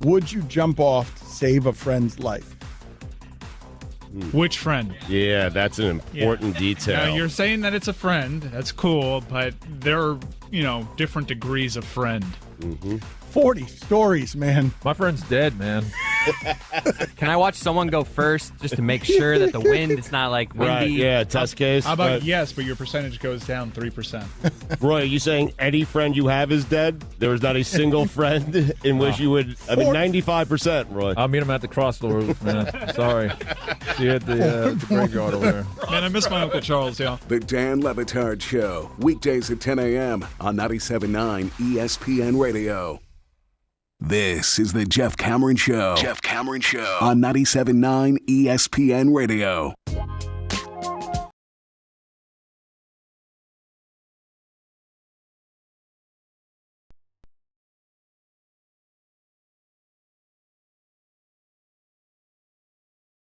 Would you jump off to save a friend's life? Which friend? Yeah, that's an important detail. Now, you're saying that it's a friend. That's cool, but there are, different degrees of friend. Mm-hmm. 40 stories, man. My friend's dead, man. Can I watch someone go first just to make sure that the wind is not like windy? Right, yeah, test case. How about yes, but your percentage goes down 3%. Roy, are you saying any friend you have is dead? There is not a single friend in which you would, 95%, Roy. I'll meet him at the crossroads, man. Sorry. See you at the graveyard over there. Man, I miss my Uncle Charles, yeah. The Dan Le Batard Show, weekdays at 10 a.m. on 97.9 ESPN Radio. This is the Jeff Cameron Show. Jeff Cameron Show on 97.9 ESPN Radio.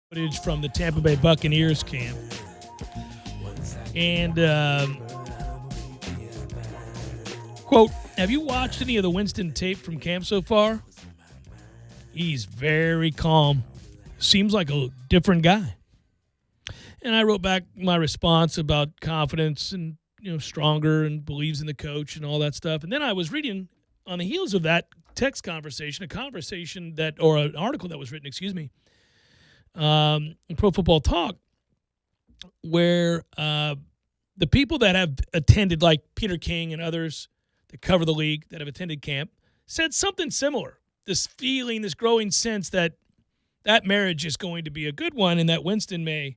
Footage from the Tampa Bay Buccaneers camp. And, quote, have you watched any of the Winston tape from camp so far? He's very calm. Seems like a different guy. And I wrote back my response about confidence and, stronger and believes in the coach and all that stuff. And then I was reading on the heels of that text conversation, an article that was written, in Pro Football Talk, where the people that have attended, like Peter King and others that cover the league that have attended camp, said something similar. This feeling, this growing sense that marriage is going to be a good one and that Winston may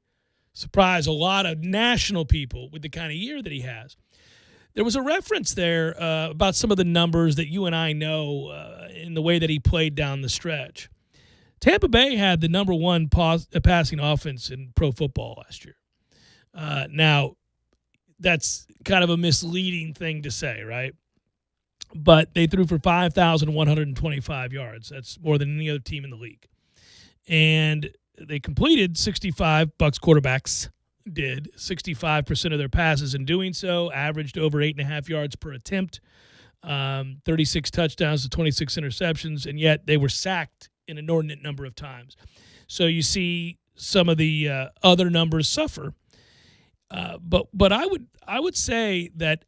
surprise a lot of national people with the kind of year that he has. There was a reference there about some of the numbers that you and I know in the way that he played down the stretch. Tampa Bay had the number one passing offense in pro football last year. Now, that's kind of a misleading thing to say, right? But they threw for 5,125 yards. That's more than any other team in the league. And they completed 65 Bucs quarterbacks did 65% of their passes in doing so, averaged over 8.5 yards per attempt, 36 touchdowns to 26 interceptions, and yet they were sacked an inordinate number of times. So you see some of the other numbers suffer. But I would say that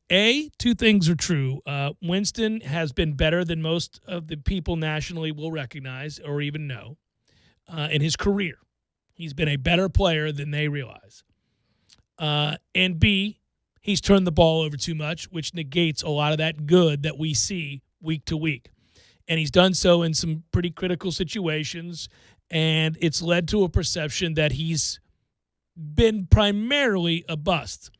two things are true. Winston has been better than most of the people nationally will recognize or even know in his career. He's been a better player than they realize. And B, he's turned the ball over too much, which negates a lot of that good that we see week to week. And he's done so in some pretty critical situations, and it's led to a perception that he's been primarily a bust.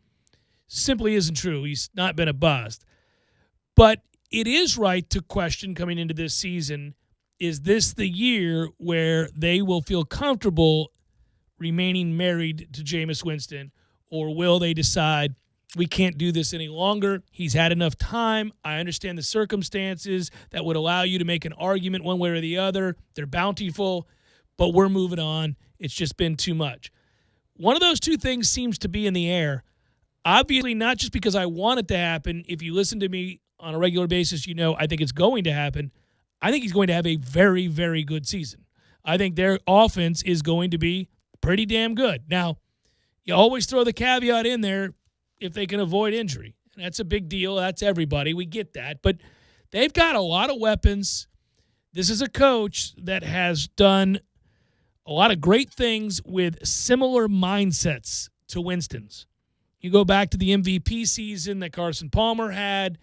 Simply isn't true. He's not been a bust. But it is right to question coming into this season, is this the year where they will feel comfortable remaining married to Jameis Winston, or will they decide we can't do this any longer? He's had enough time. I understand the circumstances that would allow you to make an argument one way or the other. They're bountiful, but we're moving on. It's just been too much. One of those two things seems to be in the air. Obviously, not just because I want it to happen. If you listen to me on a regular basis, you know I think it's going to happen. I think he's going to have a very, very good season. I think their offense is going to be pretty damn good. Now, you always throw the caveat in there if they can avoid injury. And that's a big deal. That's everybody. We get that. But they've got a lot of weapons. This is a coach that has done a lot of great things with similar mindsets to Winston's. You go back to the MVP season that Carson Palmer had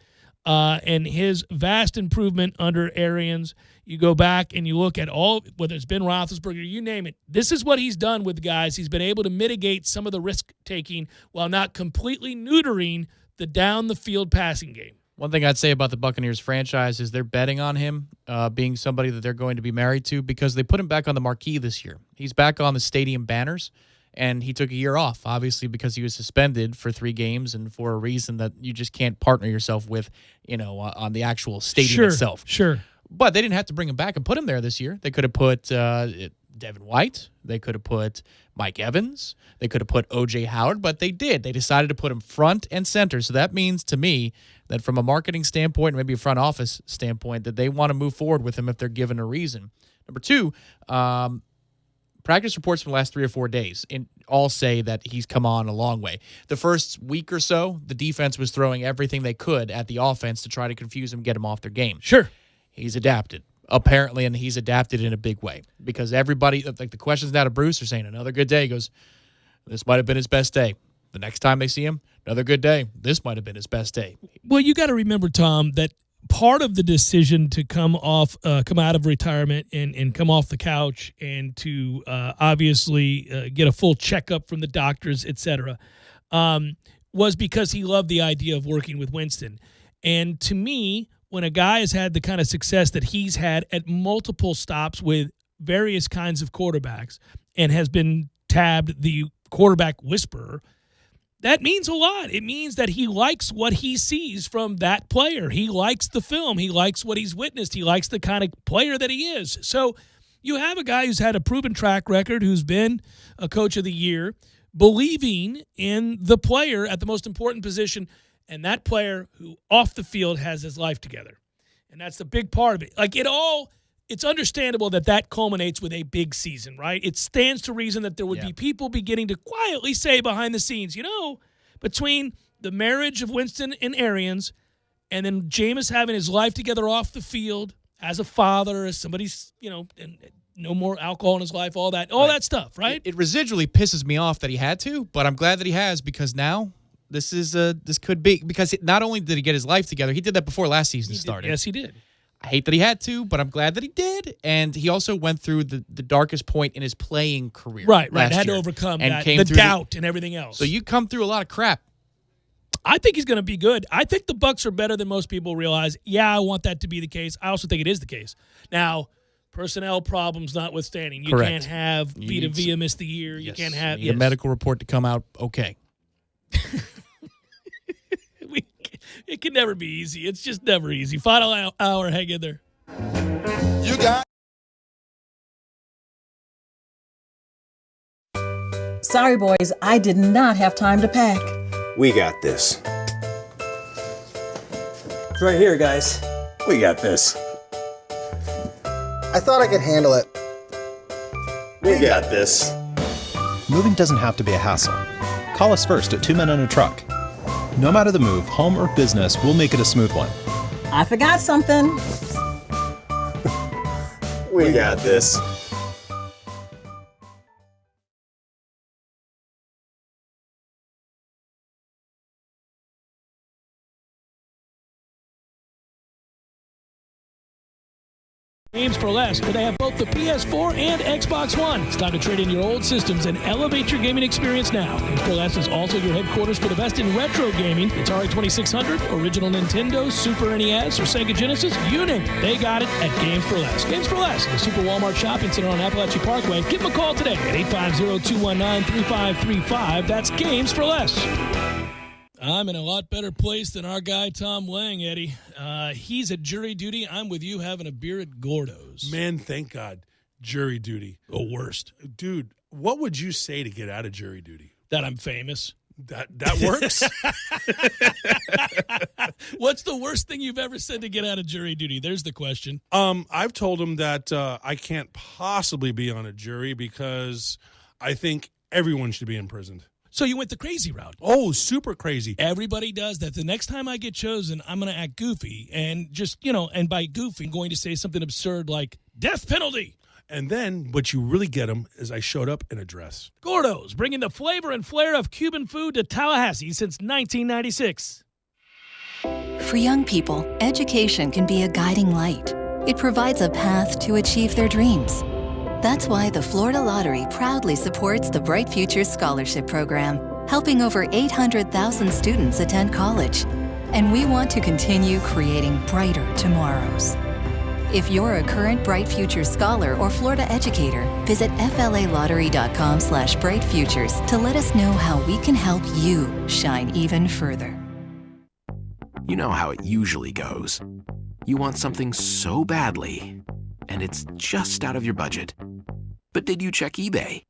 and his vast improvement under Arians. You go back and you look at all, whether it's Ben Roethlisberger, you name it. This is what he's done with guys. He's been able to mitigate some of the risk-taking while not completely neutering the down-the-field passing game. One thing I'd say about the Buccaneers franchise is they're betting on him being somebody that they're going to be married to because they put him back on the marquee this year. He's back on the stadium banners, and he took a year off, obviously, because he was suspended for 3 games and for a reason that you just can't partner yourself with, on the actual stadium itself. Sure. But they didn't have to bring him back and put him there this year. They could have put Devin White. They could have put Mike Evans. They could have put O.J. Howard, but they did. They decided to put him front and center. So that means to me that from a marketing standpoint, maybe a front office standpoint, that they want to move forward with him if they're given a reason. Number 2, practice reports from the last 3 or 4 days all say that he's come on a long way. The first week or so, the defense was throwing everything they could at the offense to try to confuse him, get him off their game. Sure. He's adapted, apparently, and he's adapted in a big way because everybody, like the questions now to Bruce are saying, another good day. He goes, this might have been his best day. The next time they see him, another good day. This might have been his best day. Well, you got to remember, Tom, that part of the decision to come out of retirement and come off the couch and to obviously get a full checkup from the doctors, et cetera, was because he loved the idea of working with Winston. And to me, when a guy has had the kind of success that he's had at multiple stops with various kinds of quarterbacks and has been tabbed the quarterback whisperer, that means a lot. It means that he likes what he sees from that player. He likes the film. He likes what he's witnessed. He likes the kind of player that he is. So you have a guy who's had a proven track record, who's been a coach of the year, believing in the player at the most important position, and that player who off the field has his life together. And that's the big part of it. It's understandable that culminates with a big season, right? It stands to reason that there would be people beginning to quietly say behind the scenes, between the marriage of Winston and Arians and then Jameis having his life together off the field as a father, as somebody's, and no more alcohol in his life, all that stuff, right? It residually pisses me off that he had to, but I'm glad that he has because now this could be because not only did he get his life together, he did that before last season started. Yes, he did. I hate that he had to, but I'm glad that he did. And he also went through the darkest point in his playing career. Right. Had to overcome the doubt and everything else. So you come through a lot of crap. I think he's going to be good. I think the Bucs are better than most people realize. Yeah, I want that to be the case. I also think it is the case. Now, personnel problems notwithstanding, you can't have Vita Vea miss the year. You can't have a medical report to come out okay. It can never be easy. It's just never easy. Final hour, hang in there. Sorry, boys, I did not have time to pack. We got this. It's right here, guys. We got this. I thought I could handle it. We got this. Moving doesn't have to be a hassle. Call us first at 2 Men and a Truck. No matter the move, home or business, we'll make it a smooth one. I forgot something. We got this. Games for Less, where they have both the PS4 and Xbox One. It's time to trade in your old systems and elevate your gaming experience now. Games for Less is also your headquarters for the best in retro gaming. Atari 2600, original Nintendo, Super NES, or Sega Genesis, you name it. They got it at Games for Less. Games for Less, the Super Walmart Shopping Center on Appalachia Parkway. Give them a call today at 850-219-3535. That's Games for Less. I'm in a lot better place than our guy Tom Lang, Eddie. He's at jury duty. I'm with you having a beer at Gordo's. Man, thank God. Jury duty. The worst. Dude, what would you say to get out of jury duty? That I'm famous. That works? What's the worst thing you've ever said to get out of jury duty? There's the question. I've told him that I can't possibly be on a jury because I think everyone should be imprisoned. So you went the crazy route. Oh, super crazy. Everybody does that. The next time I get chosen, I'm going to act goofy and just, and by goofy, I'm going to say something absurd like death penalty. And then what you really get them is I showed up in a dress. Gordo's, bringing the flavor and flair of Cuban food to Tallahassee since 1996. For young people, education can be a guiding light. It provides a path to achieve their dreams. That's why the Florida Lottery proudly supports the Bright Futures Scholarship Program, helping over 800,000 students attend college. And we want to continue creating brighter tomorrows. If you're a current Bright Futures scholar or Florida educator, visit flalottery.com/brightfutures to let us know how we can help you shine even further. You know how it usually goes. You want something so badly, and it's just out of your budget. But did you check eBay?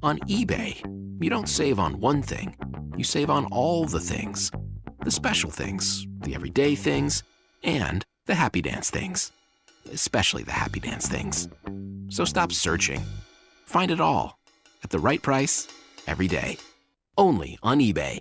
On eBay, you don't save on one thing. You save on all the things. The special things, the everyday things, and the happy dance things. Especially the happy dance things. So stop searching. Find it all. At the right price, every day. Only on eBay.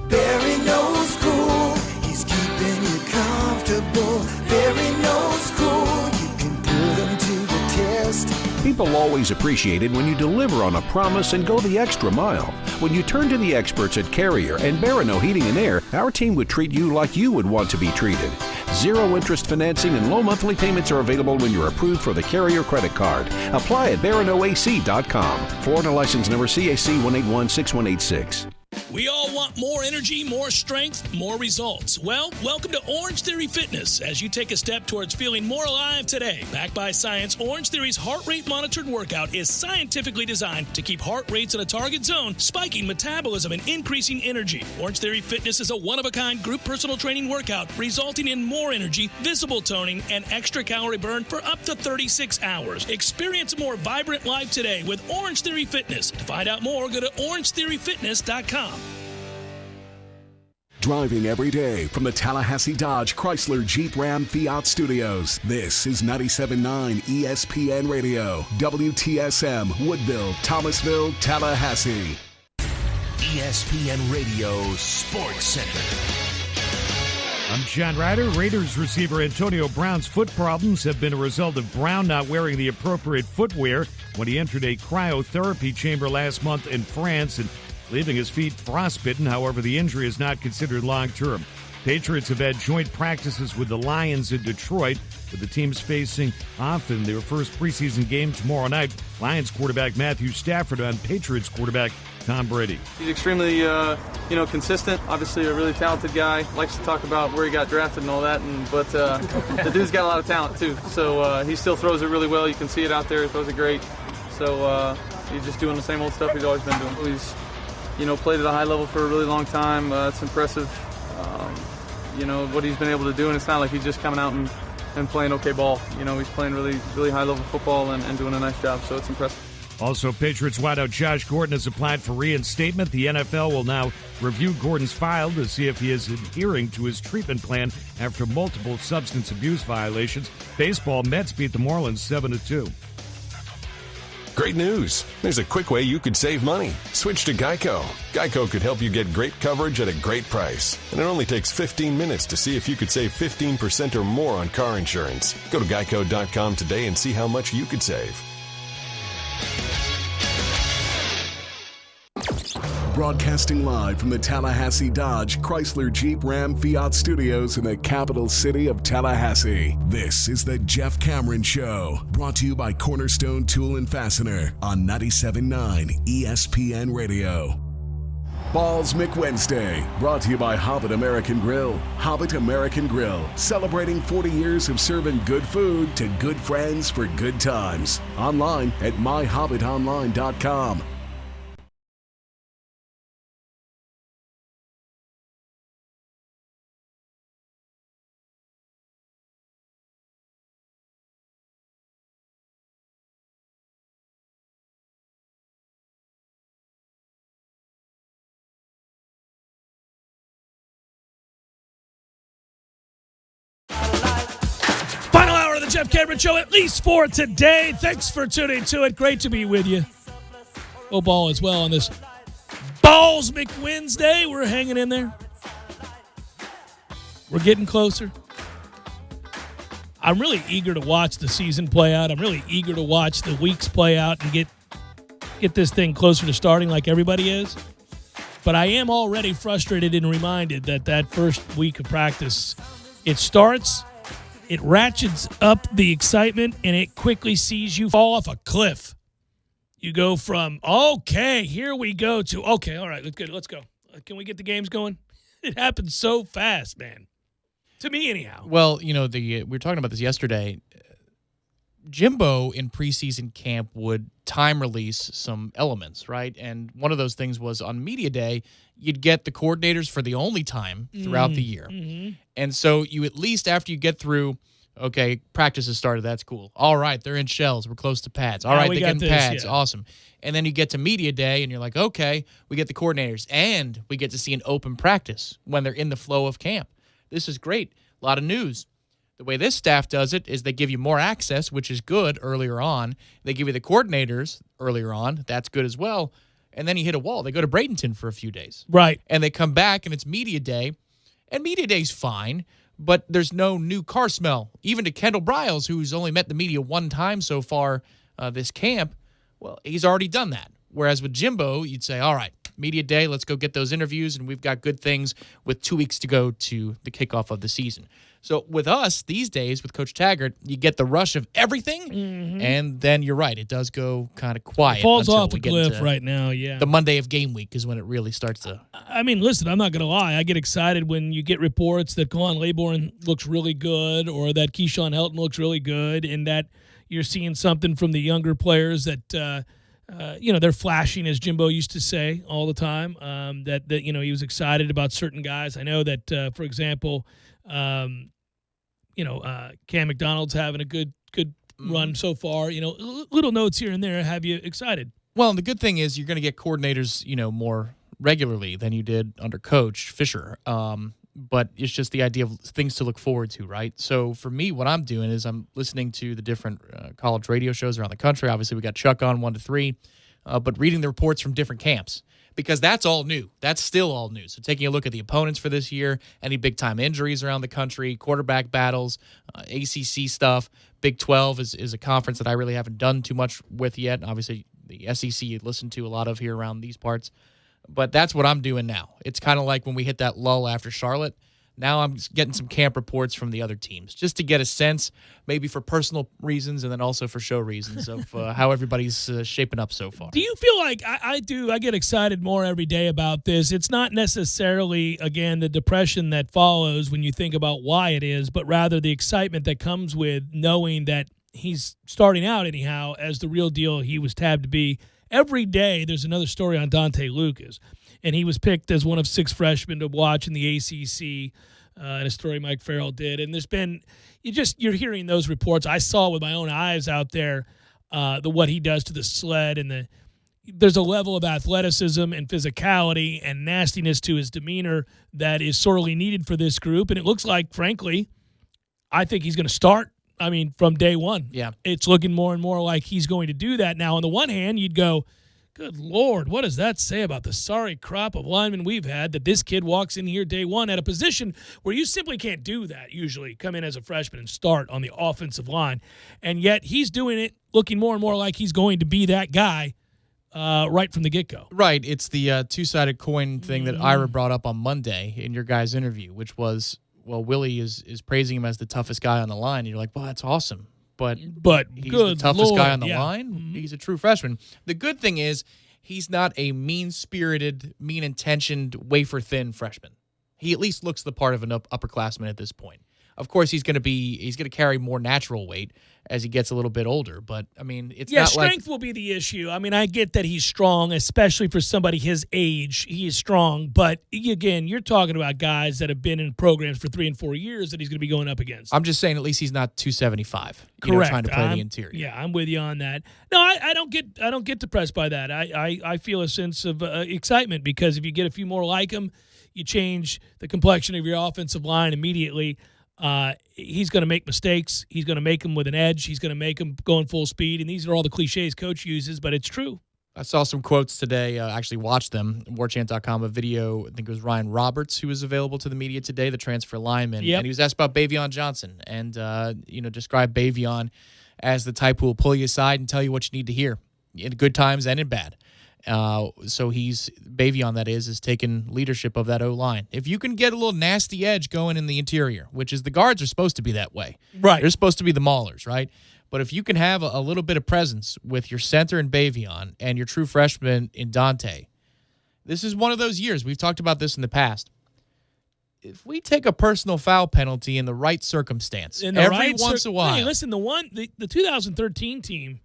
Barry knows cool. He's keeping you comfortable. Barry knows cool. You can put him to the test. People always appreciate it when you deliver on a promise and go the extra mile. When you turn to the experts at Carrier and Barano Heating and Air, our team would treat you like you would want to be treated. Zero interest financing and low monthly payments are available when you're approved for the Carrier credit card. Apply at baranoac.com. Florida license number CAC 1816186. We all want more energy, more strength, more results. Well, welcome to Orange Theory Fitness as you take a step towards feeling more alive today. Backed by science, Orange Theory's heart rate monitored workout is scientifically designed to keep heart rates in a target zone, spiking metabolism and increasing energy. Orange Theory Fitness is a one-of-a-kind group personal training workout resulting in more energy, visible toning, and extra calorie burn for up to 36 hours. Experience a more vibrant life today with Orange Theory Fitness. To find out more, go to orangetheoryfitness.com. Driving every day from the Tallahassee Dodge Chrysler Jeep Ram Fiat Studios. This is 97.9 ESPN Radio, WTSM, Woodville, Thomasville, Tallahassee. ESPN Radio Sports Center. I'm John Ryder. Raiders receiver Antonio Brown's foot problems have been a result of Brown not wearing the appropriate footwear when he entered a cryotherapy chamber last month in France and leaving his feet frostbitten. However, the injury is not considered long-term. Patriots have had joint practices with the Lions in Detroit, with the teams facing off in their first preseason game tomorrow night. Lions quarterback Matthew Stafford on Patriots quarterback Tom Brady. He's extremely, consistent. Obviously, a really talented guy. Likes to talk about where he got drafted and all that. But the dude's got a lot of talent too. So he still throws it really well. You can see it out there. He throws it great. So he's just doing the same old stuff he's always been doing. He's played at a high level for a really long time. It's impressive, what he's been able to do. And it's not like he's just coming out and playing okay ball. He's playing really, really high level football and doing a nice job. So it's impressive. Also, Patriots wideout Josh Gordon has applied for reinstatement. The NFL will now review Gordon's file to see if he is adhering to his treatment plan after multiple substance abuse violations. Baseball, Mets beat the Marlins 7-2. Great news. There's a quick way you could save money. Switch to Geico. Geico could help you get great coverage at a great price. And it only takes 15 minutes to see if you could save 15% or more on car insurance. Go to geico.com today and see how much you could save. Broadcasting live from the Tallahassee Dodge, Chrysler, Jeep, Ram, Fiat studios in the capital city of Tallahassee. This is the Jeff Cameron Show, brought to you by Cornerstone Tool and Fastener on 97.9 ESPN Radio. Balls McWednesday, brought to you by Hobbit American Grill. Hobbit American Grill, celebrating 40 years of serving good food to good friends for good times. Online at myhobbitonline.com. Final hour of the Jeff Cameron Show, at least for today. Thanks for tuning to it. Great to be with you. Go ball as well on this Balls McWednesday. We're hanging in there. We're getting closer. I'm really eager to watch the season play out. I'm really eager to watch the weeks play out and get this thing closer to starting like everybody is. But I am already frustrated and reminded that first week of practice, it starts, it ratchets up the excitement, and it quickly sees you fall off a cliff. You go from, okay, here we go, to, okay, all right, let's go. Can we get the games going? It happens so fast, man. To me, anyhow. Well, we were talking about this yesterday. Jimbo in preseason camp would time release some elements, right? And one of those things was on media day, you'd get the coordinators for the only time throughout the year. Mm-hmm. And so you at least, after you get through, okay, practice has started, that's cool. All right, they're in shells, we're close to pads. All right, they're getting pads, awesome. And then you get to media day, and you're like, okay, we get the coordinators, and we get to see an open practice when they're in the flow of camp. This is great. A lot of news. The way this staff does it is they give you more access, which is good earlier on. They give you the coordinators earlier on. That's good as well. And then you hit a wall. They go to Bradenton for a few days. Right. And they come back, and it's media day. And media day's fine, but there's no new car smell. Even to Kendall Briles, who's only met the media one time so far this camp, well, he's already done that. Whereas with Jimbo, you'd say, all right, media day, let's go get those interviews, and we've got good things with 2 weeks to go to the kickoff of the season. So with us these days, with Coach Taggart, you get the rush of everything, and then you're right, it does go kind of quiet. It falls off a cliff right now, yeah. The Monday of game week is when it really starts to... I mean, listen, I'm not going to lie. I get excited when you get reports that Colin Laybourne looks really good or that Keyshawn Helton looks really good and that you're seeing something from the younger players that... they're flashing, as Jimbo used to say all the time, that he was excited about certain guys. I know that, for example, Cam McDonald's having a good run so far. Little notes here and there have you excited. Well, and the good thing is you're going to get coordinators, more regularly than you did under Coach Fisher. But it's just the idea of things to look forward to, right? So for me, what I'm doing is I'm listening to the different college radio shows around the country. Obviously, we got Chuck on 1 to 3, but reading the reports from different camps because that's all new. That's still all new. So taking a look at the opponents for this year, any big-time injuries around the country, quarterback battles, ACC stuff. Big 12 is a conference that I really haven't done too much with yet. Obviously, the SEC you listen to a lot of here around these parts. But that's what I'm doing now. It's kind of like when we hit that lull after Charlotte. Now I'm getting some camp reports from the other teams just to get a sense, maybe for personal reasons and then also for show reasons of how everybody's shaping up so far. Do you feel like I do? I get excited more every day about this. It's not necessarily, again, the depression that follows when you think about why it is, but rather the excitement that comes with knowing that he's starting out anyhow as the real deal he was tabbed to be. Every day there's another story on Dante Lucas, and he was picked as one of 6 freshmen to watch in the ACC, and a story Mike Farrell did. And there's been, you're hearing those reports. I saw with my own eyes out there. what he does to the sled, and there's a level of athleticism and physicality and nastiness to his demeanor that is sorely needed for this group. And it looks like, frankly, I think he's going to start. I mean, from day one. Yeah. It's looking more and more like he's going to do that. Now, on the one hand, you'd go, good Lord, what does that say about the sorry crop of linemen we've had that this kid walks in here day one at a position where you simply can't do that usually, come in as a freshman and start on the offensive line. And yet he's doing it looking more and more like he's going to be that guy right from the get-go. Right. It's the two-sided coin thing that Ira brought up on Monday in your guys' interview, which was, well, Willie is praising him as the toughest guy on the line. And you're like, well, that's awesome. But he's the toughest guy on the yeah. line. He's a true freshman. The good thing is he's not a mean-spirited, mean-intentioned, wafer-thin freshman. He at least looks the part of an upperclassman at this point. Of course, he's going to carry more natural weight as he gets a little bit older. But, I mean, it's not like... strength will be the issue. I mean, I get that he's strong, especially for somebody his age. He is strong. But, again, you're talking about guys that have been in programs for 3 and 4 years that he's going to be going up against. I'm just saying at least he's not 275. Correct. Trying to play the interior. Yeah, I'm with you on that. No, I don't get depressed by that. I feel a sense of excitement because if you get a few more like him, you change the complexion of your offensive line immediately. He's going to make mistakes. He's going to make them with an edge. He's going to make them going full speed. And these are all the cliches coach uses, but it's true. I saw some quotes today. Actually watched them. WarChant.com, a video. I think it was Ryan Roberts who was available to the media today, the transfer lineman. Yep. And he was asked about Bavion Johnson and, described Bavion as the type who will pull you aside and tell you what you need to hear in good times and in bad. So Bavion, that is taking leadership of that O-line. If you can get a little nasty edge going in the interior, which is the guards are supposed to be that way. Right. They're supposed to be the maulers, right? But if you can have a little bit of presence with your center in Bavion and your true freshman in Dante, this is one of those years. We've talked about this in the past. If we take a personal foul penalty in the right circumstance, once in a while. Hey, listen, the 2013 team,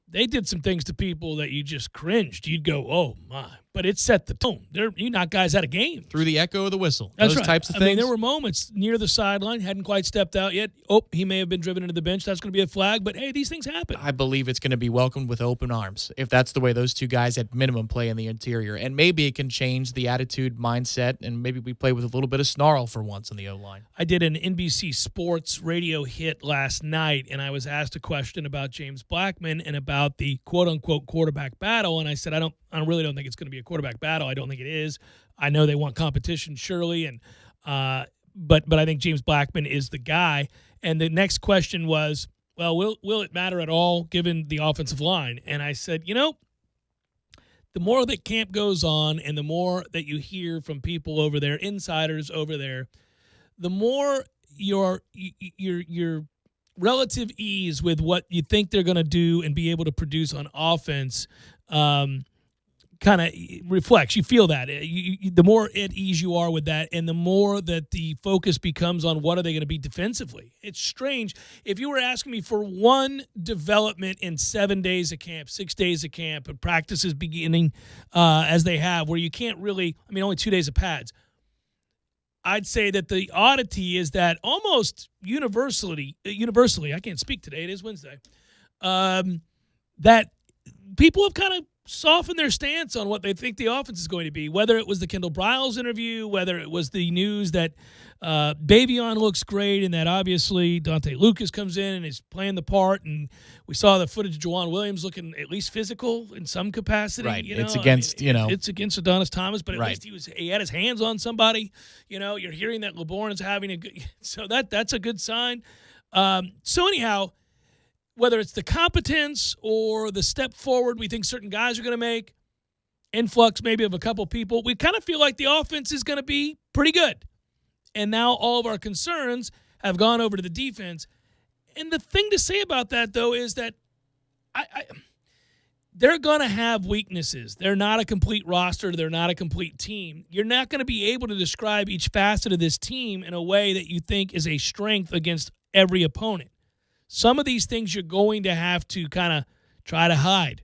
they did some things to people that you just cringed. You'd go, oh, my. But it set the tone. You knock guys out of games. Through the echo of the whistle. That's those right. types of I things. mean, there were moments near the sideline, hadn't quite stepped out yet. Oh, he may have been driven into the bench. That's going to be a flag. But, hey, these things happen. I believe it's going to be welcomed with open arms if that's the way those two guys at minimum play in the interior. And maybe it can change the attitude, mindset, and maybe we play with a little bit of snarl for once on the O-line. I did an NBC Sports radio hit last night, and I was asked a question about James Blackman and about the quote-unquote quarterback battle. And I said, I really don't think it's going to be a quarterback battle. I don't think it is. I know they want competition, surely, and but I think James Blackman is the guy. And the next question was, well, will it matter at all given the offensive line? And I said, the more that camp goes on and the more that you hear from people over there, insiders over there, the more your relative ease with what you think they're going to do and be able to produce on offense kind of reflects. You feel that. The more at ease you are with that and the more that the focus becomes on what are they going to be defensively. It's strange. If you were asking me for one development in 7 days of camp, 6 days of camp, and practices beginning as they have where you can't really, only 2 days of pads, I'd say that the oddity is that almost universally, I can't speak today, it is Wednesday, that people have kind of softened their stance on what they think the offense is going to be, whether it was the Kendall Briles interview, whether it was the news that Bavion looks great and that obviously Dante Lucas comes in and is playing the part, and we saw the footage of Juwan Williams looking at least physical in some capacity. Right. It's against, It's against Adonis Thomas, but at right. least he had his hands on somebody. You're hearing that LeBourne is having a good – so that's a good sign. So anyhow, whether it's the competence or the step forward we think certain guys are going to make, influx maybe of a couple people, we kind of feel like the offense is going to be pretty good. And now all of our concerns have gone over to the defense. And the thing to say about that, though, is that they're going to have weaknesses. They're not a complete roster. They're not a complete team. You're not going to be able to describe each facet of this team in a way that you think is a strength against every opponent. Some of these things you're going to have to kind of try to hide,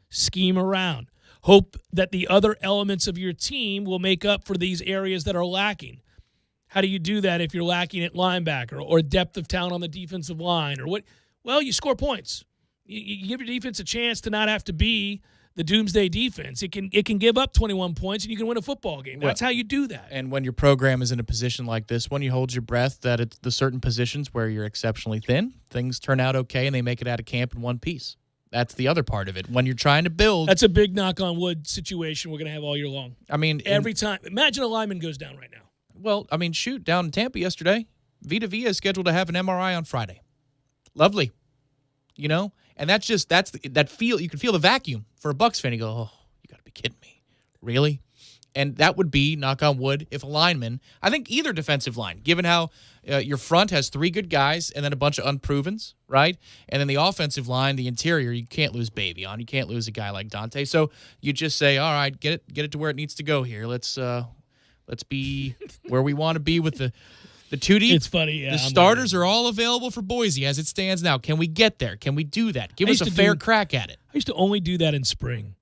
scheme around, hope that the other elements of your team will make up for these areas that are lacking. How do you do that if you're lacking at linebacker or depth of talent on the defensive line or what? Well, you score points. You give your defense a chance to not have to be the doomsday defense. It can give up 21 points and you can win a football game. That's how you do that. And when your program is in a position like this one, you hold your breath that it's the certain positions where you're exceptionally thin, things turn out okay, and they make it out of camp in one piece. That's the other part of it. When you're trying to build. That's a big knock on wood situation we're going to have all year long. I mean. Every time. Imagine a lineman goes down right now. Well, I mean, shoot, down in Tampa yesterday, Vita Vea is scheduled to have an MRI on Friday. Lovely. You know? And that feel, you can feel the vacuum for a Bucs fan. You go, oh, you got to be kidding me. Really? And that would be, knock on wood, if a lineman, I think either defensive line, given how your front has 3 good guys and then a bunch of unprovens, right? And then the offensive line, the interior, you can't lose Baby on. You can't lose a guy like Dante. So you just say, all right, get it to where it needs to go here. Let's be where we want to be with the 2 deep. It's funny. Yeah, the starters are all available for Boise as it stands now. Can we get there? Can we do that? Give us a fair crack at it. I used to only do that in spring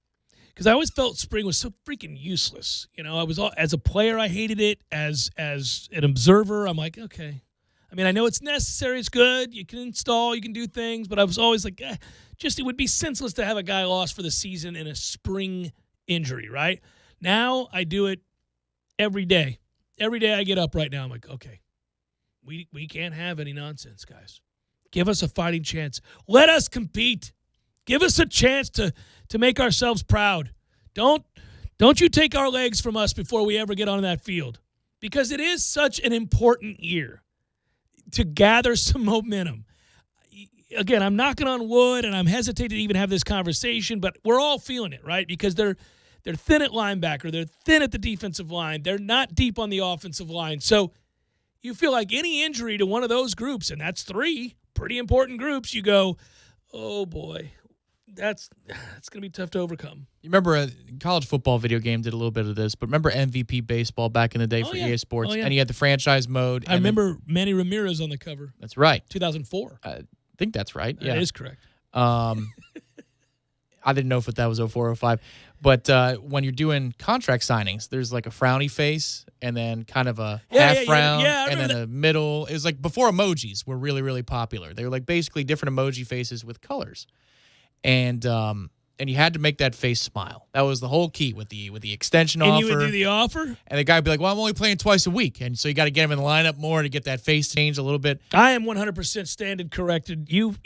because I always felt spring was so freaking useless. You know, as a player, I hated it. As an observer, I'm like, okay. I mean, I know it's necessary. It's good. You can install. You can do things. But I was always like, it would be senseless to have a guy lost for the season in a spring injury, right? Now I do it every day. Every day I get up right now, I'm like, okay. We can't have any nonsense, guys. Give us a fighting chance. Let us compete. Give us a chance to make ourselves proud. Don't you take our legs from us before we ever get on that field. Because it is such an important year to gather some momentum. Again, I'm knocking on wood, and I'm hesitant to even have this conversation, but we're all feeling it, right? Because they're thin at linebacker. They're thin at the defensive line. They're not deep on the offensive line. So you feel like any injury to one of those groups, and that's 3 pretty important groups, you go, oh, boy, that's going to be tough to overcome. You remember a college football video game did a little bit of this, but remember MVP Baseball back in the day for EA Sports? And you had the franchise mode. I remember Manny Ramirez on the cover. That's right. 2004. I think that's right. Yeah. That is correct. I didn't know if that was 04 or 05. But when you're doing contract signings, there's like a frowny face and then kind of a half frown and then a middle. It was like before emojis were really, really popular. They were like basically different emoji faces with colors. And you had to make that face smile. That was the whole key with the extension offer. And you would do the offer? And the guy would be like, well, I'm only playing twice a week. And so you got to get him in the lineup more to get that face change a little bit. I am 100% standard corrected. You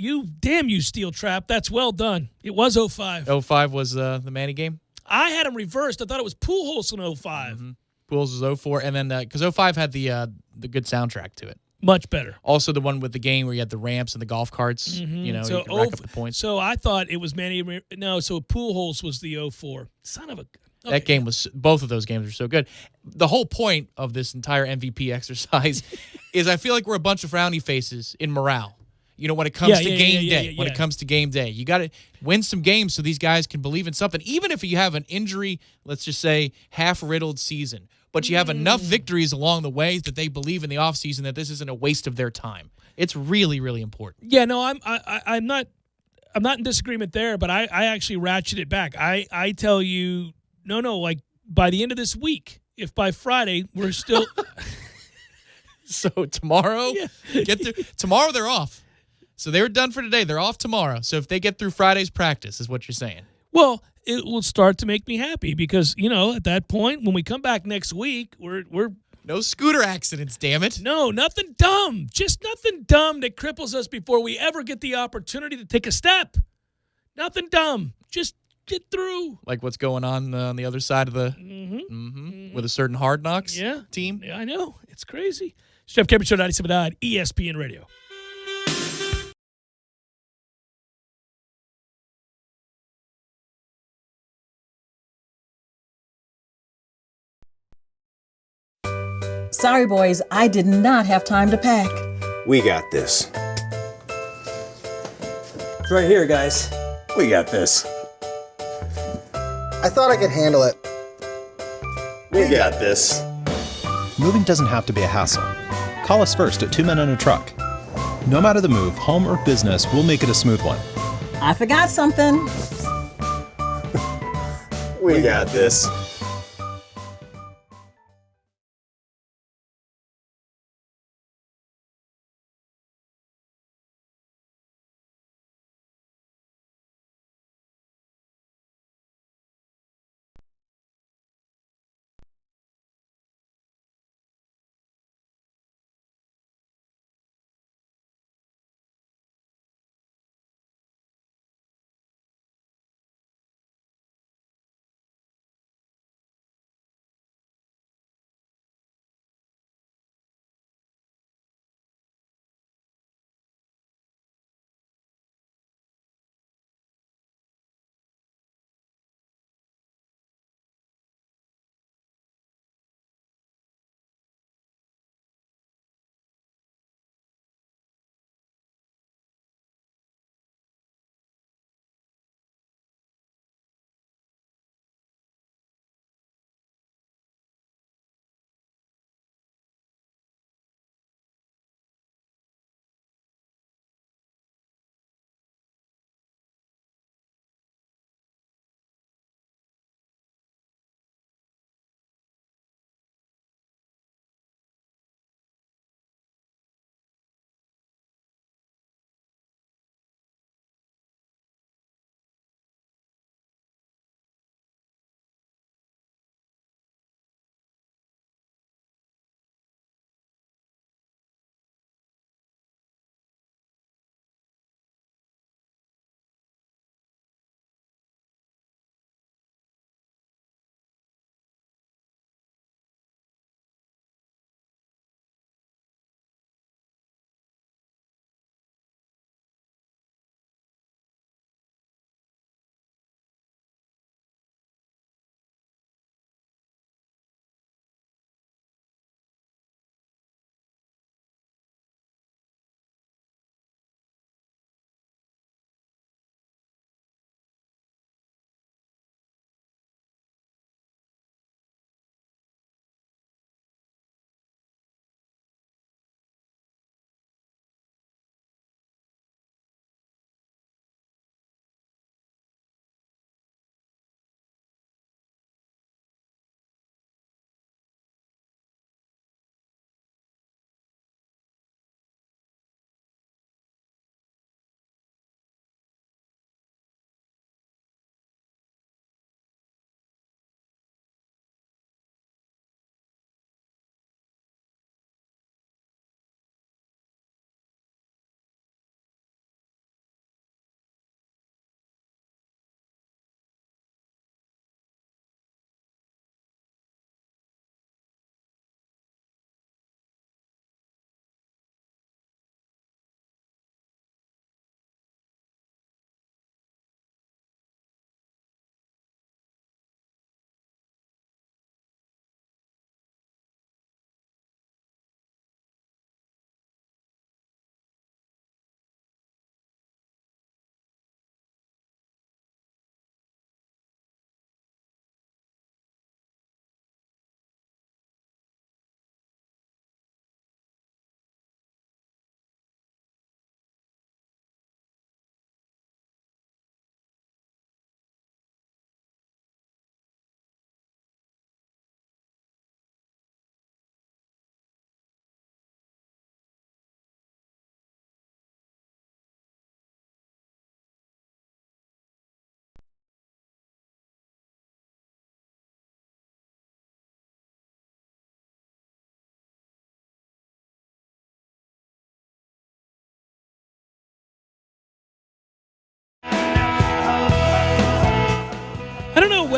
Steel Trap. That's well done. It was 05. 05 was the Manny game? I had him reversed. I thought it was Pujols in 05. Mm-hmm. Pujols was 04. And then, because 05 had the good soundtrack to it. Much better. Also, the one with the game where you had the ramps and the golf carts. Mm-hmm. You know, so you could rack up the points. So I thought it was Manny. No, so Pujols was the 04. Son of a. Okay. That game was. Both of those games were so good. The whole point of this entire MVP exercise is I feel like we're a bunch of frowny faces in morale. You know, when it comes to game day. When it comes to game day, you got to win some games so these guys can believe in something. Even if you have an injury, let's just say half-riddled season, but you have enough victories along the way that they believe in the offseason that this isn't a waste of their time. It's really, really important. Yeah, no, I'm not in disagreement there, but I actually ratchet it back. I tell you, no, like by the end of this week, if by Friday we're still So tomorrow, tomorrow they're off. So they were done for today. They're off tomorrow. So if they get through Friday's practice, is what you're saying. Well, it will start to make me happy because, you know, at that point, when we come back next week, we're no scooter accidents, damn it. No, nothing dumb. Just nothing dumb that cripples us before we ever get the opportunity to take a step. Nothing dumb. Just get through. Like what's going on the other side of the with a certain Hard Knocks team. Yeah, I know. It's crazy. Jeff Cameron Show 97.9 ESPN Radio. Sorry, boys, I did not have time to pack. We got this. It's right here, guys. We got this. I thought I could handle it. We got this. Moving doesn't have to be a hassle. Call us first at 2 Men and a Truck. No matter the move, home or business, we'll make it a smooth one. I forgot something. We got this.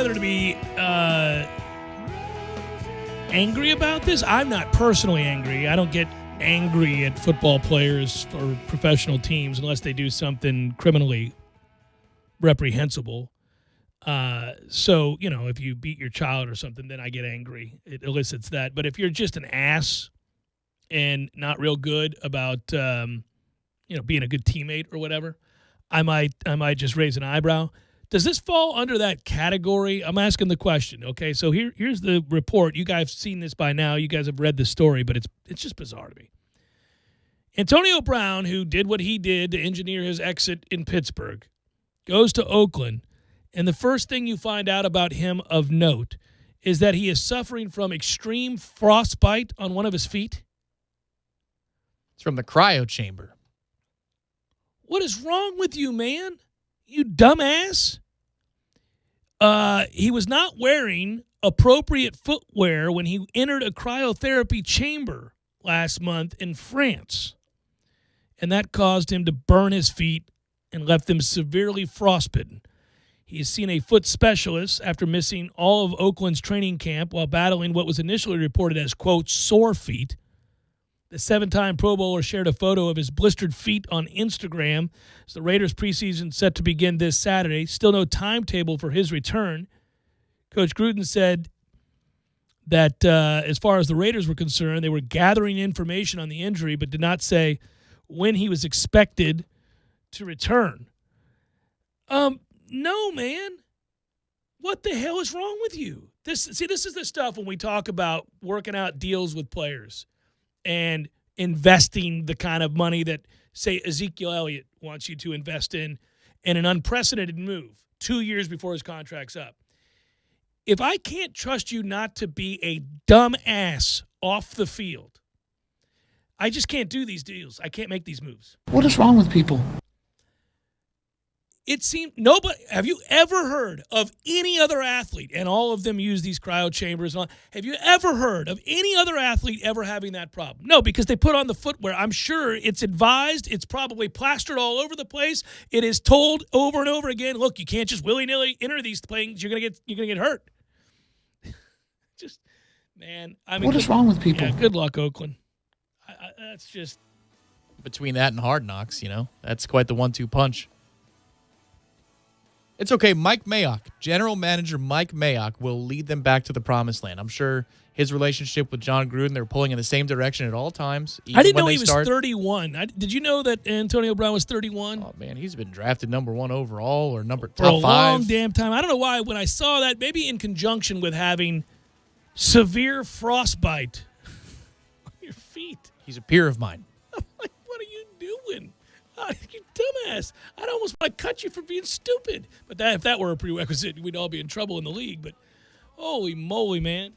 whether to be angry about this. I'm not personally angry. I don't get angry at football players or professional teams unless they do something criminally reprehensible. So, if you beat your child or something, then I get angry. It elicits that. But if you're just an ass and not real good about, being a good teammate or whatever, I might just raise an eyebrow. Does this fall under that category? I'm asking the question. Okay, so here's the report. You guys have seen this by now. You guys have read the story, but it's just bizarre to me. Antonio Brown, who did what he did to engineer his exit in Pittsburgh, goes to Oakland, and the first thing you find out about him of note is that he is suffering from extreme frostbite on one of his feet. It's from the cryo chamber. What is wrong with you, man? You dumbass. He was not wearing appropriate footwear when he entered a cryotherapy chamber last month in France. And that caused him to burn his feet and left them severely frostbitten. He has seen a foot specialist after missing all of Oakland's training camp while battling what was initially reported as, quote, sore feet. The 7-time Pro Bowler shared a photo of his blistered feet on Instagram as the Raiders preseason set to begin this Saturday. Still no timetable for his return. Coach Gruden said that as far as the Raiders were concerned, they were gathering information on the injury but did not say when he was expected to return. No, man. What the hell is wrong with you? This is the stuff when we talk about working out deals with players and investing the kind of money that, say, Ezekiel Elliott wants you to invest in an unprecedented move 2 years before his contract's up. If I can't trust you not to be a dumb ass off the field, I just can't do these deals. I can't make these moves. What is wrong with people? It seemed nobody. Have you ever heard of any other athlete, and all of them use these cryo chambers? Have you ever heard of any other athlete ever having that problem? No, because they put on the footwear. I'm sure it's advised. It's probably plastered all over the place. It is told over and over again. Look, you can't just willy nilly enter these things. You're gonna get hurt. Just, man. I mean, what is wrong with people? Yeah, good luck, Oakland. That's just between that and Hard Knocks. That's quite the 1-2 punch. It's okay. Mike Mayock, general manager Mike Mayock, will lead them back to the promised land. I'm sure his relationship with John Gruden, they're pulling in the same direction at all times. I didn't know he was 31. Did you know that Antonio Brown was 31? Oh, man, he's been drafted number 1 overall or top 5. For a long damn time. I don't know why when I saw that, maybe in conjunction with having severe frostbite on your feet. He's a peer of mine. I'm like, what are you doing? You dumbass. I'd almost want to cut you for being stupid. But if that were a prerequisite, we'd all be in trouble in the league. But holy moly, man.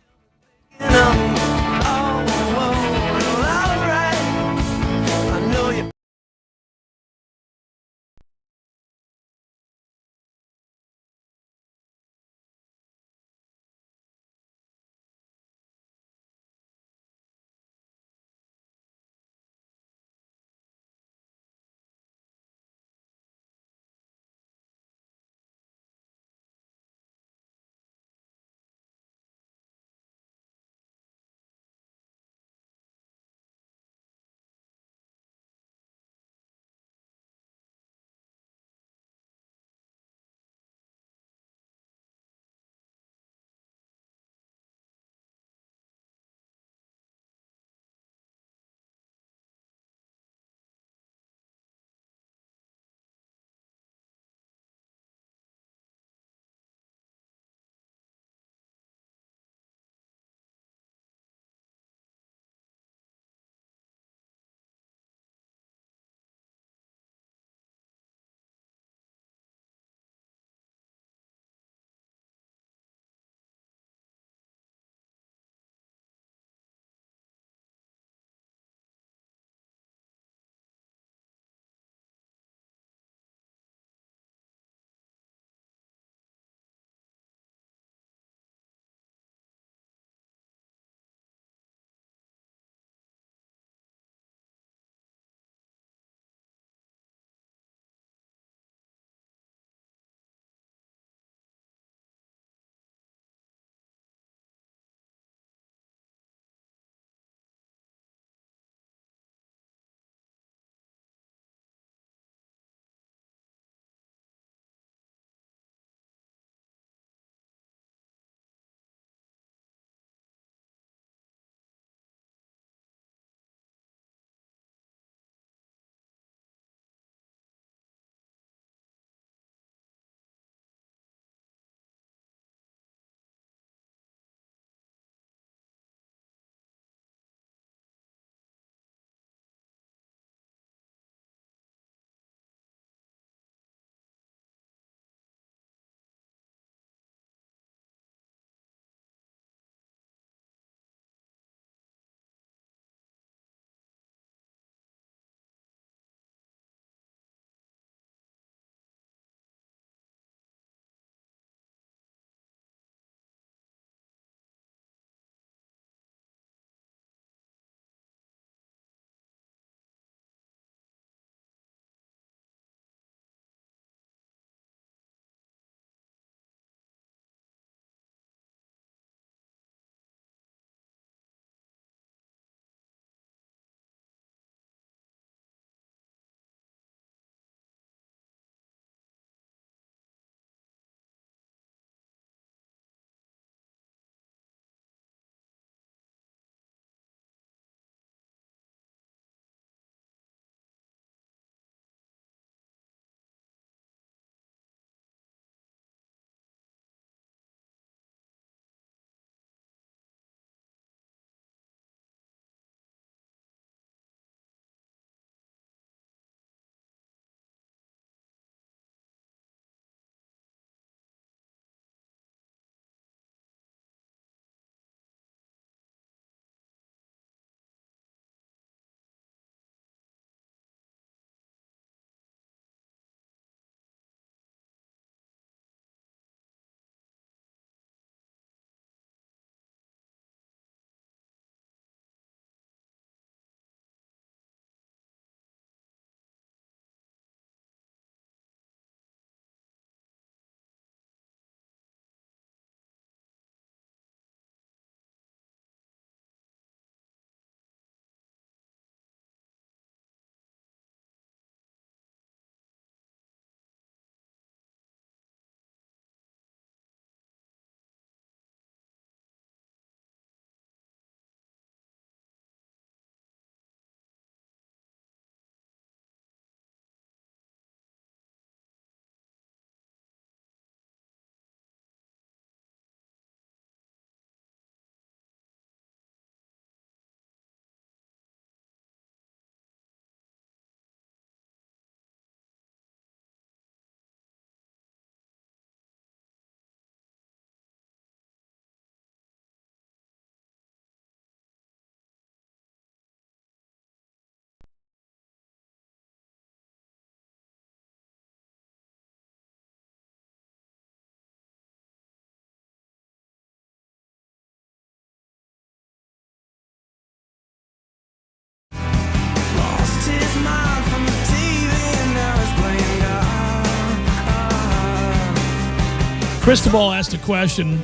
Cristobal asked a question,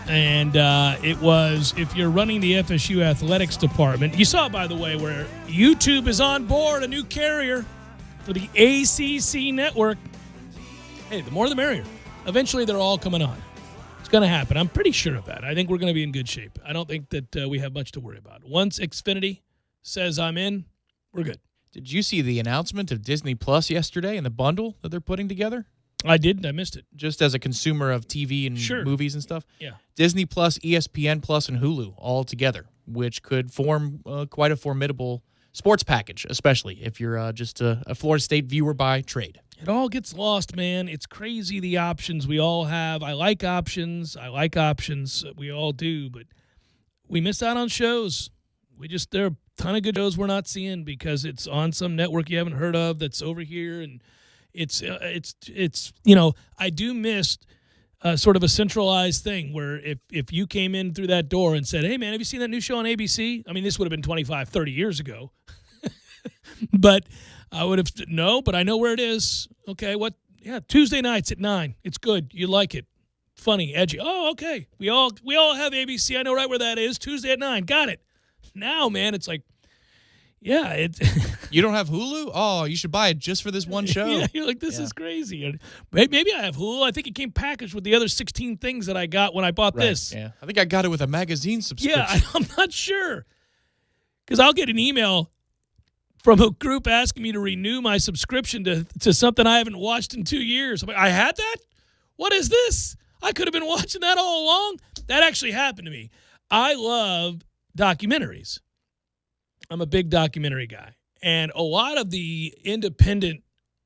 and it was, if you're running the FSU athletics department, you saw, by the way, where YouTube is on board, a new carrier for the ACC network. Hey, the more the merrier. Eventually, they're all coming on. It's going to happen. I'm pretty sure of that. I think we're going to be in good shape. I don't think that we have much to worry about. Once Xfinity says I'm in, we're good. Did you see the announcement of Disney Plus yesterday and the bundle that they're putting together? I didn't. I missed it. Just as a consumer of TV and movies and stuff? Yeah. Disney Plus, ESPN Plus, and Hulu all together, which could form quite a formidable sports package, especially if you're just a Florida State viewer by trade. It all gets lost, man. It's crazy, the options we all have. I like options. We all do, but we miss out on shows. There are a ton of good shows we're not seeing because it's on some network you haven't heard of that's over here, and it's I do miss sort of a centralized thing where if you came in through that door and said, hey, man, have you seen that new show on ABC? I mean, this would have been 25, 30 years ago. But I would have, no, but I know where it is. Okay, Tuesday nights at 9. It's good. You like it. Funny, edgy. Oh, okay. We all have ABC. I know right where that is. Tuesday at 9. Got it. Now, man, it's like, yeah, it's you don't have Hulu? Oh, you should buy it just for this one show. Yeah, you're like, this is crazy. And maybe I have Hulu. I think it came packaged with the other 16 things that I got when I bought this. Yeah, I think I got it with a magazine subscription. Yeah, I'm not sure. Because I'll get an email from a group asking me to renew my subscription to something I haven't watched in 2 years. I'm like, I had that? What is this? I could have been watching that all along. That actually happened to me. I love documentaries. I'm a big documentary guy. And a lot of the independent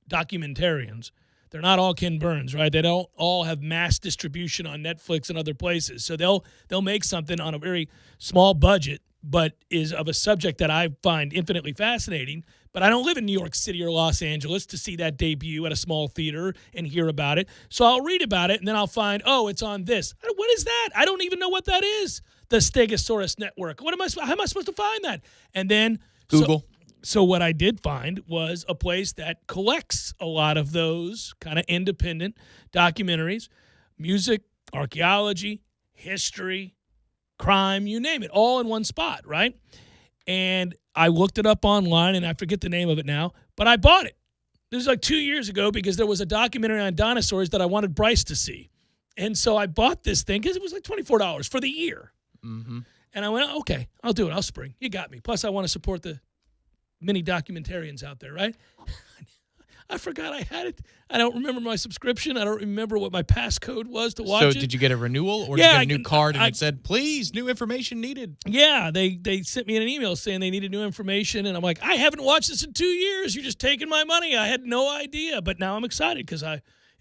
documentarians, they're not all Ken Burns, right? They don't all have mass distribution on Netflix and other places. So they'll make something on a very small budget, but is of a subject that I find infinitely fascinating. But I don't live in New York City or Los Angeles to see that debut at a small theater and hear about it. So I'll read about it, and then I'll find, oh, it's on this. What is that? I don't even know what that is. The Stegosaurus Network. How am I supposed to find that? And then Google. So what I did find was a place that collects a lot of those kind of independent documentaries, music, archaeology, history, crime, you name it, all in one spot, right? And I looked it up online, and I forget the name of it now, but I bought it. This was like 2 years ago because there was a documentary on dinosaurs that I wanted Bryce to see. And so I bought this thing because it was like $24 for the year. Mm-hmm. And I went, okay, I'll do it. I'll spring. You got me. Plus, I want to support the many documentarians out there, right? I forgot I had it. I don't remember my subscription. I don't remember what my passcode was to watch it. So did you get a renewal or did you get a new card and it said, please, new information needed? Yeah, they sent me an email saying they needed new information. And I'm like, I haven't watched this in 2 years. You're just taking my money. I had no idea. But now I'm excited because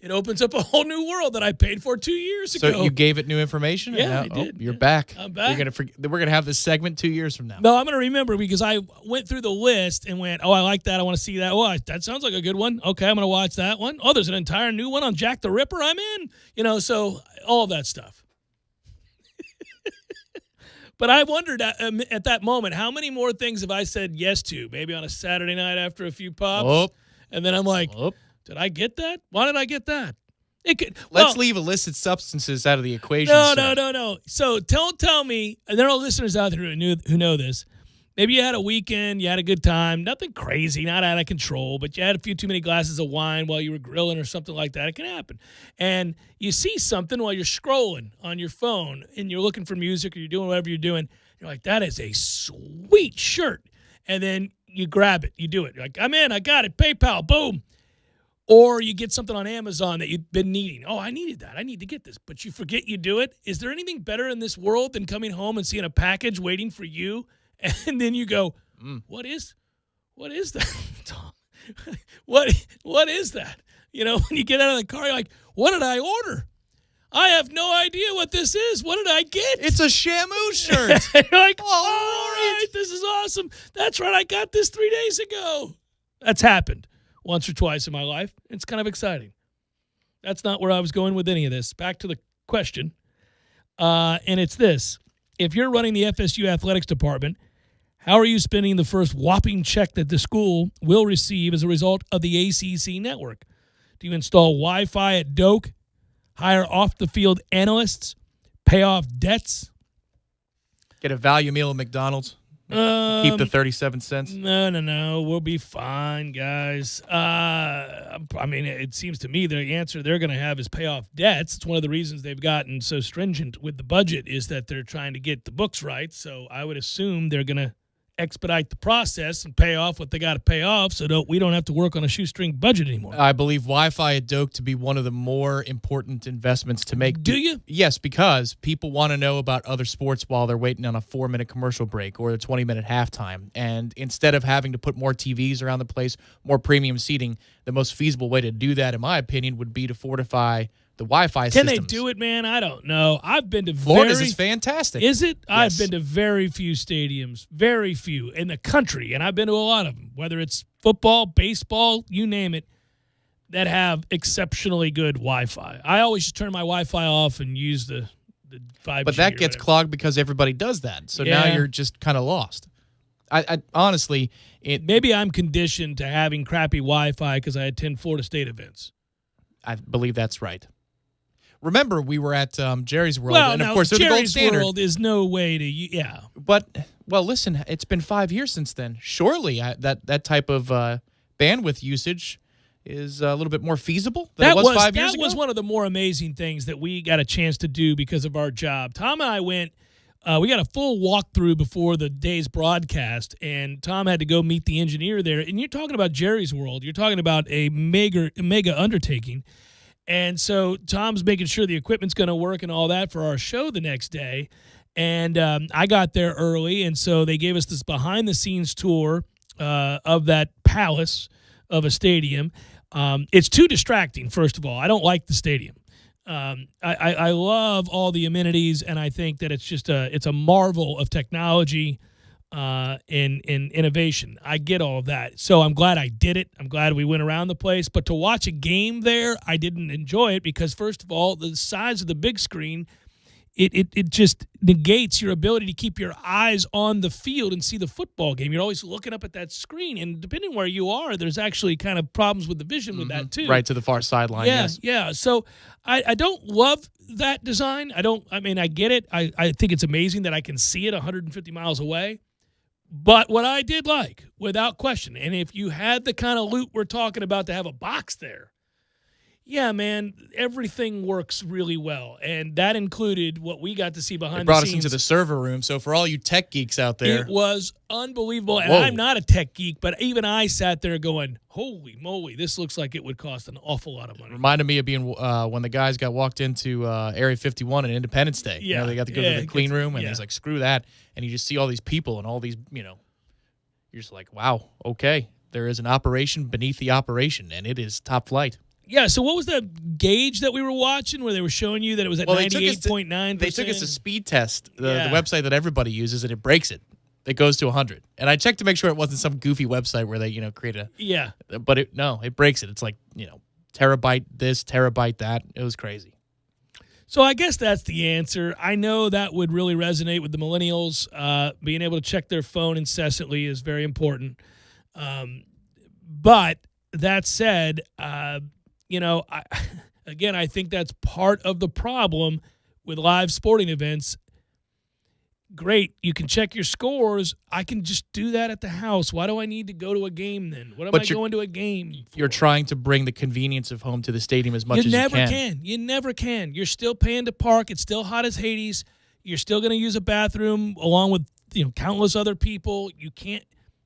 it opens up a whole new world that I paid for 2 years ago. So you gave it new information? Yeah, and I did. You're back. I'm back. We're going to have this segment 2 years from now. No, I'm going to remember because I went through the list and went, oh, I like that. I want to see that. Oh, that sounds like a good one. Okay, I'm going to watch that one. Oh, there's an entire new one on Jack the Ripper. I'm in. So all of that stuff. But I wondered at that moment, how many more things have I said yes to? Maybe on a Saturday night after a few pops. Oh. And then I'm like, did I get that? Why did I get that? Let's leave illicit substances out of the equation. No. So don't tell me, and there are listeners out there who know this. Maybe you had a weekend, you had a good time, nothing crazy, not out of control, but you had a few too many glasses of wine while you were grilling or something like that. It can happen. And you see something while you're scrolling on your phone and you're looking for music or you're doing whatever you're doing. You're like, that is a sweet shirt. And then you grab it. You do it. You're like, I'm in. I got it. PayPal. Boom. Or you get something on Amazon that you've been needing. Oh, I needed that. I need to get this. But you forget you do it. Is there anything better in this world than coming home and seeing a package waiting for you? And then you go, what is that, Tom? What is that? When you get out of the car, you're like, what did I order? I have no idea what this is. What did I get? It's a Shamu shirt. You're like, all right, this is awesome. That's right. I got this 3 days ago. That's happened once or twice in my life. It's kind of exciting. That's not where I was going with any of this. Back to the question. And it's this. If you're running the FSU athletics department, how are you spending the first whopping check that the school will receive as a result of the ACC network? Do you install Wi-Fi at Doak? Hire off-the-field analysts? Pay off debts? Get a value meal at McDonald's. Keep the 37 cents. No. We'll be fine, guys. I mean, it seems to me the answer they're going to have is pay off debts. It's one of the reasons they've gotten so stringent with the budget is that they're trying to get the books right. So I would assume they're going to expedite the process and pay off what they got to pay off so we don't have to work on a shoestring budget anymore. I believe Wi-Fi at Doak to be one of the more important investments to make. Do you? Yes, because people want to know about other sports while they're waiting on a 4-minute commercial break or a 20-minute halftime. And instead of having to put more TVs around the place, more premium seating, the most feasible way to do that, in my opinion, would be to fortify the Wi-Fi Can systems. they do it, man? I don't know. I've been to Florida's is fantastic. Is it? Yes. I've been to very few stadiums, very few in the country, and I've been to a lot of them, whether it's football, baseball, you name it, that have exceptionally good Wi-Fi. I always just turn my Wi-Fi off and use the 5G. But that gets clogged because everybody does that. So now you're just kind of lost. I honestly, maybe I'm conditioned to having crappy Wi-Fi because I attend Florida State events. I believe that's right. Remember, we were at Jerry's World, Well, and now, of course, they're the gold Jerry's standard. World is no way to, yeah. But, well, listen, it's been 5 years since then. Surely that type of bandwidth usage is a little bit more feasible than it was 5 years ago. That was one of the more amazing things that we got a chance to do because of our job. Tom and I went, we got a full walkthrough before the day's broadcast, and Tom had to go meet the engineer there. And you're talking about Jerry's World. You're talking about a mega undertaking. And so Tom's making sure the equipment's going to work and all that for our show the next day. And I got there early, and so they gave us this behind-the-scenes tour of that palace of a stadium. It's too distracting, first of all. I don't like the stadium. I love all the amenities, and I think that it's a marvel of technology in innovation. I get all of that. So I'm glad I did it. I'm glad we went around the place. But to watch a game there, I didn't enjoy it because, first of all, the size of the big screen, it just negates your ability to keep your eyes on the field and see the football game. You're always looking up at that screen, and depending where you are, there's actually kind of problems with the vision with that too. Right to the far sideline, yes. Yeah. So I don't love that design. I get it. I think it's amazing that I can see it 150 miles away. But what I did like, without question, and if you had the kind of loot we're talking about to have a box there, yeah, man, everything works really well. And that included what we got to see behind the scenes. They brought us into the server room. So for all you tech geeks out there. It was unbelievable. And Whoa. I'm not a tech geek, but even I sat there going, holy moly, this looks like it would cost an awful lot of money. Reminded me of being when the guys got walked into Area 51 on Independence Day. Yeah. They got to go to the clean room, and he's like, screw that. And you just see all these people and all these, you're just like, wow, okay. There is an operation beneath the operation, and it is top flight. Yeah, so what was the gauge that we were watching where they were showing you that it was at 98.9%? They took us a speed test, the website that everybody uses, and it breaks it. It goes to 100. And I checked to make sure it wasn't some goofy website where they, create a... Yeah. But it breaks it. It's like, terabyte this, terabyte that. It was crazy. So I guess that's the answer. I know that would really resonate with the millennials. Being able to check their phone incessantly is very important. But that said... I think that's part of the problem with live sporting events. Great, you can check your scores. I can just do that at the house. Why do I need to go to a game then? What am I going to a game for? You're trying to bring the convenience of home to the stadium as much as you can. You never can. You're still paying to park. It's still hot as Hades. You're still going to use a bathroom along with countless other people.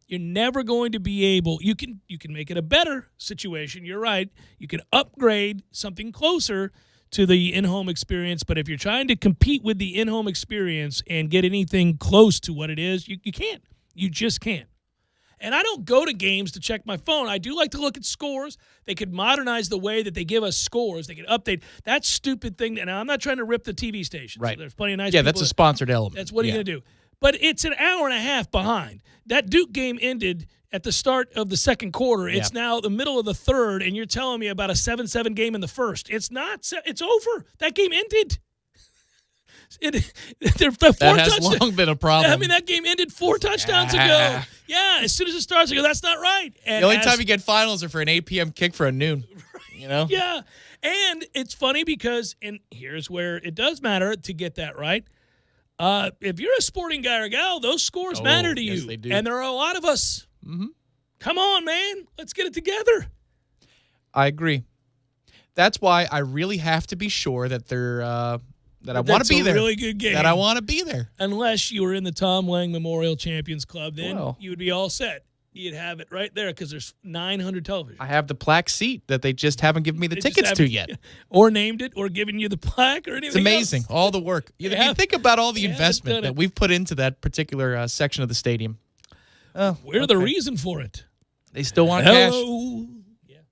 You're never going to be able. You can make it a better situation. You're right. You can upgrade something closer to the in-home experience. But if you're trying to compete with the in-home experience and get anything close to what it is, you can't. You just can't. And I don't go to games to check my phone. I do like to look at scores. They could modernize the way that they give us scores. They could update that stupid thing. And I'm not trying to rip the TV stations. Right. There's plenty of nice people. Yeah, that's a sponsored element. That's what are you going to do? But it's an hour and a half behind. That Duke game ended at the start of the second quarter. It's now the middle of the third, and you're telling me about a 7-7 game in the first. It's not. It's over. That game ended. That has long been a problem. I mean, that game ended 4 touchdowns ago. Yeah, as soon as it starts, I go, that's not right. And the only time you get finals are for an 8 p.m. kick for a noon. You know? Yeah. And it's funny because, and here's where it does matter to get that right. If you're a sporting guy or gal, those scores matter to yes, you. they do. And there are a lot of us. Mm-hmm. Come on, man. Let's get it together. I agree. That's why I really have to be sure that they're that I want That's to be a there. really good game. That I want to be there. Unless you were in the Tom Lang Memorial Champions Club, then Well. you would be all set. You'd have it right there because there's 900 televisions. I have the plaque seat that they just haven't given me the They just tickets to haven't- yet. Or named it or given you the plaque or anything It's amazing. else. All the work. You They think about all the they haven't investment done that it. we've put into that particular section of the stadium. Oh, We're the okay. reason for it. They still want cash. Hello.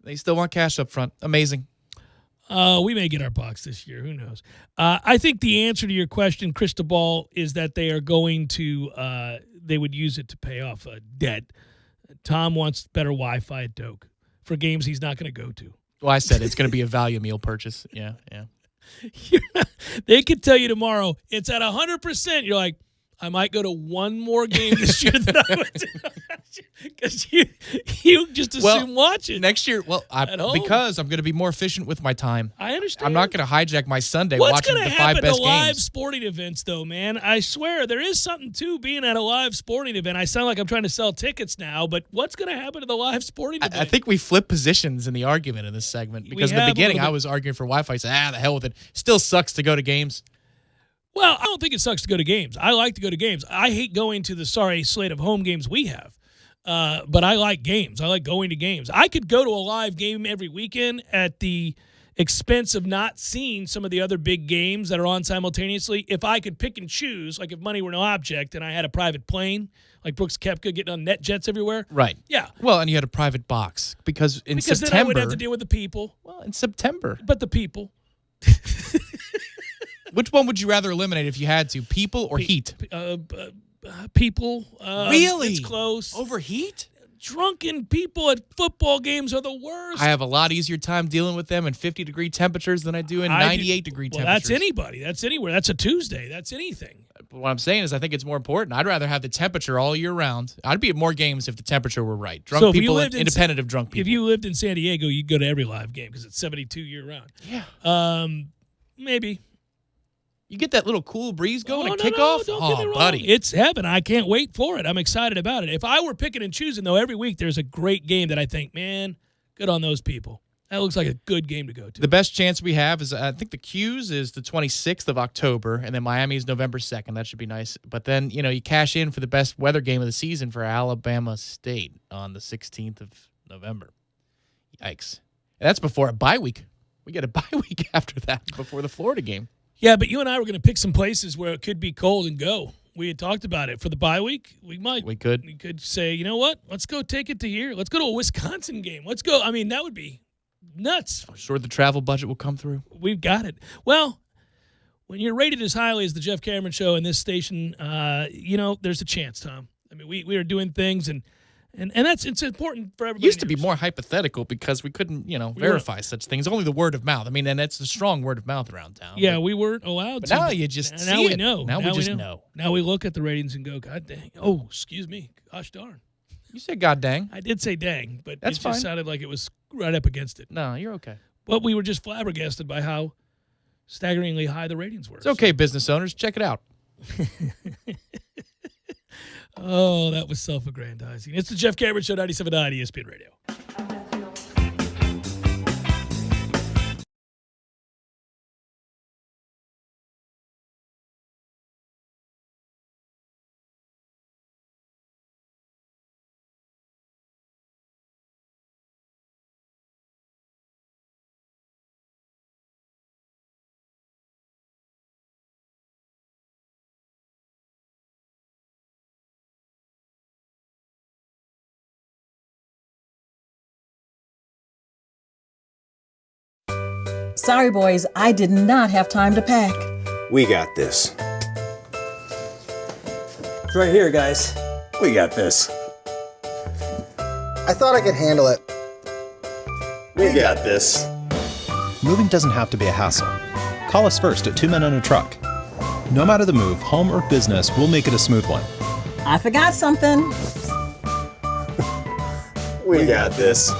They still want cash up front. Amazing. We may get our box this year. Who knows? I think the answer to your question, Crystal Ball, is that they are going to they would use it to pay off debt. Tom wants better Wi-Fi at Doak for games he's not going to go to. Well, I said it's going to be a value meal purchase. Yeah, yeah. They could tell you tomorrow it's at 100%. You're like, I might go to one more game this year than I went to. Because you just assume watching. Next year, At home. because I'm going to be more efficient with my time. I understand. I'm not going to hijack my Sunday What's watching going the to 5 happen best to live games. sporting events, though, man? I swear there is something to being at a live sporting event. I sound like I'm trying to sell tickets now, but what's going to happen to the live sporting event? I think we flip positions in the argument in this segment because in have the a beginning little I bit. was arguing for Wi-Fi. I said, the hell with it. Still sucks to go to games. Well, I don't think it sucks to go to games. I like to go to games. I hate going to the slate of home games we have. But I like games. I like going to games. I could go to a live game every weekend at the expense of not seeing some of the other big games that are on simultaneously. If I could pick and choose, like if money were no object and I had a private plane, like Brooks Koepka getting on net jets everywhere. Right. Yeah. Well, and you had a private box because in Because September. then I would have to deal with the people. Well, in September. But the people. Which one would you rather eliminate if you had to? People or heat? People. Really? It's close. Over heat? Drunken people at football games are the worst. I have a lot easier time dealing with them in 50-degree temperatures than I do in 98-degree Well, temperatures. that's anybody. That's anywhere. That's a Tuesday. That's anything. But what I'm saying is I think it's more important. I'd rather have the temperature all year round. I'd be at more games if the temperature were right. Drunk So if you people, lived in independent of drunk people. If you lived in San Diego, you'd go to every live game because it's 72 year round. Yeah. Maybe. You get that little cool breeze going Oh, and no, kickoff? don't get me wrong. buddy. It's heaven. I can't wait for it. I'm excited about it. If I were picking and choosing, though, every week there's a great game that I think, man, good on those people. That looks like a good game to go to. The best chance we have is, I think the Q's is the 26th of October, and then Miami is November 2nd. That should be nice. But then, you cash in for the best weather game of the season for Alabama State on the 16th of November. Yikes. And that's before a bye week. We get a bye week after that, before the Florida game. Yeah, but you and I were going to pick some places where it could be cold and go. We had talked about it for the bye week. We could say, you know what? Let's go take it to here. Let's go to a Wisconsin game. Let's go. I mean, that would be nuts. I'm sure the travel budget will come through. We've got it. Well, when you're rated as highly as the Jeff Cameron Show in this station, there's a chance, Tom. I mean, we are doing things and it's important for everybody. It used to be more hypothetical because we couldn't, verify such things. Only the word of mouth. I mean, and it's a strong word of mouth around town. Yeah, we weren't allowed but to. now you just see now we it. know. Now we just know. Now we look at the ratings and go, God dang. Oh, excuse me. Gosh darn. You said God dang. I did say dang, but That's it just fine. sounded like it was right up against it. No, you're okay. But we were just flabbergasted by how staggeringly high the ratings were. It's okay, business owners. Check it out. Oh, that was self-aggrandizing. It's the Jeff Cameron Show, 97.9 ESPN Radio. Sorry, boys, I did not have time to pack. We got this. It's right here, guys. We got this. I thought I could handle it. We got this. Moving doesn't have to be a hassle. Call us first at 2 Men on a Truck. No matter the move, home or business, we'll make it a smooth one. I forgot something. We got this.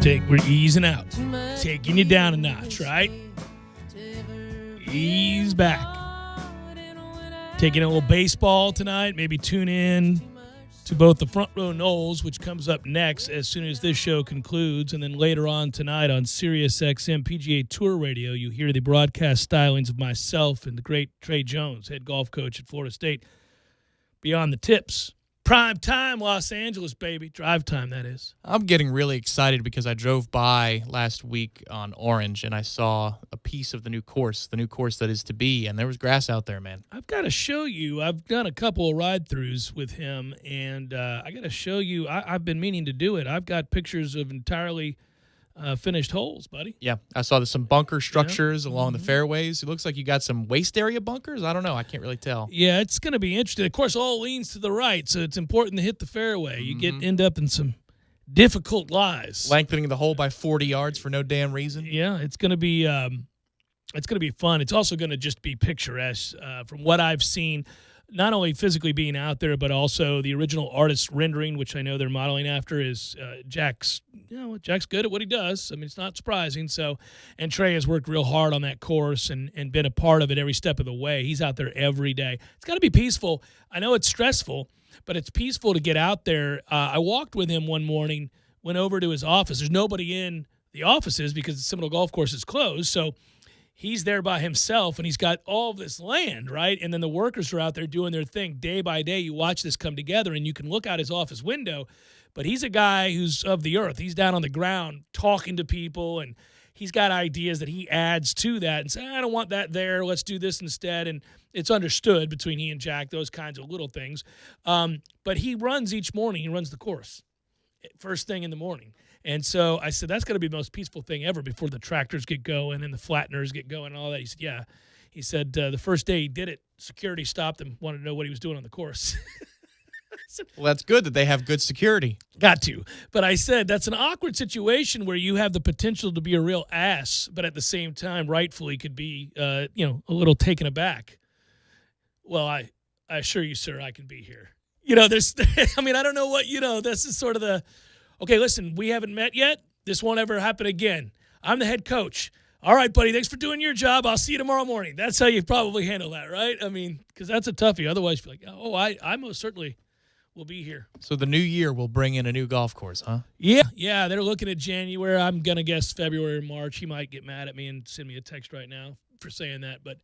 We're easing out. Taking you down a notch, right? Ease back. Taking a little baseball tonight. Maybe tune in to both the Front Row Knowles, which comes up next as soon as this show concludes. And then later on tonight on Sirius XM PGA Tour Radio, you hear the broadcast stylings of myself and the great Trey Jones, head golf coach at Florida State. Beyond the Tips. Prime time, Los Angeles, baby. Drive time, that is. I'm getting really excited because I drove by last week on Orange and I saw a piece of the new course that is to be, and there was grass out there, man. I've got to show you. I've done a couple of ride-throughs with him, and I got to show you. I've been meaning to do it. I've got pictures of entirely finished holes, buddy. Yeah, I saw some bunker structures along the fairways. It looks like you got some waist area bunkers. I don't know. I can't really tell. Yeah, it's going to be interesting. Of course, all leans to the right, so it's important to hit the fairway. You end up in some difficult lies. Lengthening the hole by 40 yards for no damn reason. Yeah, it's going to be fun. It's also going to just be picturesque from what I've seen. Not only physically being out there, but also the original artist rendering, which I know they're modeling after, is Jack's. Jack's good at what he does. I mean, it's not surprising. So, and Trey has worked real hard on that course and been a part of it every step of the way. He's out there every day. It's got to be peaceful. I know it's stressful, but it's peaceful to get out there. I walked with him one morning, went over to his office. There's nobody in the offices because the Seminole Golf Course is closed. So he's there by himself, and he's got all of this land, right? And then the workers are out there doing their thing. Day by day, you watch this come together, and you can look out his office window. But he's a guy who's of the earth. He's down on the ground talking to people, and he's got ideas that he adds to that and say, I don't want that there. Let's do this instead. And it's understood between he and Jack, those kinds of little things. But he runs each morning. He runs the course first thing in the morning. And so I said, that's going to be the most peaceful thing ever before the tractors get going and the flatteners get going and all that. He said, yeah. He said the first day he did it, security stopped him, wanted to know what he was doing on the course. Well, that's good that they have good security. Got to. But I said that's an awkward situation where you have the potential to be a real ass, but at the same time rightfully could be, a little taken aback. Well, I assure you, sir, I can be here. There's – I mean, I don't know what – this is sort of the – okay, listen, we haven't met yet. This won't ever happen again. I'm the head coach. All right, buddy, thanks for doing your job. I'll see you tomorrow morning. That's how you probably handle that, right? I mean, because that's a toughie. Otherwise, you're like, I most certainly will be here. So the new year will bring in a new golf course, huh? Yeah, they're looking at January. I'm going to guess February or March. He might get mad at me and send me a text right now for saying that, but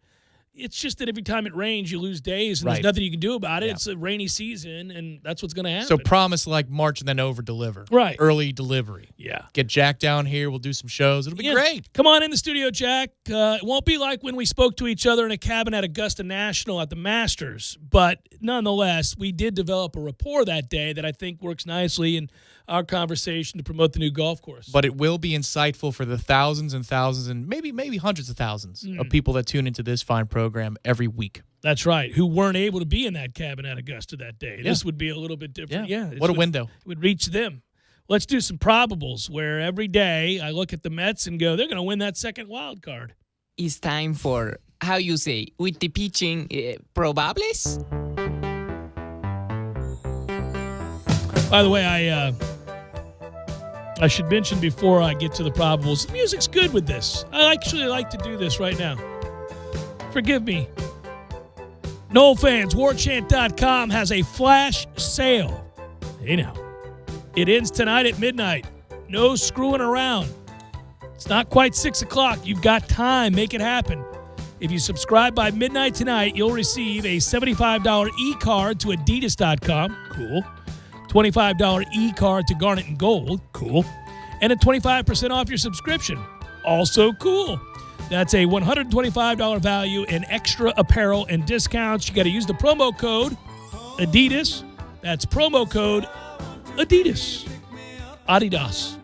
it's just that every time it rains, you lose days, and there's nothing you can do about it. Yeah. It's a rainy season, and that's what's going to happen. So promise like March and then over-deliver. Right. Early delivery. Yeah. Get Jack down here. We'll do some shows. It'll be great. Come on in the studio, Jack. It won't be like when we spoke to each other in a cabin at Augusta National at the Masters, but nonetheless, we did develop a rapport that day that I think works nicely in our conversation to promote the new golf course. But it will be insightful for the thousands and thousands and maybe hundreds of thousands of people that tune into this fine program every week. That's right, who weren't able to be in that cabin at Augusta that day. Yeah. This would be a little bit different. Yeah, what a window. It would reach them. Let's do some probables where every day I look at the Mets and go, they're going to win that second wild card. It's time for, how you say, with the pitching, probables? By the way, I should mention before I get to the probables, the music's good with this. I actually like to do this right now. Forgive me. Noel fans, warchant.com has a flash sale. It ends tonight at midnight. No screwing around. It's not quite 6 o'clock. You've got time. Make it happen. If you subscribe by midnight tonight, you'll receive a $75 e-card to Adidas.com. Cool. $25 e-card to Garnet and Gold. Cool. And a 25% off your subscription. Also cool. That's a $125 value in extra apparel and discounts. You got to use the promo code Adidas. That's promo code Adidas. Adidas.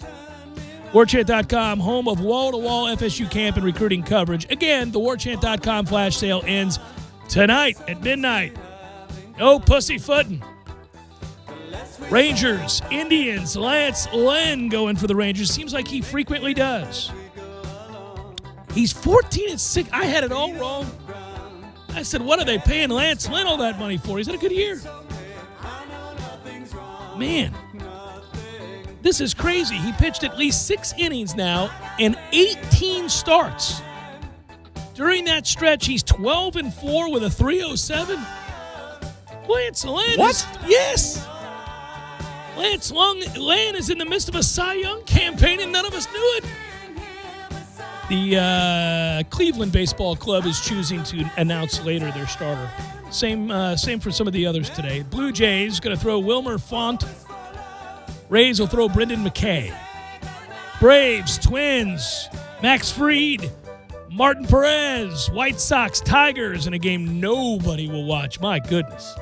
Warchant.com, home of wall-to-wall FSU camp and recruiting coverage. Again, the Warchant.com flash sale ends tonight at midnight. No pussyfooting. Rangers, Indians, Lance Lynn going for the Rangers. Seems like he frequently does. He's 14-6. I had it all wrong. I said, what are they paying Lance Lynn all that money for? He's had a good year. Man. This is crazy. He pitched at least 6 innings now and 18 starts. During that stretch, he's 12-4 with a 3.07. Lance Lynn. What? Yes. Lance Lynn is in the midst of a Cy Young campaign, and none of us knew it. The Cleveland Baseball Club is choosing to announce later their starter. Same for some of the others today. Blue Jays going to throw Wilmer Font. Rays will throw Brendan McKay. Braves, Twins, Max Fried, Martin Perez, White Sox, Tigers in a game nobody will watch. My goodness.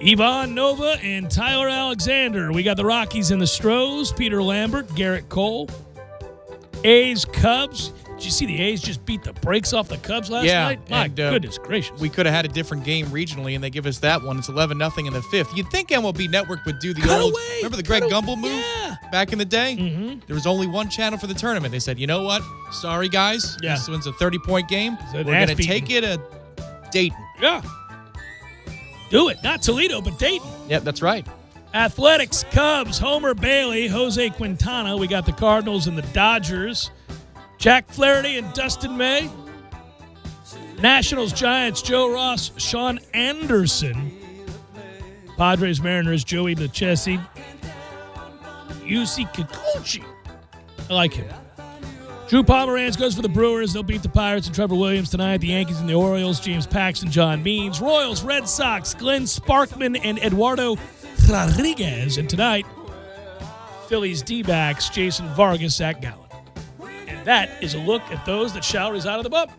Ivan Nova and Tyler Alexander. We got the Rockies and the Stros. Peter Lambert, Garrett Cole. A's, Cubs. Did you see the A's just beat the brakes off the Cubs last night? My goodness gracious. We could have had a different game regionally, and they give us that one. It's 11-0 in the 5th. You'd think MLB Network would do the remember the Greg Gumbel move back in the day? Mm-hmm. There was only one channel for the tournament. They said, you know what? Sorry, guys. Yeah. This one's a 30-point game. So We're going to take it to Dayton. Yeah. Do it. Not Toledo, but Dayton. Yep, that's right. Athletics, Cubs, Homer Bailey, Jose Quintana. We got the Cardinals and the Dodgers. Jack Flaherty and Dustin May. Nationals, Giants, Joe Ross, Sean Anderson. Padres, Mariners, Joey Lucchesi. Yusei Kikuchi. I like him. Drew Pomeranz goes for the Brewers. They'll beat the Pirates and Trevor Williams tonight. The Yankees and the Orioles, James Paxton, John Means. Royals, Red Sox, Glenn Sparkman and Eduardo Rodriguez. And tonight, Phillies D-backs, Jason Vargas at Gallen. And that is a look at those that shall reside on the bump.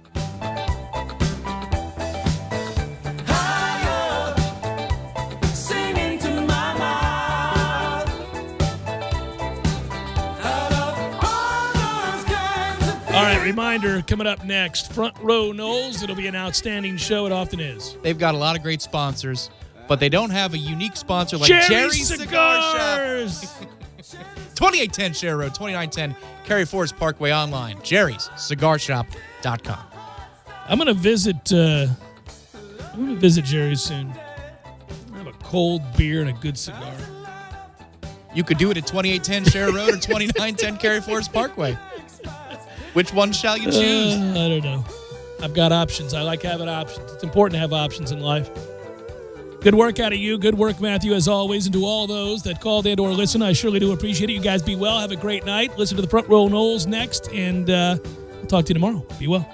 All right, reminder, coming up next, Front Row Knowles. It'll be an outstanding show. It often is. They've got a lot of great sponsors, but they don't have a unique sponsor like Jerry's Cigar Shop. 2810 Share Road, 2910 Cary Forest Parkway, online, jerryscigarshop.com. I'm going to visit Jerry's soon. I have a cold beer and a good cigar. You could do it at 2810 Share Road or 2910 Cary Forest Parkway. Which one shall you choose? I don't know. I've got options. I like having options. It's important to have options in life. Good work out of you. Good work, Matthew, as always. And to all those that called and or listened, I surely do appreciate it. You guys be well. Have a great night. Listen to the Front Row Knowles next. And I'll talk to you tomorrow. Be well.